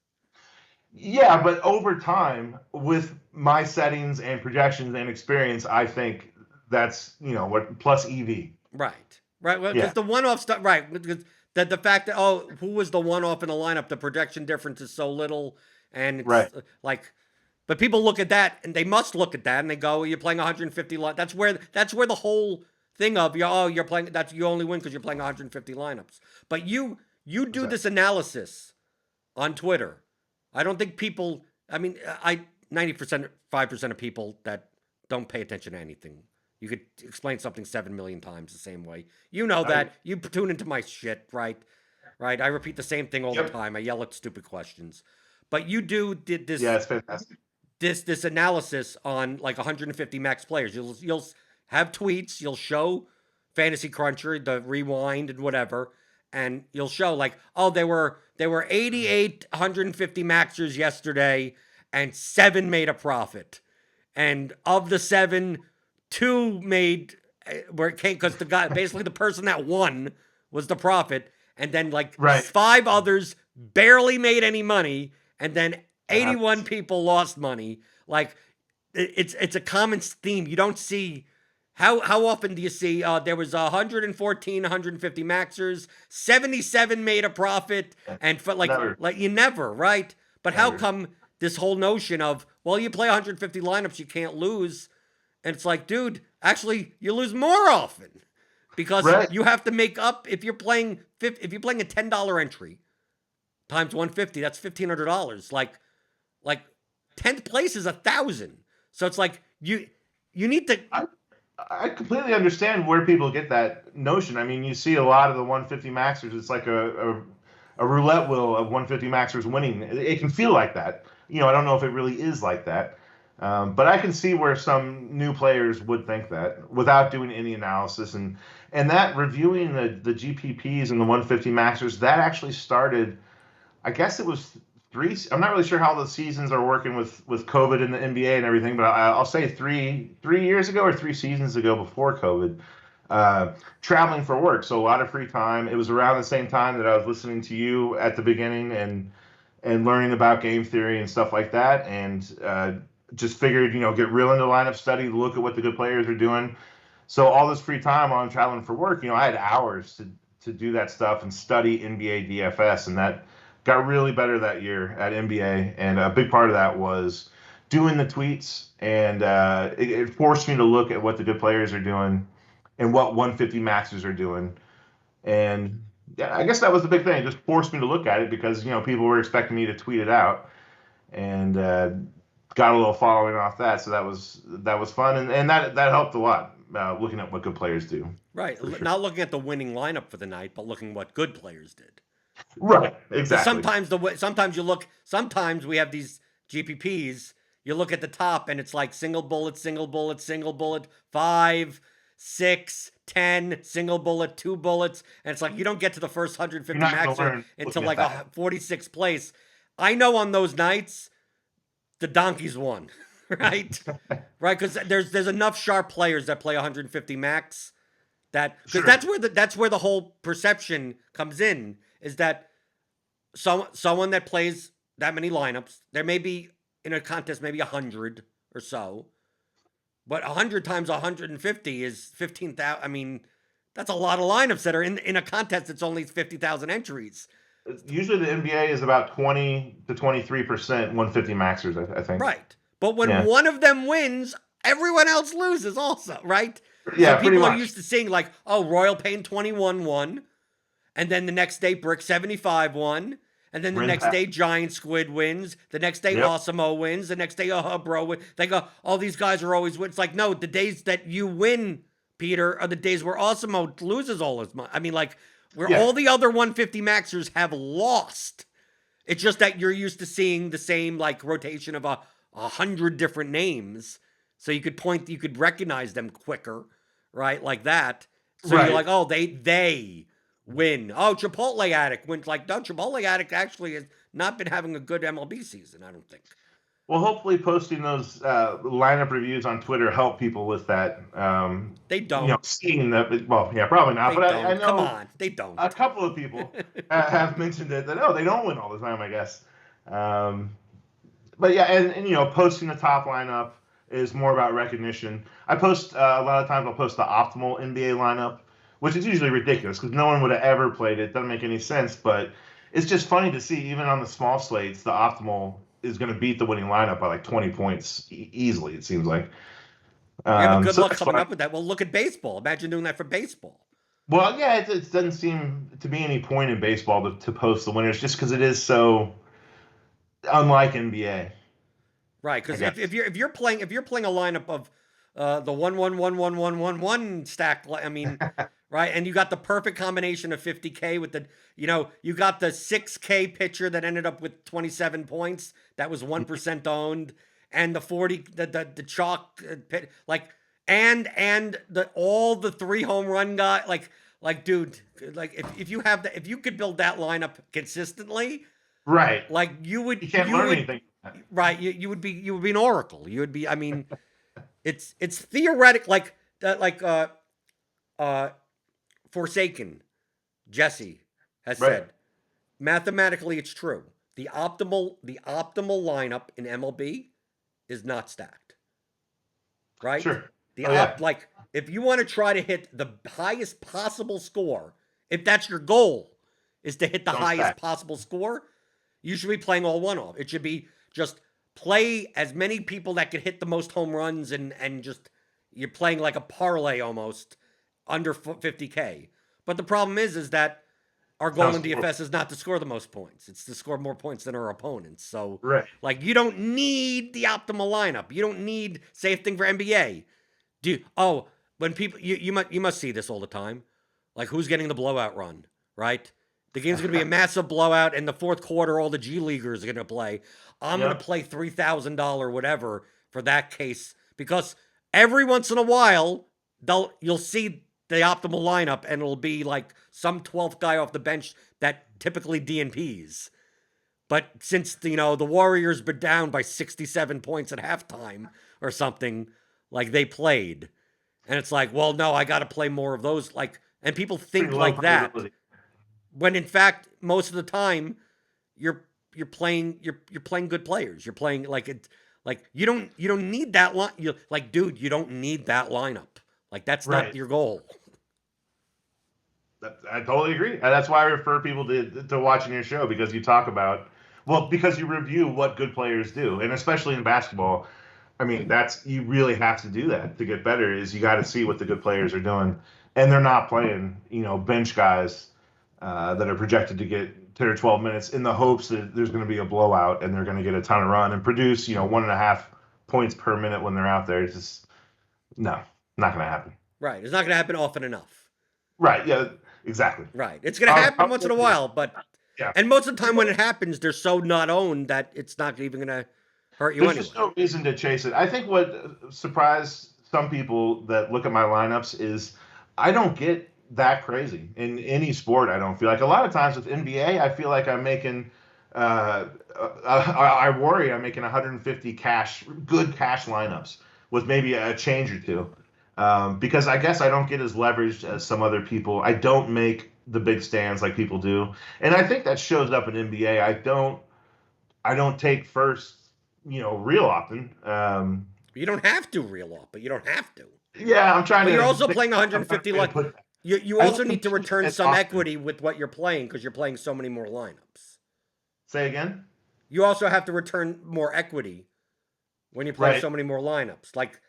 Speaker 2: Yeah, but over time, with my settings and projections and experience, I think that's what plus EV.
Speaker 1: Right. Well, because the one-off stuff, right? Because the fact that who was the one-off in the lineup? The projection difference is so little, and it's like. But people look at that, and they must look at that, and they go, "You're playing 150 lineups." That's where the whole thing of you're playing. That's you only win because you're playing 150 lineups. But you do this analysis on Twitter. I don't think people. I mean, 90%, 5% of people that don't pay attention to anything. You could explain something 7 million times the same way. You know that. You tune into my shit, right? Right. I repeat the same thing all the time. I yell at stupid questions. But you did this.
Speaker 2: Yeah, it's fantastic.
Speaker 1: This analysis on like 150 max players. You'll have tweets. You'll show Fantasy Cruncher, the rewind and whatever, and you'll show like, there were 88 150 maxers yesterday, and 7 made a profit, and of the 7, 2 made where it came because the guy basically the person that won was the profit, and then like 5 others barely made any money, and then 81 people lost money. Like, it's a common theme. You don't see how often do you see there was 114, 150 maxers, 77 made a profit, and for
Speaker 2: Never,
Speaker 1: like you never, right? But how
Speaker 2: never.
Speaker 1: come this whole notion of, well, you play 150 lineups, you can't lose, and it's like, dude, actually you lose more often because
Speaker 2: Right.
Speaker 1: you have to make up if you're playing a $10 entry times 150, that's $1,500. Like 10th place is 1,000. So it's like you need to.
Speaker 2: I, I completely understand where people get that notion. I mean, you see a lot of the 150 maxers. It's like a roulette wheel of 150 maxers winning. It can feel like that. I don't know if it really is like that. But I can see where some new players would think that without doing any analysis and that reviewing the GPPs and the 150 maxers that actually started. I guess it was three. I'm not really sure how the seasons are working with COVID and the NBA and everything, but I'll say three years ago or 3 seasons ago before COVID, traveling for work, so a lot of free time. It was around the same time that I was listening to you at the beginning and learning about game theory and stuff like that, and just figured get real into lineup study, look at what the good players are doing. So all this free time while I'm traveling for work, I had hours to do that stuff and study NBA DFS, and that got really better that year at NBA. And a big part of that was doing the tweets, and it forced me to look at what the good players are doing and what 150 maxers are doing. And yeah, I guess that was the big thing. It just forced me to look at it because people were expecting me to tweet it out, and got a little following off that. So that was fun, and that helped a lot. Looking at what good players do,
Speaker 1: Right.
Speaker 2: for sure.
Speaker 1: Not looking at the winning lineup for the night, but looking what good players did.
Speaker 2: Right,
Speaker 1: Because
Speaker 2: exactly.
Speaker 1: sometimes we have these GPPs. You look at the top and it's like single bullet, single bullet, single bullet, 5, 6, 10, single bullet, 2 bullets, and it's like you don't get to the first
Speaker 2: You're
Speaker 1: 150
Speaker 2: not going to
Speaker 1: maxer
Speaker 2: learn
Speaker 1: until
Speaker 2: looking at
Speaker 1: like
Speaker 2: that.
Speaker 1: a 46th place. I know on those nights the donkeys won, right? Right, because there's enough sharp players that play 150 max that because
Speaker 2: Sure.
Speaker 1: that's where the whole perception comes in is that someone that plays that many lineups, there may be in a contest maybe 100 or so, but 100 times 150 is 15,000. I mean, that's a lot of lineups that are in a contest that's only 50,000 entries.
Speaker 2: Usually the NBA is about 20 to 23% 150 maxers, I think.
Speaker 1: Right. But when
Speaker 2: Yeah.
Speaker 1: one of them wins, everyone else loses also, right? So
Speaker 2: Yeah, pretty
Speaker 1: people are
Speaker 2: much.
Speaker 1: used to seeing like, oh, Royal Pain 21 won, and then the next day Brick 75 won, and then the
Speaker 2: Rin
Speaker 1: next
Speaker 2: Pass.
Speaker 1: day Giant Squid wins, the next day
Speaker 2: Yep.
Speaker 1: Osimo wins, the next day Uhhuhbro wins. They go, all these guys are always wins. It's like, no, the days that you win, Peter, are the days where Osimo loses all his money. I mean, like, where
Speaker 2: Yeah.
Speaker 1: all the other 150 maxers have lost. It's just that you're used to seeing the same like rotation of 100 different names, so you could recognize them quicker, right? Like that. So you're
Speaker 2: Right.
Speaker 1: like, oh, they win. Oh, Chipotle Addict wins. Like, no, Chipotle Addict actually has not been having a good MLB season. I don't think
Speaker 2: Well, hopefully posting those lineup reviews on Twitter help people with that.
Speaker 1: they don't.
Speaker 2: Seeing that. Well, yeah, probably not.
Speaker 1: They
Speaker 2: But I
Speaker 1: don't. Come
Speaker 2: know
Speaker 1: on, they don't.
Speaker 2: a couple of people have mentioned it that they don't win all the time. I guess. Um, but yeah, and posting the top lineup is more about recognition. I post a lot of times. I'll post the optimal NBA lineup, which is usually ridiculous because no one would have ever played it. Doesn't make any sense, but it's just funny to see even on the small slates, the optimal is going to beat the winning lineup by like 20 points easily. It seems like.
Speaker 1: Yeah, but good
Speaker 2: So
Speaker 1: luck
Speaker 2: that's
Speaker 1: coming
Speaker 2: fun.
Speaker 1: up with that. Well, look at baseball. Imagine doing that for baseball.
Speaker 2: Well, yeah, it doesn't seem to be any point in baseball to post the winners just because it is so unlike NBA.
Speaker 1: Right,
Speaker 2: I
Speaker 1: because
Speaker 2: guess.
Speaker 1: if you're playing a lineup of the 1 1 1 1 1 1 1 stack, I mean, right, and you got the perfect combination of 50K with the you got the 6K pitcher that ended up with 27 points that was 1% owned, and the 40 the chalk pit like and the all the 3 home run guy like dude like if you have if you could build that lineup consistently
Speaker 2: Right.
Speaker 1: like
Speaker 2: You can't learn anything.
Speaker 1: right you would be an oracle. You would be, I mean, it's theoretic like uh Forsaken Jesse has
Speaker 2: Right.
Speaker 1: said mathematically it's true. The optimal lineup in MLB is not stacked. right?
Speaker 2: Sure.
Speaker 1: The
Speaker 2: Oh yeah.
Speaker 1: up like if you want to try to hit the highest possible score, if that's your goal, is to hit the
Speaker 2: Don't
Speaker 1: highest
Speaker 2: stack.
Speaker 1: possible score, you should be playing all one off. It should be just play as many people that could hit the most home runs and just you're playing like a parlay almost under 50K. But the problem is that our goal in
Speaker 2: Sounds
Speaker 1: DFS is not to score the most points. It's to score more points than our opponents. So,
Speaker 2: right.
Speaker 1: like, you don't need the optimal lineup. You don't need same thing for NBA. When people you must see this all the time. Like, who's getting the blowout run, right? The game's going to be a massive blowout. In the fourth quarter, all the G leaguers are going to play. I'm going to
Speaker 2: Yep.
Speaker 1: play $3,000 whatever for that case because every once in a while you'll see the optimal lineup and it'll be like some 12th guy off the bench that typically DNPs. But since the Warriors were down by 67 points at halftime or something, like they played, and it's like, well, no, I got to play more of those. Like, and people
Speaker 2: Pretty
Speaker 1: think
Speaker 2: low
Speaker 1: like that
Speaker 2: probability.
Speaker 1: when in fact most of the time you're playing good players. You're playing like it like you don't need that line. You like, dude, you don't need that lineup. Like that's not
Speaker 2: Right.
Speaker 1: your goal.
Speaker 2: I totally agree. And that's why I refer people to watching your show because you talk about, well, because you review what good players do. And especially in basketball, I mean, you really have to do that to get better is you got to see what the good players are doing. And they're not playing, bench guys that are projected to get 10 or 12 minutes in the hopes that there's going to be a blowout and they're going to get a ton of run and produce, 1.5 points per minute when they're out there. It's just, no, not going to happen.
Speaker 1: Right. It's not going to happen often enough.
Speaker 2: Right. Yeah, exactly.
Speaker 1: Right. It's going to happen once in a while, but
Speaker 2: Yeah.
Speaker 1: and most of the time when it happens, they're so not owned that it's not even going to hurt you
Speaker 2: There's
Speaker 1: anyway.
Speaker 2: just no reason to chase it. I think what surprised some people that look at my lineups is I don't get that crazy in any sport. I don't feel like a lot of times with NBA, I feel like I'm making. I worry I'm making 150 good cash lineups with maybe a change or two. Because I guess I don't get as leveraged as some other people. I don't make the big stands like people do, and I think that shows up in NBA. I don't take first, real often.
Speaker 1: You don't have to reel off, but you don't have to.
Speaker 2: Yeah, I'm trying
Speaker 1: But
Speaker 2: to.
Speaker 1: you're also playing
Speaker 2: I'm
Speaker 1: 150.
Speaker 2: trying to
Speaker 1: Like
Speaker 2: put.
Speaker 1: you
Speaker 2: I
Speaker 1: also
Speaker 2: don't
Speaker 1: need to
Speaker 2: compete
Speaker 1: return
Speaker 2: as
Speaker 1: some
Speaker 2: often.
Speaker 1: equity with what you're playing because you're playing so many more lineups.
Speaker 2: Say again.
Speaker 1: You also have to return more equity when you play
Speaker 2: Right,
Speaker 1: so many more lineups. Like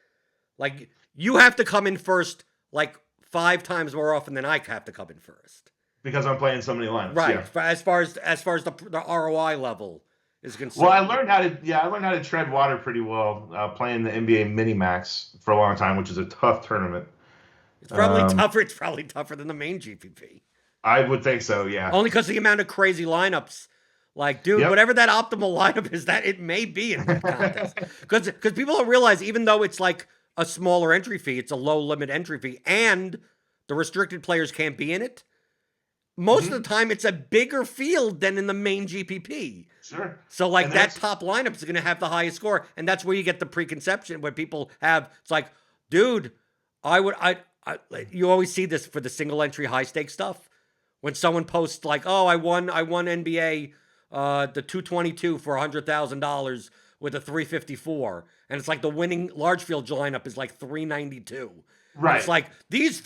Speaker 1: you have to come in first like 5 times more often than I have to come in first.
Speaker 2: because I'm playing so many lineups.
Speaker 1: Right.
Speaker 2: Yeah.
Speaker 1: As far as the ROI level is
Speaker 2: Well, I
Speaker 1: concerned.
Speaker 2: learned how to. Yeah, I learned how to tread water pretty well playing the NBA Mini Max for a long time, which is a tough tournament.
Speaker 1: It's probably
Speaker 2: Um,
Speaker 1: tougher. It's probably tougher than the main GPP.
Speaker 2: I would think so. Yeah.
Speaker 1: Only because the amount of crazy lineups. Like, dude,
Speaker 2: Yep.
Speaker 1: whatever that optimal lineup is, that it may be in that contest. Because people don't realize, even though it's like a smaller entry fee, it's a low limit entry fee, and the restricted players can't be in it. Most of
Speaker 2: hmm
Speaker 1: the time, it's a bigger field than in the main GPP.
Speaker 2: Sure.
Speaker 1: So, like,
Speaker 2: And
Speaker 1: that
Speaker 2: that's
Speaker 1: top lineup is going to have the highest score, and that's where you get the preconception where people have. It's like, dude, you always see this for the single entry high stakes stuff when someone posts like, "Oh, I won NBA the 222 for $100,000 with a 354," and it's like the winning large field lineup is like 392. And it's
Speaker 2: right.
Speaker 1: like these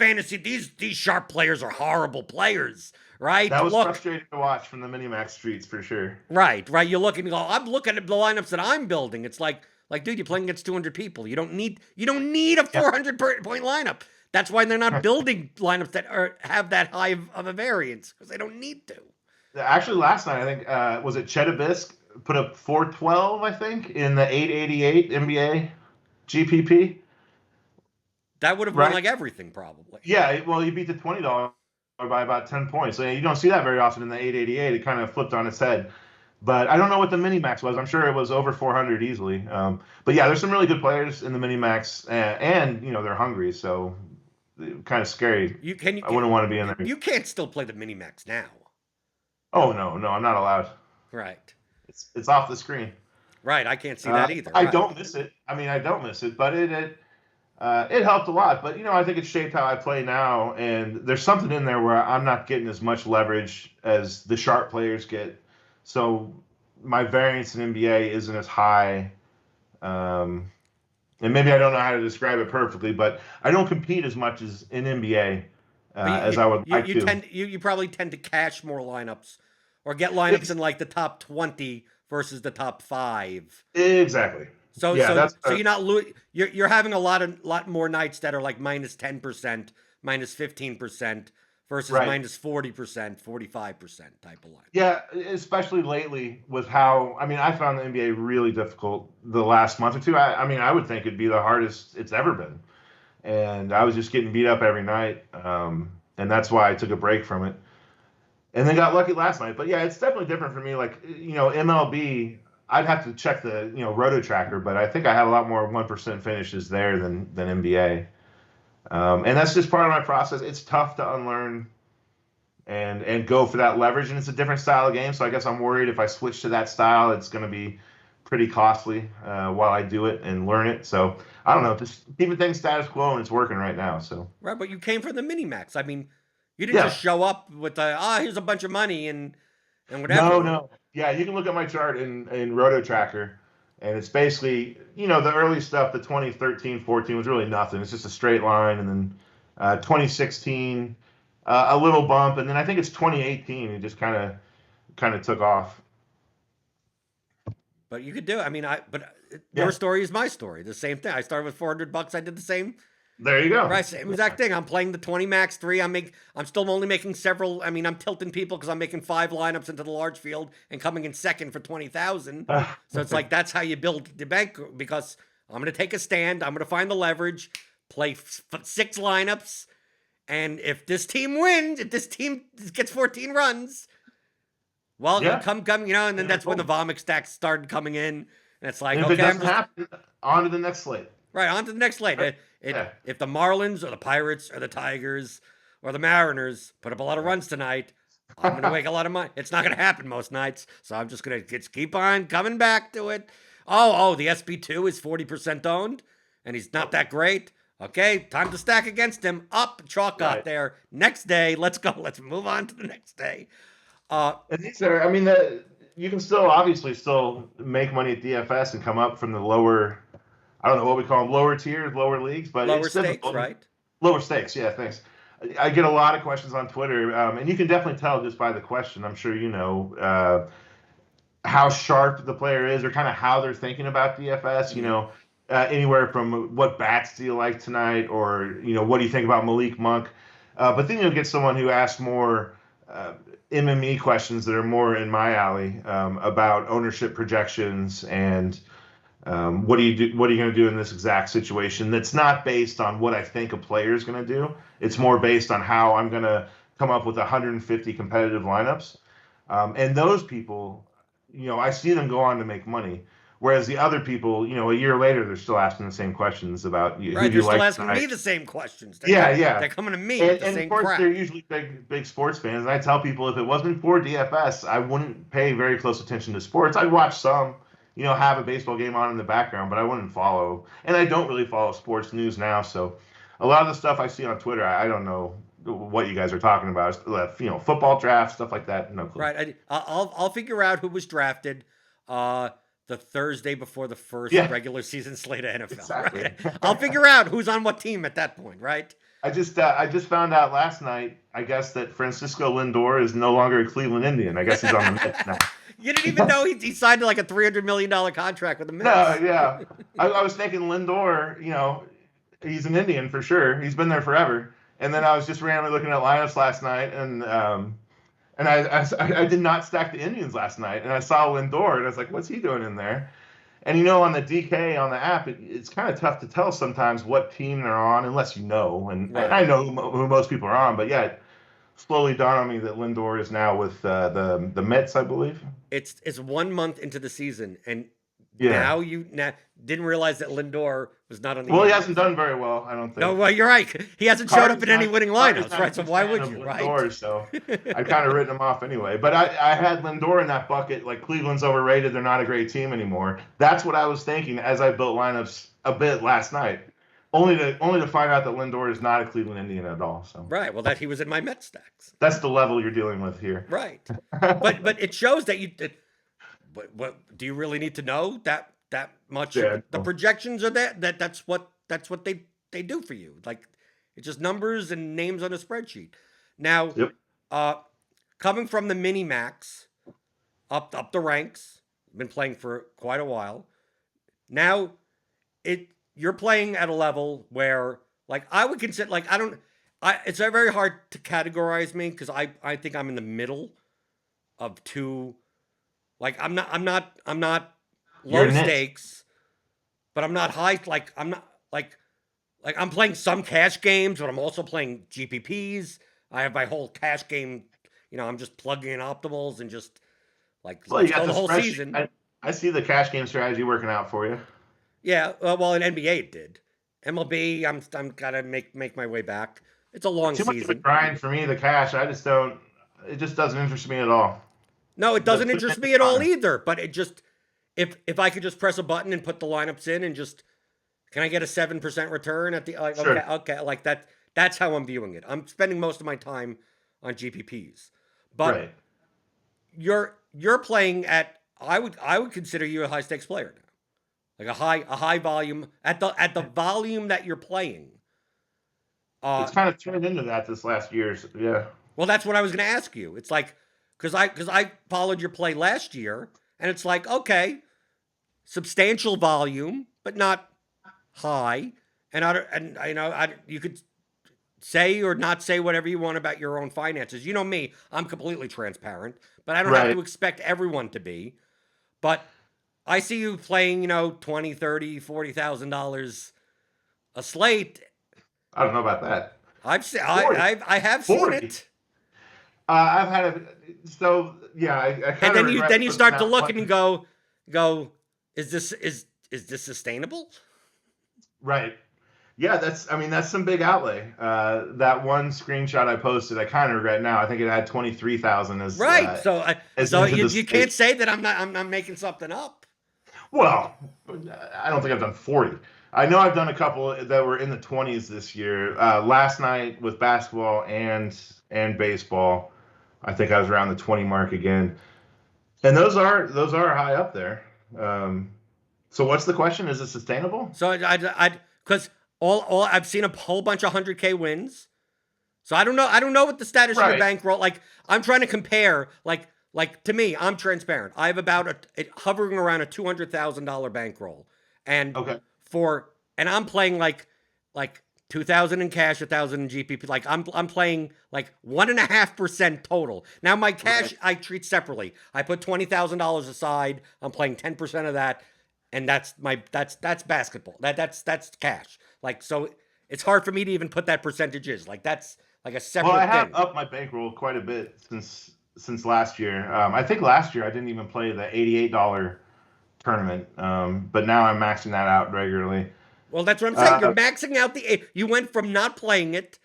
Speaker 1: sharp players are horrible players, right?
Speaker 2: That was
Speaker 1: Look,
Speaker 2: frustrating to watch from the Minimax streets for sure.
Speaker 1: right. You look and you go, I'm looking at the lineups that I'm building. It's like, dude, you're playing against 200 people. You don't need a
Speaker 2: Yeah.
Speaker 1: 400 point lineup. That's why they're not building lineups that have that high of a variance because they don't need to.
Speaker 2: Actually, last night I think was it Chetabisk put up 412 I think in the 888 NBA GPP.
Speaker 1: That would have won
Speaker 2: Right.
Speaker 1: like everything probably.
Speaker 2: Yeah. Well, you beat the $20 by about 10 points. So you don't see that very often in the 888. It kind of flipped on its head. But I don't know what the mini max was. I'm sure it was over 400 easily. But yeah, there's some really good players in the mini max, and they're hungry, so kind of scary.
Speaker 1: You can
Speaker 2: I wouldn't want to be in there.
Speaker 1: you can't still play the mini max now.
Speaker 2: Oh no, I'm not allowed.
Speaker 1: Right.
Speaker 2: It's off the screen.
Speaker 1: Right. I can't see that either.
Speaker 2: I
Speaker 1: Right.
Speaker 2: don't miss it. I mean, I don't miss it, but it helped a lot. But I think it shaped how I play now, and there's something in there where I'm not getting as much leverage as the sharp players get. So my variance in NBA isn't as high. And maybe I don't know how to describe it perfectly, but I don't compete as much as in NBA
Speaker 1: But
Speaker 2: as I would like to.
Speaker 1: you probably tend to cash more lineups or get lineups in like the top 20 versus the top 5.
Speaker 2: Exactly.
Speaker 1: So
Speaker 2: Yeah,
Speaker 1: so
Speaker 2: that's
Speaker 1: so you're not you're having a lot more nights that are like minus 10%, minus 15% versus
Speaker 2: right.
Speaker 1: minus 40%, 45% type of line.
Speaker 2: Yeah, especially lately with how I mean I found the NBA really difficult the last month or two. I mean I would think it'd be the hardest it's ever been, and I was just getting beat up every night, and that's why I took a break from it, and then got lucky last night. But yeah, it's definitely different for me. Like MLB, I'd have to check the Roto Tracker, but I think I have a lot more 1% finishes there than NBA, and that's just part of my process. It's tough to unlearn and go for that leverage. And it's a different style of game, so I guess I'm worried if I switch to that style, it's going to be pretty costly while I do it and learn it. So I don't know, just keeping things status quo, and it's working right now. So
Speaker 1: Right, but you came from the mini max. I mean, you didn't just
Speaker 2: yeah,
Speaker 1: show up with the here's a bunch of money and
Speaker 2: no,
Speaker 1: whatever.
Speaker 2: no, yeah, you can look at my chart in Roto Tracker. And it's basically, the early stuff, the 2013, 14 was really nothing. It's just a straight line. And then 2016, a little bump. And then I think it's 2018, it just kind of took off.
Speaker 1: But you could do it. I mean, your
Speaker 2: Yeah,
Speaker 1: story is my story. The same thing. I started with $400. I did the same.
Speaker 2: there you go.
Speaker 1: Right, same exact thing. I'm playing the 20 max 3. I'm still only making several. I mean, I'm tilting people because I'm making 5 lineups into the large field and coming in second for 20,000. So it's like that's how you build the bank, because I'm going to take a stand. I'm going to find the leverage, play 6 lineups, and if this team wins, if this team gets 14 runs, well,
Speaker 2: Yeah.
Speaker 1: come, and then
Speaker 2: Yeah,
Speaker 1: that's when the
Speaker 2: cool.
Speaker 1: vomit stacks started coming in, and it's like,
Speaker 2: And if it
Speaker 1: okay, I'm
Speaker 2: doesn't
Speaker 1: just
Speaker 2: happen, on to the next slate.
Speaker 1: right on to the next slate.
Speaker 2: Right? Yeah.
Speaker 1: If the Marlins or the Pirates or the Tigers or the Mariners put up a lot of runs tonight, I'm gonna make a lot of money. It's not gonna happen most nights, so I'm just gonna keep on coming back to it. Oh, the SB2 is 40% owned, and he's not that great. Okay, time to stack against him. Up, chalk got
Speaker 2: Right.
Speaker 1: there. Next day, let's go. Let's move on to the next day. Uh,
Speaker 2: And these are, I mean, you can still obviously still make money at DFS and come up from the lower, I don't know what we call them, lower tiers, lower leagues, but
Speaker 1: Lower
Speaker 2: it's
Speaker 1: stakes,
Speaker 2: difficult.
Speaker 1: right?
Speaker 2: Lower stakes, yeah, thanks. I get a lot of questions on Twitter, and you can definitely tell just by the question. I'm sure you know how sharp the player is, or kind of how they're thinking about DFS.
Speaker 1: Mm-hmm.
Speaker 2: Anywhere from what bats do you like tonight, or what do you think about Malik Monk? But then you'll get someone who asks more MME questions that are more in my alley, about ownership projections and what do you do? What are you going to do in this exact situation? That's not based on what I think a player is going to do. It's more based on how I'm going to come up with 150 competitive lineups. And those people, I see them go on to make money. Whereas the other people, a year later, they're still asking the same questions about who
Speaker 1: Right,
Speaker 2: do
Speaker 1: they're
Speaker 2: you
Speaker 1: still
Speaker 2: like
Speaker 1: asking
Speaker 2: tonight.
Speaker 1: me the same questions.
Speaker 2: Yeah, yeah.
Speaker 1: They're coming to me with
Speaker 2: And,
Speaker 1: the
Speaker 2: and of
Speaker 1: same
Speaker 2: course, they're
Speaker 1: crap.
Speaker 2: usually big sports fans. And I tell people if it wasn't for DFS, I wouldn't pay very close attention to sports. I'd watch some, have a baseball game on in the background, but I wouldn't follow. And I don't really follow sports news now. So a lot of the stuff I see on Twitter, I don't know what you guys are talking about. Football draft, stuff like that. No clue.
Speaker 1: Right, I'll figure out who was drafted uh, the Thursday before the first
Speaker 2: Yeah,
Speaker 1: regular season slate of NFL.
Speaker 2: exactly.
Speaker 1: Right, I'll figure out who's on what team at that point. Right.
Speaker 2: I just found out last night, I guess, that Francisco Lindor is no longer a Cleveland Indian. I guess he's on the Mets now.
Speaker 1: You didn't even know he signed like a $300 million contract with the
Speaker 2: No,
Speaker 1: Mets.
Speaker 2: yeah. I was thinking Lindor, he's an Indian for sure. He's been there forever. And then I was just randomly looking at lineups last night, and I did not stack the Indians last night, and I saw Lindor, and I was like, what's he doing in there? And on the DK on the app, it's kind of tough to tell sometimes what team they're on unless you know. And I
Speaker 1: Right.
Speaker 2: know who most people are on, but yeah, it slowly dawned on me that Lindor is now with the Mets, I believe.
Speaker 1: It's 1 month into the season, and
Speaker 2: Yeah.
Speaker 1: now didn't realize that Lindor was not on the
Speaker 2: Well, he hasn't
Speaker 1: Indians.
Speaker 2: done very well, I don't
Speaker 1: No,
Speaker 2: think.
Speaker 1: well, you're right. He hasn't showed up in any winning
Speaker 2: Carter's
Speaker 1: lineups,
Speaker 2: not a
Speaker 1: right? So
Speaker 2: huge
Speaker 1: why
Speaker 2: fan
Speaker 1: would
Speaker 2: of
Speaker 1: you, right?
Speaker 2: Lindor, so I've kind of written him off anyway. But I had Lindor in that bucket, like Cleveland's overrated. They're not a great team anymore. That's what I was thinking as I built lineups a bit last night, only to find out that Lindor is not a Cleveland Indian at all. So
Speaker 1: Right. Well, that he was in my Met stacks.
Speaker 2: that's the level you're dealing with here.
Speaker 1: Right. But it shows that you. What do you really need to know that that much.
Speaker 2: Yeah.
Speaker 1: The projections are that's what they do for you. Like it's just numbers and names on a spreadsheet. Now,
Speaker 2: Yep.
Speaker 1: coming from the mini max up the ranks, been playing for quite a while. Now, you're playing at a level where like I would consider like I don't I it's very hard to categorize me because I think I'm in the middle of two. Like I'm not
Speaker 2: You're
Speaker 1: low
Speaker 2: niche.
Speaker 1: stakes, but I'm not high. Like I'm not like I'm playing some cash games, but I'm also playing GPPs. I have my whole cash game. I'm just plugging in optimals and just like
Speaker 2: Well, you
Speaker 1: let's
Speaker 2: got
Speaker 1: go
Speaker 2: the
Speaker 1: the whole
Speaker 2: spreadsheet.
Speaker 1: season.
Speaker 2: I see the cash game strategy working out for you.
Speaker 1: Yeah, well, in NBA it did. MLB, I'm gotta make my way back. It's a long
Speaker 2: Too much of a
Speaker 1: season.
Speaker 2: grind for me. The cash, I just don't. It just doesn't interest me at all.
Speaker 1: No, it
Speaker 2: The
Speaker 1: doesn't
Speaker 2: put it
Speaker 1: interest
Speaker 2: in is
Speaker 1: me at all
Speaker 2: fine.
Speaker 1: either. But it just if I could just press a button and put the lineups in and just can I get a 7% return at the like
Speaker 2: Sure.
Speaker 1: okay like that that's how I'm viewing it. I'm spending most of my time on GPPs. But
Speaker 2: Right.
Speaker 1: you're playing at I would consider you a high stakes player now. Like a high volume at the volume that you're playing. Uh
Speaker 2: It's kind of turned into that this last year. So, yeah.
Speaker 1: well that's what I was going to ask you. It's like cuz I followed your play last year and it's like okay, substantial volume but not high and you could say or not say whatever you want about your own finances. You know me, I'm completely transparent, but I don't have
Speaker 2: Right.
Speaker 1: to expect everyone to be. But I see you playing, 20, 30, $40,000 a slate.
Speaker 2: I don't know about that.
Speaker 1: I've se-
Speaker 2: 40.
Speaker 1: I have seen
Speaker 2: 40.
Speaker 1: it.
Speaker 2: I've had a. So, yeah, I
Speaker 1: And
Speaker 2: kind of
Speaker 1: then you
Speaker 2: regret
Speaker 1: then you
Speaker 2: putting
Speaker 1: start to
Speaker 2: that
Speaker 1: look and
Speaker 2: one.
Speaker 1: you go, is this sustainable?
Speaker 2: Right. Yeah, I mean, that's some big outlay. That one screenshot I posted, I kind of regret now. I think it had 23,000
Speaker 1: Right. So
Speaker 2: as
Speaker 1: so
Speaker 2: into
Speaker 1: you,
Speaker 2: the
Speaker 1: you can't
Speaker 2: slate.
Speaker 1: say that I'm not making something up.
Speaker 2: Well, I don't think I've done 40. I know I've done a couple that were in the 20s this year. Last night with basketball and baseball, I think I was around the 20 mark again. And those are high up there. Um, so what's the question? Is it sustainable?
Speaker 1: So I because all I've seen a whole bunch of 100K wins. So I don't know what the status of your
Speaker 2: Right.
Speaker 1: bankroll. Like I'm trying to compare. Like to me, I'm transparent. I have about it hovering around a $200,000 bankroll, and
Speaker 2: Okay.
Speaker 1: and I'm playing like 2,000 in cash, 1,000 in GPP. Like I'm playing like 1.5% total. Now my cash
Speaker 2: Right.
Speaker 1: I treat separately. I put $20,000 aside. I'm playing 10% of that, and that's basketball. That's cash. Like so, it's hard for me to even put that percentages. Like that's like a
Speaker 2: Well, I
Speaker 1: separate
Speaker 2: have
Speaker 1: thing.
Speaker 2: upped my bankroll quite a bit since last year. I think last year I didn't even play the $88 tournament, but now I'm maxing that out regularly.
Speaker 1: Well, that's what I'm saying. You're
Speaker 2: Uh,
Speaker 1: maxing out You went from not playing it to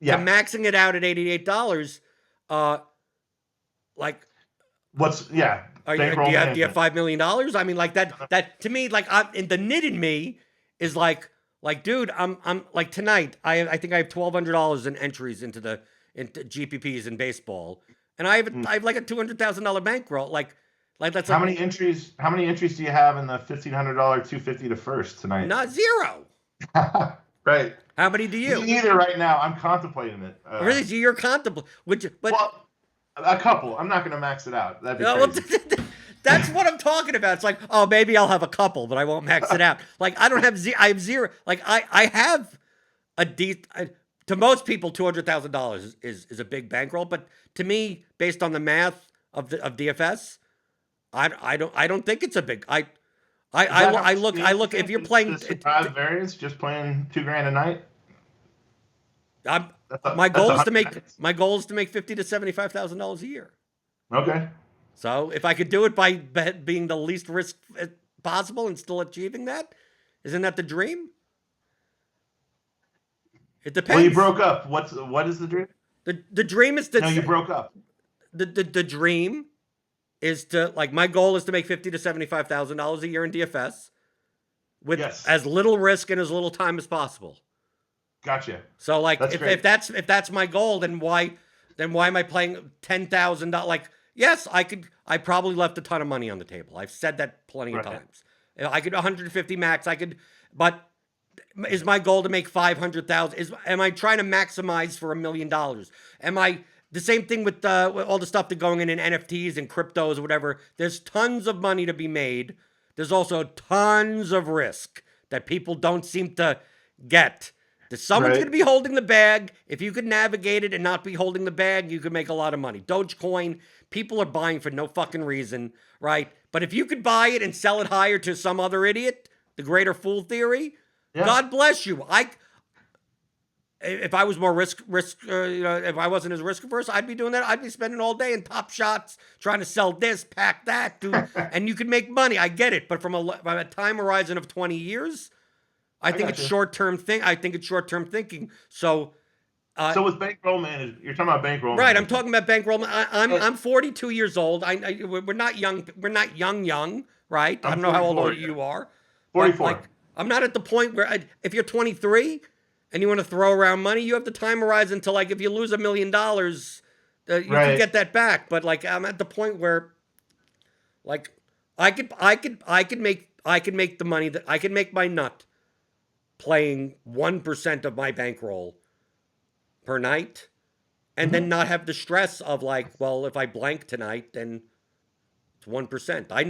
Speaker 2: yeah.
Speaker 1: maxing it out at $88. Uh, like,
Speaker 2: Yeah,
Speaker 1: do
Speaker 2: bankroll
Speaker 1: you have
Speaker 2: management.
Speaker 1: $5 million? I mean, like that to me, like in the knit in me is like, dude, I'm like tonight. I think I have $1,200 in entries into GPPs in baseball, and
Speaker 2: Mm.
Speaker 1: I have like a $200,000 bankroll. Like that's
Speaker 2: How
Speaker 1: like
Speaker 2: many entries? How many entries do you have in the $1,500 250 to first tonight?
Speaker 1: not zero.
Speaker 2: Right.
Speaker 1: How many do
Speaker 2: Me
Speaker 1: you?
Speaker 2: neither right now. I'm contemplating it.
Speaker 1: Really, so you're contemplating, which, but
Speaker 2: Well, a couple. I'm not going to max it out. That'd be
Speaker 1: well,
Speaker 2: crazy.
Speaker 1: that's what I'm talking about. It's like, oh, maybe I'll have a couple, but I won't max it out. Like I don't have I have zero. Like I have a to most people $200,000 is a big bankroll, but to me, based on the math of DFS, I don't think it's a big.
Speaker 2: Is that how
Speaker 1: I
Speaker 2: much
Speaker 1: look
Speaker 2: you
Speaker 1: I
Speaker 2: need, you
Speaker 1: look if
Speaker 2: think,
Speaker 1: you're
Speaker 2: to
Speaker 1: playing.
Speaker 2: survive variance just playing 2 grand a night?
Speaker 1: I'm,
Speaker 2: That's 100 nights.
Speaker 1: my goal is to make $50,000 to $75,000 a year.
Speaker 2: Okay.
Speaker 1: So if I could do it by being the least risk possible and still achieving that, isn't that the dream? It
Speaker 2: Well, you
Speaker 1: depends.
Speaker 2: broke up. What is the dream?
Speaker 1: The dream is
Speaker 2: No, you broke up.
Speaker 1: the dream is to like my goal is to make $50,000 to $75,000 a year in DFS with
Speaker 2: Yes.
Speaker 1: as little risk and as little time as possible.
Speaker 2: Gotcha.
Speaker 1: So like
Speaker 2: That's great.
Speaker 1: if that's my goal, then why am I playing $10,000? Like yes, I probably left a ton of money on the table. I've said that plenty of
Speaker 2: Right.
Speaker 1: times. I could 150 max. But is my goal to make 500,000? Am I trying to maximize for $1 million? Am I the same thing with all the stuff that going in NFTs and cryptos or whatever? There's tons of money to be made. There's also tons of risk that people don't seem to get. Someone's going
Speaker 2: Right.
Speaker 1: to be holding the bag. If you could navigate it and not be holding the bag, you could make a lot of money. Dogecoin, people are buying for no fucking reason, right? But if you could buy it and sell it higher to some other idiot, the greater fool theory,
Speaker 2: Yeah.
Speaker 1: God bless you. If I was more if I wasn't as risk averse, I'd be doing that. I'd be spending all day in Top Shots trying to sell this, pack that, dude. And you can make money. I get it, but from a time horizon of 20 years, I think
Speaker 2: got
Speaker 1: it's
Speaker 2: you.
Speaker 1: short-term thing. I think it's short-term thinking. So,
Speaker 2: So with bankroll management, you're talking about bankroll
Speaker 1: right, I'm
Speaker 2: management.
Speaker 1: talking about bankroll.
Speaker 2: And
Speaker 1: I'm 42 years old. We're not young. We're not young, right? I
Speaker 2: I'm
Speaker 1: don't know how old
Speaker 2: 44.
Speaker 1: you are, but
Speaker 2: 44.
Speaker 1: like I'm not at the point where if you're 23 and you want to throw around money, you have the time horizon to like if you lose $1 million, you can
Speaker 2: Right.
Speaker 1: get that back. But like I'm at the point where like I could make the money that I could make my nut playing 1% of my bankroll per night and then
Speaker 2: Mhm.
Speaker 1: not have the stress of like, well, if I blank tonight, then it's 1%. I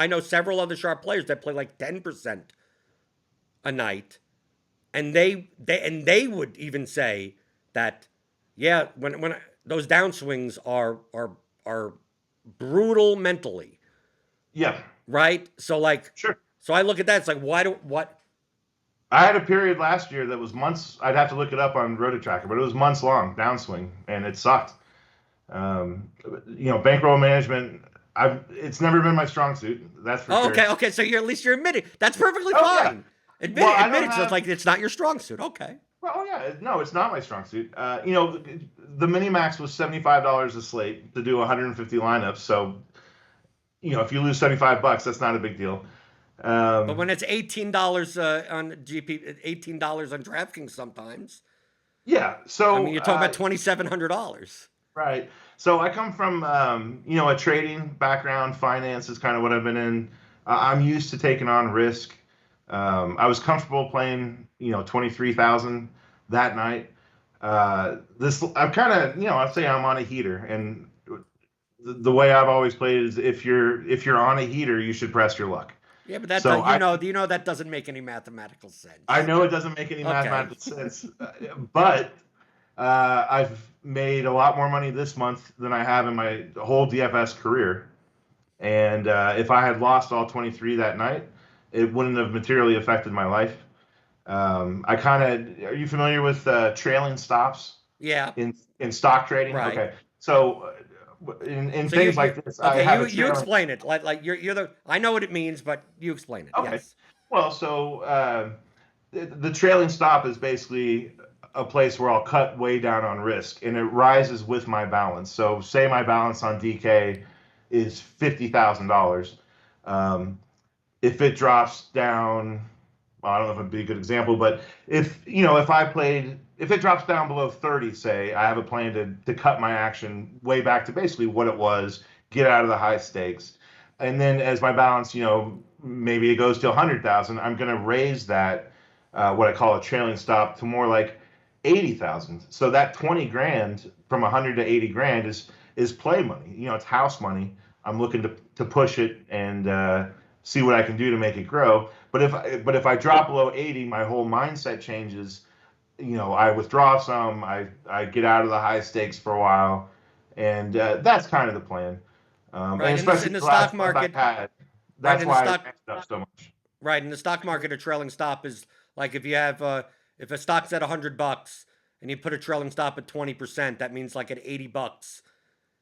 Speaker 1: know several other sharp players that play like 10% a night, and they would even say that, yeah, when those downswings are brutal mentally,
Speaker 2: Yeah.
Speaker 1: right? So like,
Speaker 2: Sure.
Speaker 1: so I look at that. It's like, what?
Speaker 2: I had a period last year that was months. I'd have to look it up on RotoTracker, but it was months long downswing, and it sucked. Um, bankroll management. It's never been my strong suit. That's for
Speaker 1: Oh,
Speaker 2: sure.
Speaker 1: okay. So you're at least you're admitting that's perfectly
Speaker 2: Oh yeah.
Speaker 1: fine. Admit
Speaker 2: Well,
Speaker 1: it.
Speaker 2: I
Speaker 1: Admit
Speaker 2: don't
Speaker 1: it. So it's
Speaker 2: have.
Speaker 1: like it's not your strong suit. Okay.
Speaker 2: Well, oh yeah. No, it's not my strong suit. The mini max was $75 a slate to do 150 lineups. So if you lose 75 bucks, that's not a big deal.
Speaker 1: But
Speaker 2: Um,
Speaker 1: when it's $18 on GP, $18 on DraftKings, sometimes.
Speaker 2: yeah.
Speaker 1: I mean,
Speaker 2: So
Speaker 1: you're talking about $2,700.
Speaker 2: right. So I come from a trading background. Finance is kind of what I've been in. I'm used to taking on risk. I was comfortable playing 23,000 that night. This I'm kind of I'd say I'm on a heater, and the way I've always played is if you're on a heater, you should press your luck.
Speaker 1: Yeah, but
Speaker 2: So
Speaker 1: that doesn't make any mathematical
Speaker 2: I
Speaker 1: sense.
Speaker 2: know it doesn't make any
Speaker 1: Okay.
Speaker 2: mathematical sense, but I've made a lot more money this month than I have in my whole DFS career. And if I had lost all 23 that night, it wouldn't have materially affected my life. Are you familiar with trailing stops
Speaker 1: Yeah.
Speaker 2: in stock trading?
Speaker 1: Right.
Speaker 2: Okay. So in
Speaker 1: So you
Speaker 2: things
Speaker 1: you
Speaker 2: like this, I
Speaker 1: okay?
Speaker 2: have a
Speaker 1: You
Speaker 2: trailing.
Speaker 1: explain it. Like you're the. I know what it means, but you explain it.
Speaker 2: Okay.
Speaker 1: Yes.
Speaker 2: Well, so the trailing stop is basically a place where I'll cut way down on risk, and it rises with my balance. So, say my balance on DK is $50,000. Um, if it drops down, well, I don't know if it'd be a good example, but if it drops down below 30, say, I have a plan to cut my action way back to basically what it was, get out of the high stakes. And then as my balance, maybe it goes to 100,000, I'm going to raise that, what I call a trailing stop, to more like 80,000. So that 20 grand from 100 to 80 grand is play money. It's house money. I'm looking to push it and see what I can do to make it grow. But if I drop below 80, my whole mindset changes. I withdraw some. I get out of the high stakes for a while, and that's kind of the plan. And
Speaker 1: Right.
Speaker 2: especially
Speaker 1: In the
Speaker 2: the
Speaker 1: stock
Speaker 2: last month I
Speaker 1: market.
Speaker 2: had,
Speaker 1: Right.
Speaker 2: that's
Speaker 1: In the
Speaker 2: why I
Speaker 1: stock.
Speaker 2: ramped up so much.
Speaker 1: Right. In the stock market, a trailing stop is like if a stock's at $100 and you put a trailing stop at 20%, that means like at $80.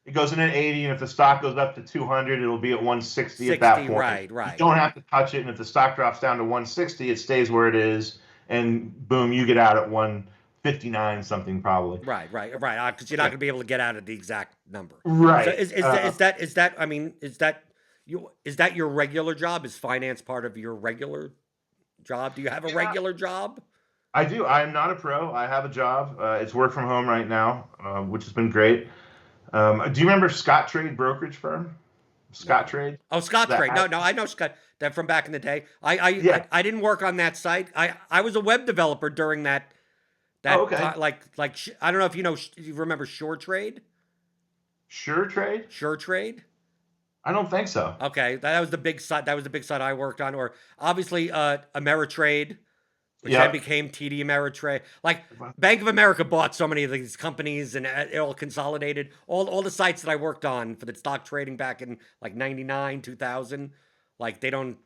Speaker 2: It goes in at 80, and if the stock goes up to 200, it'll be at 160 at that
Speaker 1: 60.
Speaker 2: point.
Speaker 1: Right.
Speaker 2: You
Speaker 1: Right.
Speaker 2: don't have to touch it, and if the stock drops down to 160, it stays where it is, and boom, you get out at 159 something probably.
Speaker 1: Right. Because you're not
Speaker 2: Okay.
Speaker 1: going to be able to get out of the exact number. So
Speaker 2: Right.
Speaker 1: is that? I mean, is that your regular job? Is finance part of your regular job? Do you have a
Speaker 2: Yeah,
Speaker 1: regular job?
Speaker 2: I do. I am not a pro. I have a job. It's work from home right now, which has been great. Do you remember Scott Trade Brokerage Firm? Scott
Speaker 1: No.
Speaker 2: Trade.
Speaker 1: Oh, Scott
Speaker 2: That
Speaker 1: Trade. No, no, I know Scott that from back in the day.
Speaker 2: yeah.
Speaker 1: I didn't work on that site. I was a web developer during
Speaker 2: Oh,
Speaker 1: that
Speaker 2: okay.
Speaker 1: time. I don't know if you remember Sure Trade.
Speaker 2: Sure Trade.
Speaker 1: Sure Trade.
Speaker 2: I don't think so.
Speaker 1: Okay, that was the big site. That was the big site I worked on. Or obviously, Ameritrade, which then
Speaker 2: Yep.
Speaker 1: became TD Ameritrade. Like Bank of America bought so many of these companies, and it all consolidated. All the sites that I worked on for the stock trading back in like '99, 2000, they don't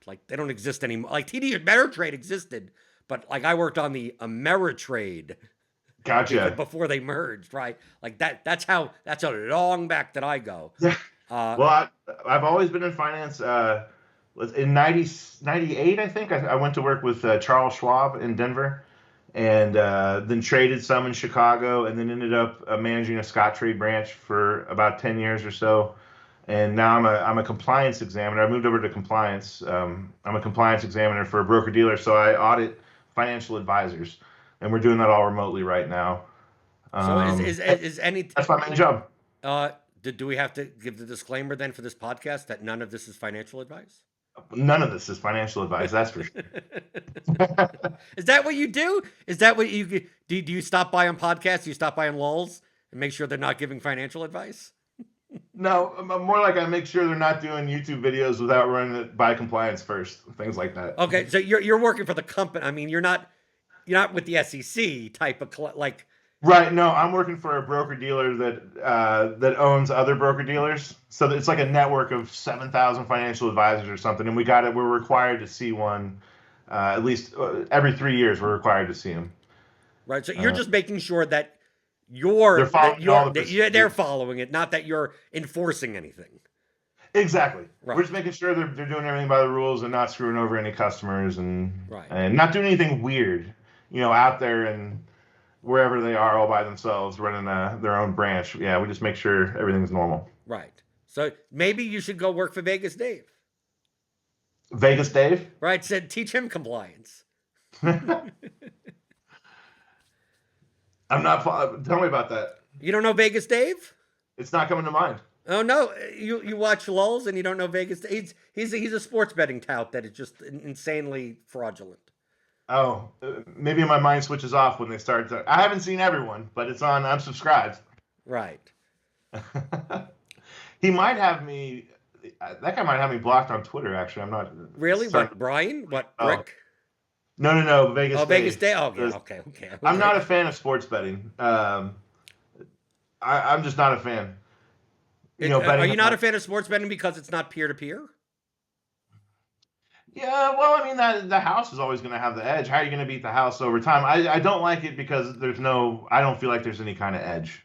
Speaker 1: exist anymore. Like TD Ameritrade existed, but like I worked on the Ameritrade
Speaker 2: Gotcha.
Speaker 1: before they merged, right? Like that's a long back that I go.
Speaker 2: Yeah.
Speaker 1: Uh,
Speaker 2: Well, I've always been in finance. In 98, I think, I went to work with Charles Schwab in Denver and then traded some in Chicago and then ended up managing a Scott Trade branch for about 10 years or so. And now I'm a compliance examiner. I moved over to compliance. I'm a compliance examiner for a broker dealer, so I audit financial advisors, and we're doing that all remotely right now.
Speaker 1: so
Speaker 2: Um,
Speaker 1: is any
Speaker 2: that's my main job.
Speaker 1: Uh, do we have to give the disclaimer then for this podcast that none of this is financial advice?
Speaker 2: None of this is financial advice, that's for sure.
Speaker 1: Is that what you do? Is that what do you stop by on podcasts? Do you stop by on lulls and make sure they're not giving financial advice?
Speaker 2: No, more like I make sure they're not doing YouTube videos without running it by compliance first, things like that.
Speaker 1: Okay, so you're working for the company. I mean, you're not with the SEC type of like.
Speaker 2: Right. No, I'm working for a broker dealer that owns other broker dealers. So it's like a network of 7,000 financial advisors or something, and we got it. We're required to see one at least every 3 years. We're required to see them.
Speaker 1: Right. So you're
Speaker 2: Uh,
Speaker 1: just making sure that
Speaker 2: they're following all the
Speaker 1: they're
Speaker 2: procedures.
Speaker 1: following it, not that you're enforcing anything.
Speaker 2: Exactly. We're
Speaker 1: Right.
Speaker 2: just making sure they're doing everything by the rules and not screwing over any customers
Speaker 1: Right.
Speaker 2: and not doing anything weird, out there and wherever they are all by themselves running their own branch. Yeah, we just make sure everything's normal.
Speaker 1: Right. So maybe you should go work for Vegas Dave.
Speaker 2: Vegas Dave?
Speaker 1: Right. Said teach him compliance.
Speaker 2: I'm not. Tell me about that.
Speaker 1: You don't know Vegas Dave?
Speaker 2: It's not coming to mind.
Speaker 1: Oh no, you watch lulls and you don't know Vegas. He's a sports betting tout that is just insanely fraudulent.
Speaker 2: Oh, maybe my mind switches off when they start. I haven't seen everyone, but it's on. I'm subscribed.
Speaker 1: Right.
Speaker 2: He might have me. That guy might have me blocked on Twitter. Actually, I'm not.
Speaker 1: Really?
Speaker 2: Starting,
Speaker 1: What, Brian? What,
Speaker 2: oh,
Speaker 1: Rick?
Speaker 2: no, Vegas
Speaker 1: Oh, Vegas
Speaker 2: Dave.
Speaker 1: Day. Oh, yeah. Okay.
Speaker 2: I'm not a fan of sports betting. I'm just not a fan.
Speaker 1: Are
Speaker 2: Betting.
Speaker 1: you not a fan of sports betting because it's not peer to peer?
Speaker 2: Yeah, well, I mean that the house is always going to have the edge. How are you going to beat the house over time? I don't like it because there's no. I don't feel like there's any kind of edge.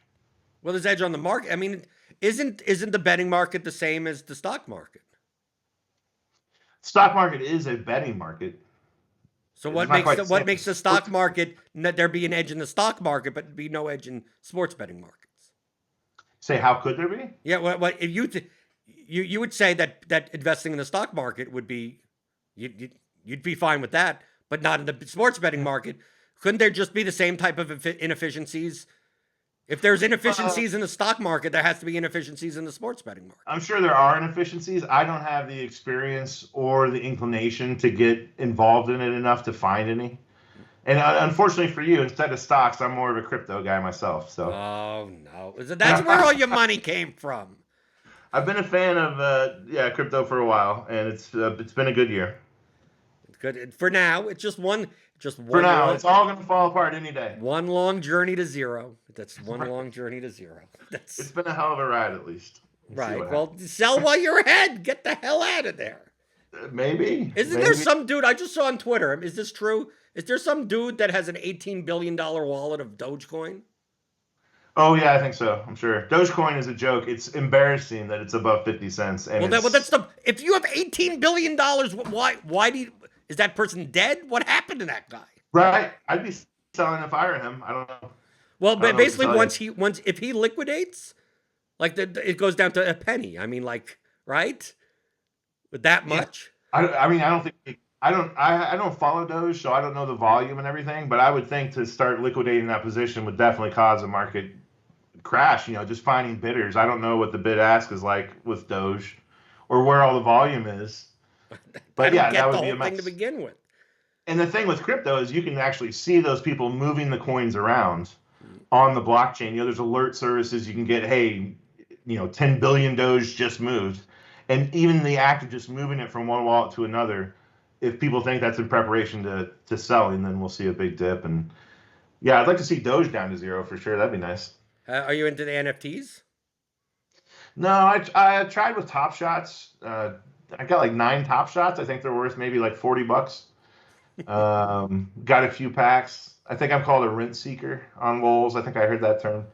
Speaker 1: Well, there's edge on the market. I mean, isn't the betting market the same as the stock market?
Speaker 2: Stock market is a betting market.
Speaker 1: So
Speaker 2: It's not quite the same.
Speaker 1: makes the stock market there be an edge in the stock market, but be no edge in sports betting markets?
Speaker 2: Say, how could there be?
Speaker 1: Yeah. What if you would say that investing in the stock market would be you'd be fine with that, but not in the sports betting market. Couldn't there just be the same type of inefficiencies? If there's inefficiencies in the stock market, there has to be inefficiencies in the sports betting market.
Speaker 2: I'm sure there are inefficiencies. I don't have the experience or the inclination to get involved in it enough to find any. And unfortunately for you, instead of stocks, I'm more of a crypto guy myself. So.
Speaker 1: Oh no, that's where all your money came from.
Speaker 2: I've been a fan of crypto for a while, and it's been a good year.
Speaker 1: Good for now. It's just one.
Speaker 2: For now, it's all going to fall apart any day.
Speaker 1: One long journey to zero. That's one long journey to zero.
Speaker 2: It's been a hell of a ride, at least.
Speaker 1: Right. Well, sell while you're ahead. Get the hell out of there.
Speaker 2: Maybe.
Speaker 1: Isn't there some dude I just saw on Twitter? Is this true? Is there some dude that has an $18 billion wallet of Dogecoin?
Speaker 2: Oh yeah, I think so. I'm sure. Dogecoin is a joke. It's embarrassing that it's above 50 cents. And
Speaker 1: that's the. If you have $18 billion, why do you? Is that person dead? What happened to that guy?
Speaker 2: Right. I'd be selling if I were him. I don't know.
Speaker 1: Well, but basically, if he liquidates, like it goes down to a penny. I mean, like, right? With that much?
Speaker 2: I mean, I don't think I don't follow Doge, so I don't know the volume and everything. But I would think to start liquidating that position would definitely cause a market crash. Just finding bidders. I don't know what the bid ask is like with Doge, or where all the volume is.
Speaker 1: I
Speaker 2: But
Speaker 1: don't
Speaker 2: yeah, that
Speaker 1: get the
Speaker 2: would be a
Speaker 1: whole thing to
Speaker 2: mess.
Speaker 1: begin with.
Speaker 2: And the thing with crypto is you can actually see those people moving the coins around
Speaker 1: Mm.
Speaker 2: on the blockchain. There's alert services you can get, hey, 10 billion Doge just moved. And even the act of just moving it from one wallet to another, if people think that's in preparation to selling, then we'll see a big dip. And yeah, I'd like to see Doge down to zero for sure. That'd be nice.
Speaker 1: Are you into the NFTs?
Speaker 2: No, I tried with Top Shots. I got like 9 Top Shots. I think they're worth maybe like $40. Got a few packs. I think I'm called a rent seeker on Lowell's. I think I heard that term.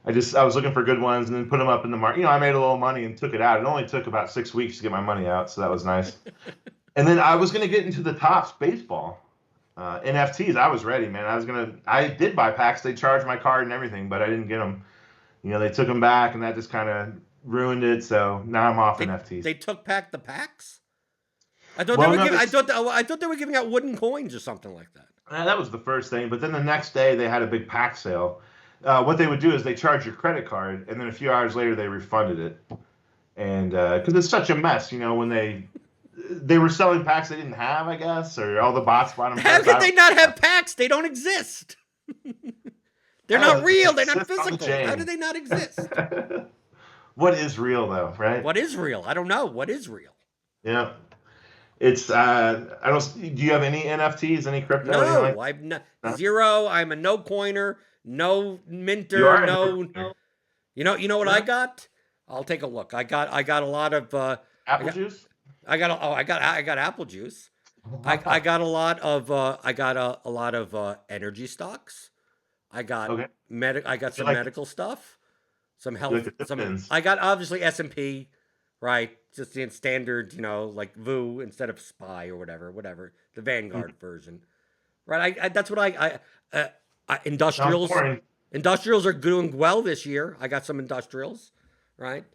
Speaker 2: I was looking for good ones and then put them up in the market. I made a little money and took it out. It only took about 6 weeks to get my money out, so that was nice. And then I was gonna get into the Topps baseball NFTs. I was ready, man. I did buy packs. They charged my card and everything, but I didn't get them. They took them back, and that just kind of ruined it. So now I'm off NFTs.
Speaker 1: They took back the packs. I thought
Speaker 2: Well,
Speaker 1: they were
Speaker 2: no,
Speaker 1: giving. I thought they were giving out wooden coins or something like that.
Speaker 2: that was the first thing. But then the next day they had a big pack sale. What they would do is they charge your credit card, and then a few hours later they refunded it. And because it's such a mess, when they were selling packs they didn't have, I guess, or all the bots bought them.
Speaker 1: How could they not have packs? They don't exist. They're not real. They're not physical. How do they not exist?
Speaker 2: What is real though, right?
Speaker 1: What is real? I don't know. What is real?
Speaker 2: Yeah. It's I don't. Do you have any NFTs, any crypto?
Speaker 1: No, I'm not, zero. I'm a no coiner, no minter,
Speaker 2: You are
Speaker 1: no. You know what I got? I'll take a look. I got a lot of
Speaker 2: apple juice.
Speaker 1: I got apple juice. I got a lot of a lot of energy stocks. I got
Speaker 2: Okay.
Speaker 1: I got some medical stuff, some health.
Speaker 2: Like
Speaker 1: I got obviously S&P, right? Just in standard, like VU instead of SPY or whatever, the Vanguard version, right? That's what industrials. Industrials are doing well this year. I got some industrials, right?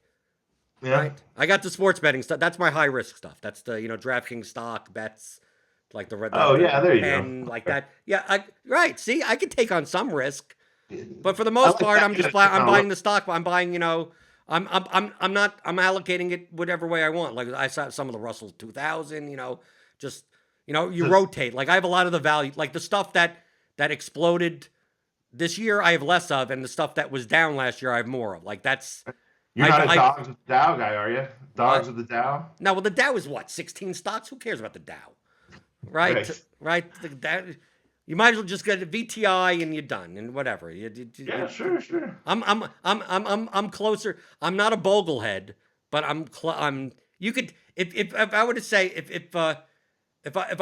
Speaker 2: Yeah.
Speaker 1: Right. I got the sports betting stuff. That's my high risk stuff. That's the DraftKings stock bets, like the red.
Speaker 2: Yeah, there you go.
Speaker 1: Like that. Yeah. Right. See, I could take on some risk, but for the most part, I'm buying the stock. I'm buying. I'm allocating it whatever way I want. Like I saw some of the Russell 2000. You rotate. Like I have a lot of the value, like the stuff that exploded this year, I have less of, and the stuff that was down last year, I have more of. Like that's.
Speaker 2: You're not a dogs with the Dow guy, are you? Dogs with the Dow?
Speaker 1: No, well, the Dow is what, 16 stocks? Who cares about the Dow? Right? The Dow, you might as well just get a VTI and you're done and whatever.
Speaker 2: Yeah, sure.
Speaker 1: I'm closer. I'm not a boglehead, but you could if I were to say if I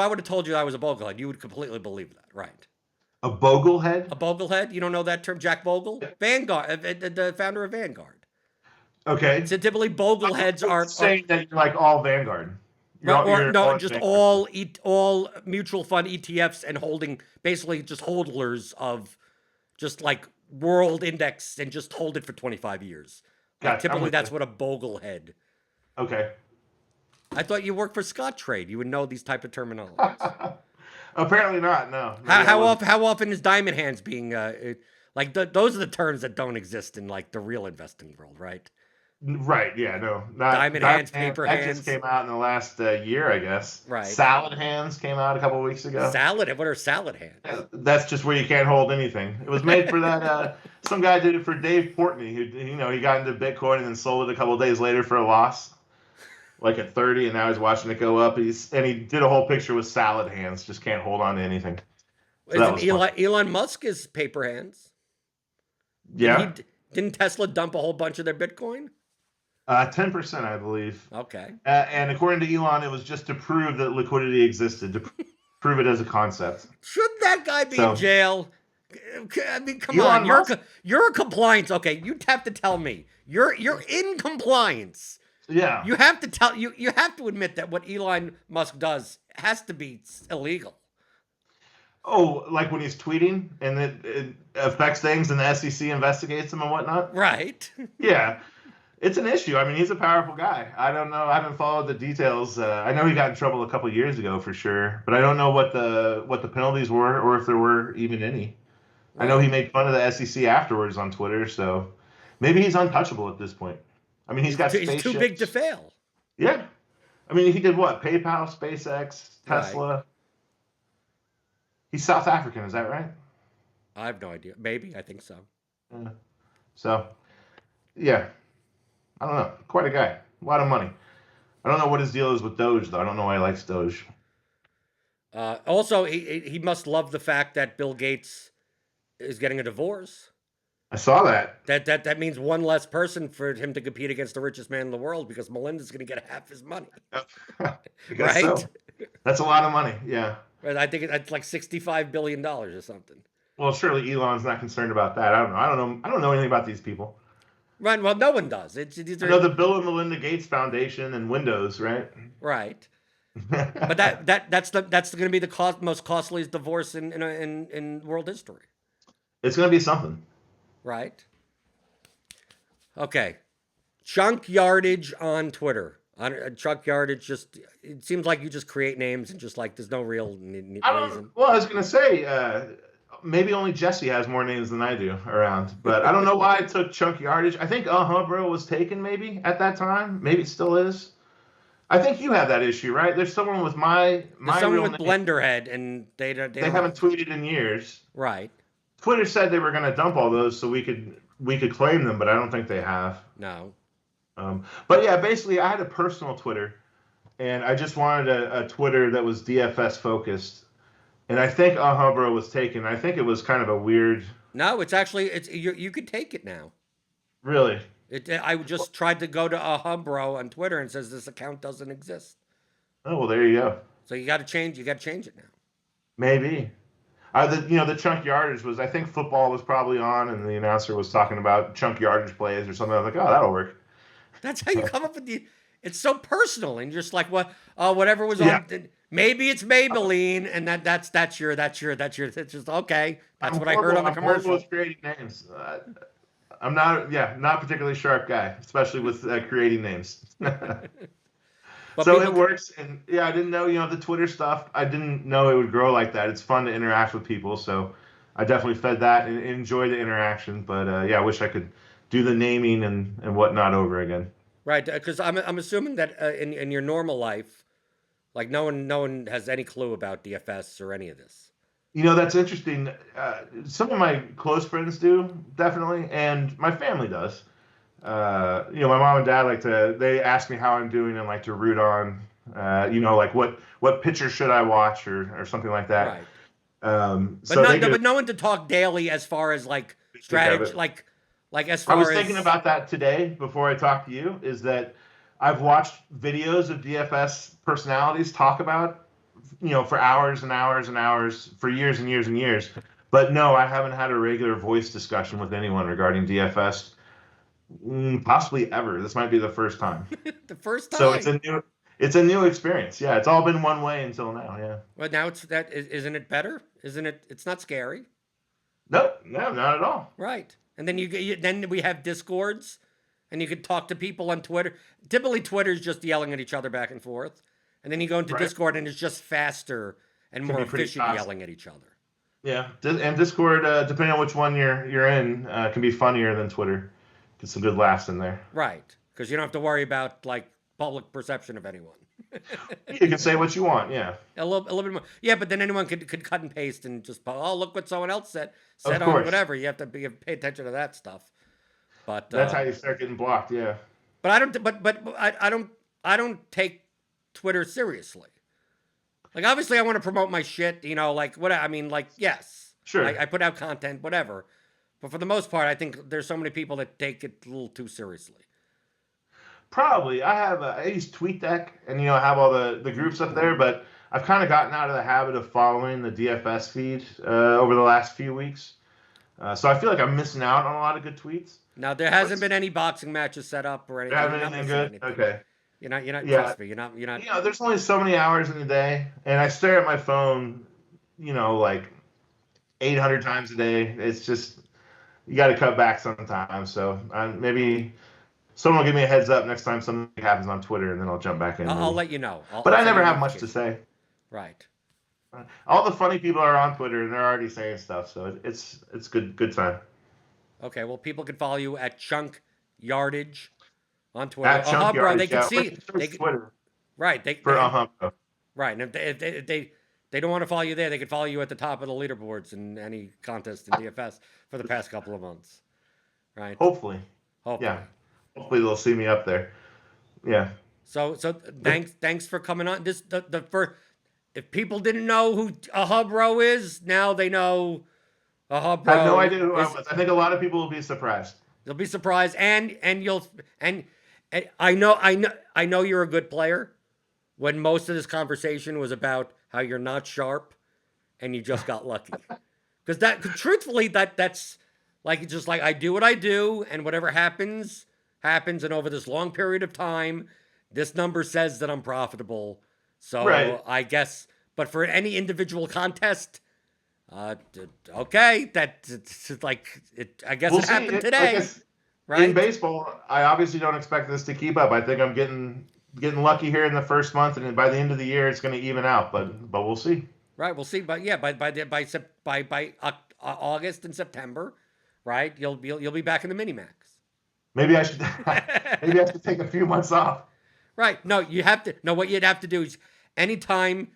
Speaker 1: would have told you I was a boglehead, you would completely believe that, right?
Speaker 2: A boglehead?
Speaker 1: A boglehead? You don't know that term? Jack Bogle? Vanguard, the founder of Vanguard.
Speaker 2: Okay.
Speaker 1: So typically, bogleheads are
Speaker 2: saying that you're like all Vanguard.
Speaker 1: All mutual fund ETFs and holding, basically just holders of just like world index and just hold it for 25 years. Typically, that's what a boglehead.
Speaker 2: Okay.
Speaker 1: I thought you worked for Scottrade. You would know these type of terminologies.
Speaker 2: Apparently not. No.
Speaker 1: How often is diamond hands being those are the terms that don't exist in like the real investing world, right?
Speaker 2: Right. Yeah. No.
Speaker 1: Diamond hands, paper hands.
Speaker 2: That just came out in the last year, I guess.
Speaker 1: Right.
Speaker 2: Salad hands came out a couple of weeks ago.
Speaker 1: What are salad hands?
Speaker 2: That's just where you can't hold anything. It was made for that. Some guy did it for Dave Portnoy, who he got into Bitcoin and then sold it a couple of days later for a loss, like at 30, and now he's watching it go up. He did a whole picture with salad hands. Just can't hold on to anything.
Speaker 1: So Elon Musk is paper hands?
Speaker 2: Yeah.
Speaker 1: Didn't Tesla dump a whole bunch of their Bitcoin?
Speaker 2: 10%, I believe.
Speaker 1: Okay.
Speaker 2: And according to Elon, it was just to prove that liquidity existed, to prove it as a concept.
Speaker 1: Shouldn't that guy be in jail? I mean, come on. You're a compliance. Okay, you'd have to tell me. You're in compliance.
Speaker 2: Yeah.
Speaker 1: You have to you have to admit that what Elon Musk does has to be illegal.
Speaker 2: Oh, like when he's tweeting and it affects things and the SEC investigates him and whatnot?
Speaker 1: Right.
Speaker 2: Yeah. It's an issue. I mean, he's a powerful guy. I don't know. I haven't followed the details. I know he got in trouble a couple of years ago for sure, but I don't know what the penalties were or if there were even any. Right. I know he made fun of the SEC afterwards on Twitter, so maybe he's untouchable at this point. I mean, he's too big
Speaker 1: to fail.
Speaker 2: Yeah. I mean, he did what? PayPal, SpaceX,
Speaker 1: Right.
Speaker 2: Tesla. He's South African, is that right?
Speaker 1: I have no idea. Maybe. I think so.
Speaker 2: Yeah. So, yeah, I don't know. Quite a guy. A lot of money. I don't know what his deal is with Doge, though. I don't know why he likes Doge.
Speaker 1: Also, he must love the fact that Bill Gates is getting a divorce.
Speaker 2: I saw that.
Speaker 1: That means one less person for him to compete against the richest man in the world because Melinda's going to get half his money,
Speaker 2: I guess
Speaker 1: right?
Speaker 2: so. That's a lot of money. Yeah.
Speaker 1: Right. I think it's like $65 billion or something.
Speaker 2: Well, surely Elon's not concerned about that. I don't know. I don't know. I don't know anything about these people.
Speaker 1: Right. Well, no one does. It's these
Speaker 2: I know
Speaker 1: are
Speaker 2: the Bill and Melinda Gates Foundation and Windows, right?
Speaker 1: right. But that's going to be the most costliest divorce in world history,
Speaker 2: It's going to be something.
Speaker 1: right? Okay, chunk yardage on Twitter. Chunk yardage just it seems like you just create names and just like there's no real
Speaker 2: I don't.
Speaker 1: reason.
Speaker 2: Well, I was going to say maybe only Jesse has more names than I do around, but I don't know why I took chunk yardage. I think Uhhuhbro was taken maybe at that time. Maybe it still is. I think you have that issue, right? There's someone with my
Speaker 1: There's
Speaker 2: my
Speaker 1: someone
Speaker 2: real
Speaker 1: with
Speaker 2: name.
Speaker 1: Blenderhead and they
Speaker 2: They
Speaker 1: don't
Speaker 2: haven't tweeted in years.
Speaker 1: right.
Speaker 2: Twitter said they were going to dump all those so we could claim them, but I don't think they have.
Speaker 1: No.
Speaker 2: But yeah, basically, I had a personal Twitter, and I just wanted a Twitter that was DFS focused. And I think Alhambra was taken. I think it was kind of a weird.
Speaker 1: No, it's actually it's you could take it now.
Speaker 2: Really?
Speaker 1: I just tried to go to Uhhuhbro on Twitter and says this account doesn't exist.
Speaker 2: Oh well, there you go.
Speaker 1: So you got to change. You got to change it now.
Speaker 2: Maybe. The chunk yardage was. I think football was probably on, and the announcer was talking about chunk yardage plays or something. I was like, oh, that'll work.
Speaker 1: That's how you come up with the. It's so personal, and you're just like what? Whatever was
Speaker 2: Yeah,
Speaker 1: on. Maybe it's Maybelline, and that's just okay. That's what I heard on the
Speaker 2: I'm horrible
Speaker 1: commercial.
Speaker 2: with creating names. I'm not. Yeah, not particularly sharp guy, especially with creating names.
Speaker 1: But
Speaker 2: So
Speaker 1: people,
Speaker 2: it works, and yeah, I didn't know, the Twitter stuff. I didn't know it would grow like that. It's fun to interact with people, so I definitely fed that and enjoy the interaction. But yeah, I wish I could do the naming and whatnot over again.
Speaker 1: right? Because I'm assuming that in your normal life, like no one has any clue about DFS or any of this.
Speaker 2: That's interesting. Some of my close friends do definitely, and my family does. My mom and dad they ask me how I'm doing and like to root on. Like what pitcher should I watch or something like that.
Speaker 1: Right. But
Speaker 2: So they
Speaker 1: not
Speaker 2: get
Speaker 1: but no one to talk daily as far as like
Speaker 2: a kick out of
Speaker 1: strategy
Speaker 2: it.
Speaker 1: like as
Speaker 2: I was
Speaker 1: far
Speaker 2: thinking
Speaker 1: as
Speaker 2: about that today before I talked to you. Is that I've watched videos of DFS personalities talk about, for hours and hours and hours for years and years and years. But no, I haven't had a regular voice discussion with anyone regarding DFS, possibly ever. This might be the first time.
Speaker 1: the first
Speaker 2: So
Speaker 1: time.
Speaker 2: it's a new experience. Yeah, it's all been one way until now. Yeah.
Speaker 1: Well, now isn't it better? Isn't it? It's not scary,
Speaker 2: Nope, no, not at all.
Speaker 1: right? And then then we have discords, and you can talk to people on Twitter. Typically, Twitter's just yelling at each other back and forth, and then you go into
Speaker 2: Right.
Speaker 1: Discord, and it's just faster and
Speaker 2: Can
Speaker 1: more
Speaker 2: be pretty
Speaker 1: efficient
Speaker 2: fast.
Speaker 1: yelling at each other.
Speaker 2: Yeah, and Discord, depending on which one you're in, can be funnier than Twitter. Get some good laughs in there.
Speaker 1: Right, because you don't have to worry about like public perception of anyone.
Speaker 2: You can say what you want. Yeah,
Speaker 1: A little bit more. Yeah, but then anyone could cut and paste and just look what someone else said
Speaker 2: of
Speaker 1: on
Speaker 2: course.
Speaker 1: whatever. You have to pay attention to that stuff. But
Speaker 2: That's how you start getting blocked. Yeah.
Speaker 1: but I don't but I don't take Twitter seriously. Like obviously I want to promote my shit, like what I mean, like yes,
Speaker 2: Sure.
Speaker 1: I put out content, whatever. But for the most part, I think there's so many people that take it a little too seriously.
Speaker 2: Probably. I use TweetDeck, and I have all the groups up there, but I've kind of gotten out of the habit of following the DFS feed over the last few weeks. So I feel like I'm missing out on a lot of good tweets.
Speaker 1: Now there
Speaker 2: But
Speaker 1: hasn't been any boxing matches set up or
Speaker 2: you
Speaker 1: anything.
Speaker 2: have
Speaker 1: You're not
Speaker 2: anything
Speaker 1: missing
Speaker 2: good?
Speaker 1: anything.
Speaker 2: Okay.
Speaker 1: You're not.
Speaker 2: Yeah.
Speaker 1: Trust me. You're not.
Speaker 2: There's only so many hours in a day, and I stare at my phone, like 800 times a day. It's just you got to cut back sometimes. So maybe someone will give me a heads up next time something happens on Twitter, and then I'll jump back in.
Speaker 1: I'll
Speaker 2: Maybe.
Speaker 1: let you know.
Speaker 2: But
Speaker 1: I'll
Speaker 2: I
Speaker 1: send you
Speaker 2: never
Speaker 1: a
Speaker 2: have much to
Speaker 1: notification.
Speaker 2: say.
Speaker 1: Right.
Speaker 2: All the funny people are on Twitter, and they're already saying stuff. So it's good time.
Speaker 1: Okay. Well, people can follow you at Chunk Yardage. On Twitter.
Speaker 2: At Chunky
Speaker 1: Bro. They
Speaker 2: Artist,
Speaker 1: can
Speaker 2: yeah. Or
Speaker 1: see.
Speaker 2: just search Twitter
Speaker 1: Right.
Speaker 2: for Uhhuhbro.
Speaker 1: Right. And if they don't want to follow you there, they could follow you at the top of the leaderboards in any contest in DFS for the past couple of months. Right.
Speaker 2: Hopefully, yeah.
Speaker 1: Hopefully.
Speaker 2: Hopefully they'll see me up there. Yeah.
Speaker 1: So thanks for coming on. This the first. If people didn't know who Uhhuhbro is, now they know
Speaker 2: I have no
Speaker 1: Uhhuhbro
Speaker 2: idea who I
Speaker 1: is.
Speaker 2: was. I think a lot of people will be surprised.
Speaker 1: They'll be surprised, and I know you're a good player. When most of this conversation was about how you're not sharp, and you just got lucky, because truthfully, that's like just like I do what I do, and whatever happens happens, and over this long period of time, this number says that I'm profitable. So
Speaker 2: Right.
Speaker 1: I guess, but for any individual contest, okay, it's like it. I guess
Speaker 2: We'll
Speaker 1: it
Speaker 2: see.
Speaker 1: happened
Speaker 2: Like
Speaker 1: today,
Speaker 2: in
Speaker 1: right?
Speaker 2: baseball, I obviously don't expect this to keep up. I think I'm getting lucky here in the first month, and then by the end of the year, it's going to even out. But we'll see.
Speaker 1: Right. We'll see. But yeah, by August and September, right? You'll be back in the mini max.
Speaker 2: Maybe I should maybe I should take a few months off.
Speaker 1: Right. No, you have to. No, what you'd have to do is anytime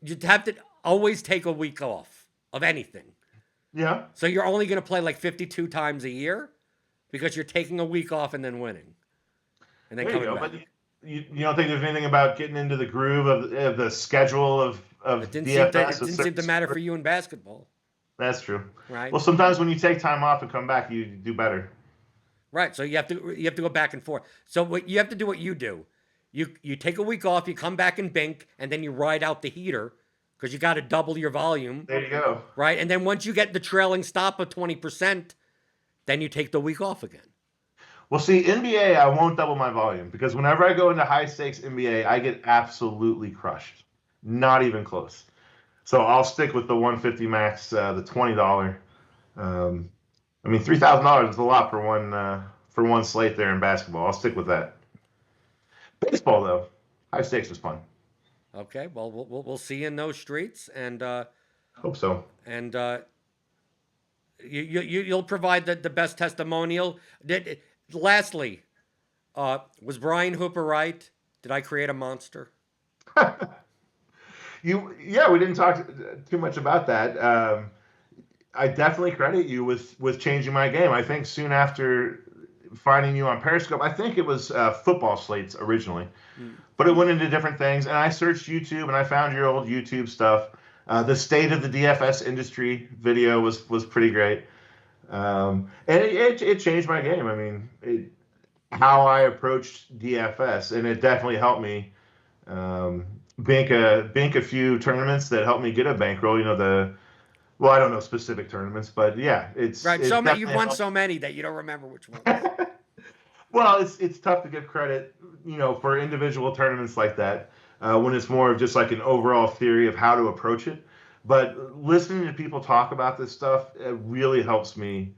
Speaker 1: you'd have to always take a week off of anything.
Speaker 2: Yeah.
Speaker 1: So you're only going to play like 52 times a year because you're taking a week off and then winning, and then
Speaker 2: There you
Speaker 1: coming
Speaker 2: go.
Speaker 1: back.
Speaker 2: But you don't think there's anything about getting into the groove of the schedule of
Speaker 1: It didn't seem to.
Speaker 2: DFS?
Speaker 1: It didn't seem to matter for you in basketball,
Speaker 2: That's true.
Speaker 1: right?
Speaker 2: Well, sometimes when you take time off and come back, you do better.
Speaker 1: Right. So you have to go back and forth. So what you have to do what you do. You take a week off, you come back and bink, and then you ride out the heater because you got to double your volume,
Speaker 2: There you go.
Speaker 1: right? And then once you get the trailing stop of 20%, then you take the week off again.
Speaker 2: Well, see, NBA, I won't double my volume because whenever I go into high stakes NBA, I get absolutely crushed. Not even close. So I'll stick with the 150 max, the $20. I mean, $3,000 is a lot for one slate there in basketball. I'll stick with that. Baseball, though, high stakes was fun.
Speaker 1: Okay. Well, we'll see you in those streets, and
Speaker 2: Hope so.
Speaker 1: you'll provide the best testimonial. Lastly, was Brian Hooper right? Did I create a monster?
Speaker 2: Yeah, we didn't talk too much about that. I definitely credit you with changing my game. I think soon after finding you on Periscope, I think it was football slates originally, but it went into different things. And I searched YouTube and I found your old YouTube stuff. The state of the DFS industry video was pretty great, and it changed my game. I mean, how I approached DFS, and it definitely helped me bank a few tournaments that helped me get a bankroll. Well, I don't know specific tournaments, but yeah,
Speaker 1: Right.
Speaker 2: it
Speaker 1: So many you've
Speaker 2: definitely
Speaker 1: won
Speaker 2: helped.
Speaker 1: so many that you don't remember which ones.
Speaker 2: Well, it's tough to give credit, for individual tournaments like that when it's more of just like an overall theory of how to approach it. But listening to people talk about this stuff, it really helps me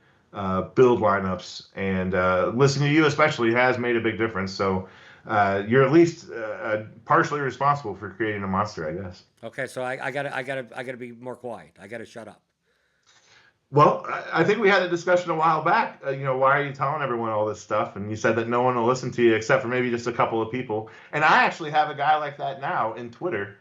Speaker 2: build lineups, and listening to you especially has made a big difference. So you're at least partially responsible for creating a monster, I guess.
Speaker 1: Okay, so I gotta be more quiet. I gotta shut up.
Speaker 2: Well, I think we had a discussion a while back. Why are you telling everyone all this stuff? And you said that no one will listen to you except for maybe just a couple of people. And I actually have a guy like that now in Twitter.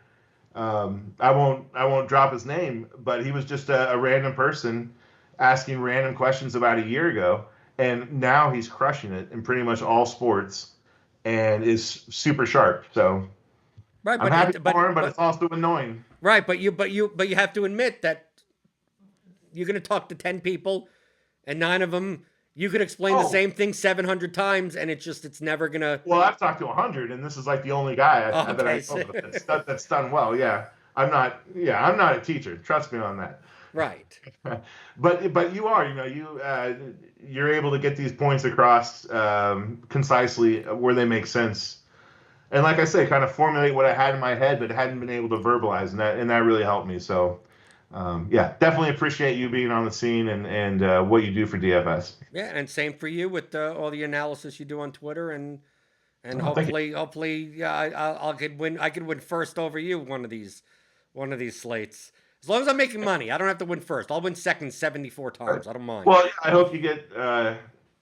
Speaker 2: I won't drop his name, but he was just a random person asking random questions about a year ago, and now he's crushing it in pretty much all sports, and is super sharp. So
Speaker 1: Right,
Speaker 2: I'm happy for him, but it's also annoying.
Speaker 1: right, but you have to admit that you're gonna talk to 10 people, and 9 of them you could explain the
Speaker 2: Oh,
Speaker 1: same thing 700 times, and it's never gonna.
Speaker 2: well, I've talked to 100, and this is like the only guy
Speaker 1: Oh,
Speaker 2: that I
Speaker 1: okay,
Speaker 2: know of that's done well. Yeah, I'm not. Yeah, I'm not a teacher. Trust me on that.
Speaker 1: right.
Speaker 2: But you are. You're able to get these points across concisely where they make sense. And like I say, kind of formulate what I had in my head, but hadn't been able to verbalize, and that really helped me. So, yeah, definitely appreciate you being on the scene and what you do for DFS.
Speaker 1: Yeah, and same for you with all the analysis you do on Twitter, and
Speaker 2: Oh, thank you.
Speaker 1: hopefully, yeah, I could win. I could win first over you one of these slates. As long as I'm making money, I don't have to win first. I'll win second 74 times. I don't mind.
Speaker 2: Well, I hope you get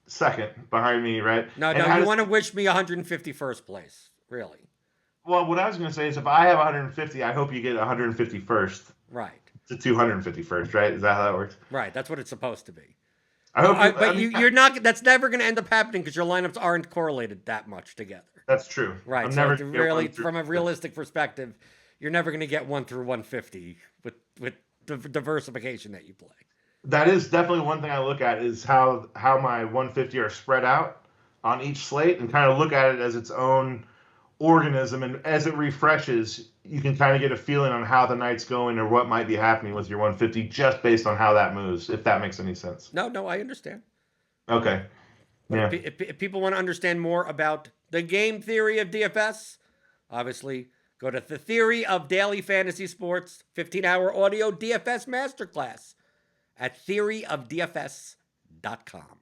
Speaker 2: second behind me, right?
Speaker 1: No,
Speaker 2: And
Speaker 1: no,
Speaker 2: how
Speaker 1: you
Speaker 2: does
Speaker 1: want to wish me 151st place, really.
Speaker 2: well, what I was going to say is if I have 150, I hope you get 151st
Speaker 1: Right,
Speaker 2: to 251st, right? Is that how that works?
Speaker 1: right. That's what it's supposed to be.
Speaker 2: I hope you. I
Speaker 1: But
Speaker 2: mean,
Speaker 1: you're not. That's never going to end up happening because your lineups aren't correlated that much together.
Speaker 2: that's true.
Speaker 1: Right.
Speaker 2: I'm
Speaker 1: So
Speaker 2: never
Speaker 1: it's
Speaker 2: going to get
Speaker 1: really,
Speaker 2: one through.
Speaker 1: from a realistic perspective, you're never going to get 1 through 150 with the diversification that you play.
Speaker 2: That is definitely one thing I look at is how my 150 are spread out on each slate and kind of look at it as its own organism. And as it refreshes, you can kind of get a feeling on how the night's going or what might be happening with your 150 just based on how that moves, if that makes any sense.
Speaker 1: No, no, I understand.
Speaker 2: Okay.
Speaker 1: But
Speaker 2: Yeah.
Speaker 1: if people want to understand more about the game theory of DFS, obviously go to the Theory of Daily Fantasy Sports 15-hour audio DFS masterclass at theoryofdfs.com.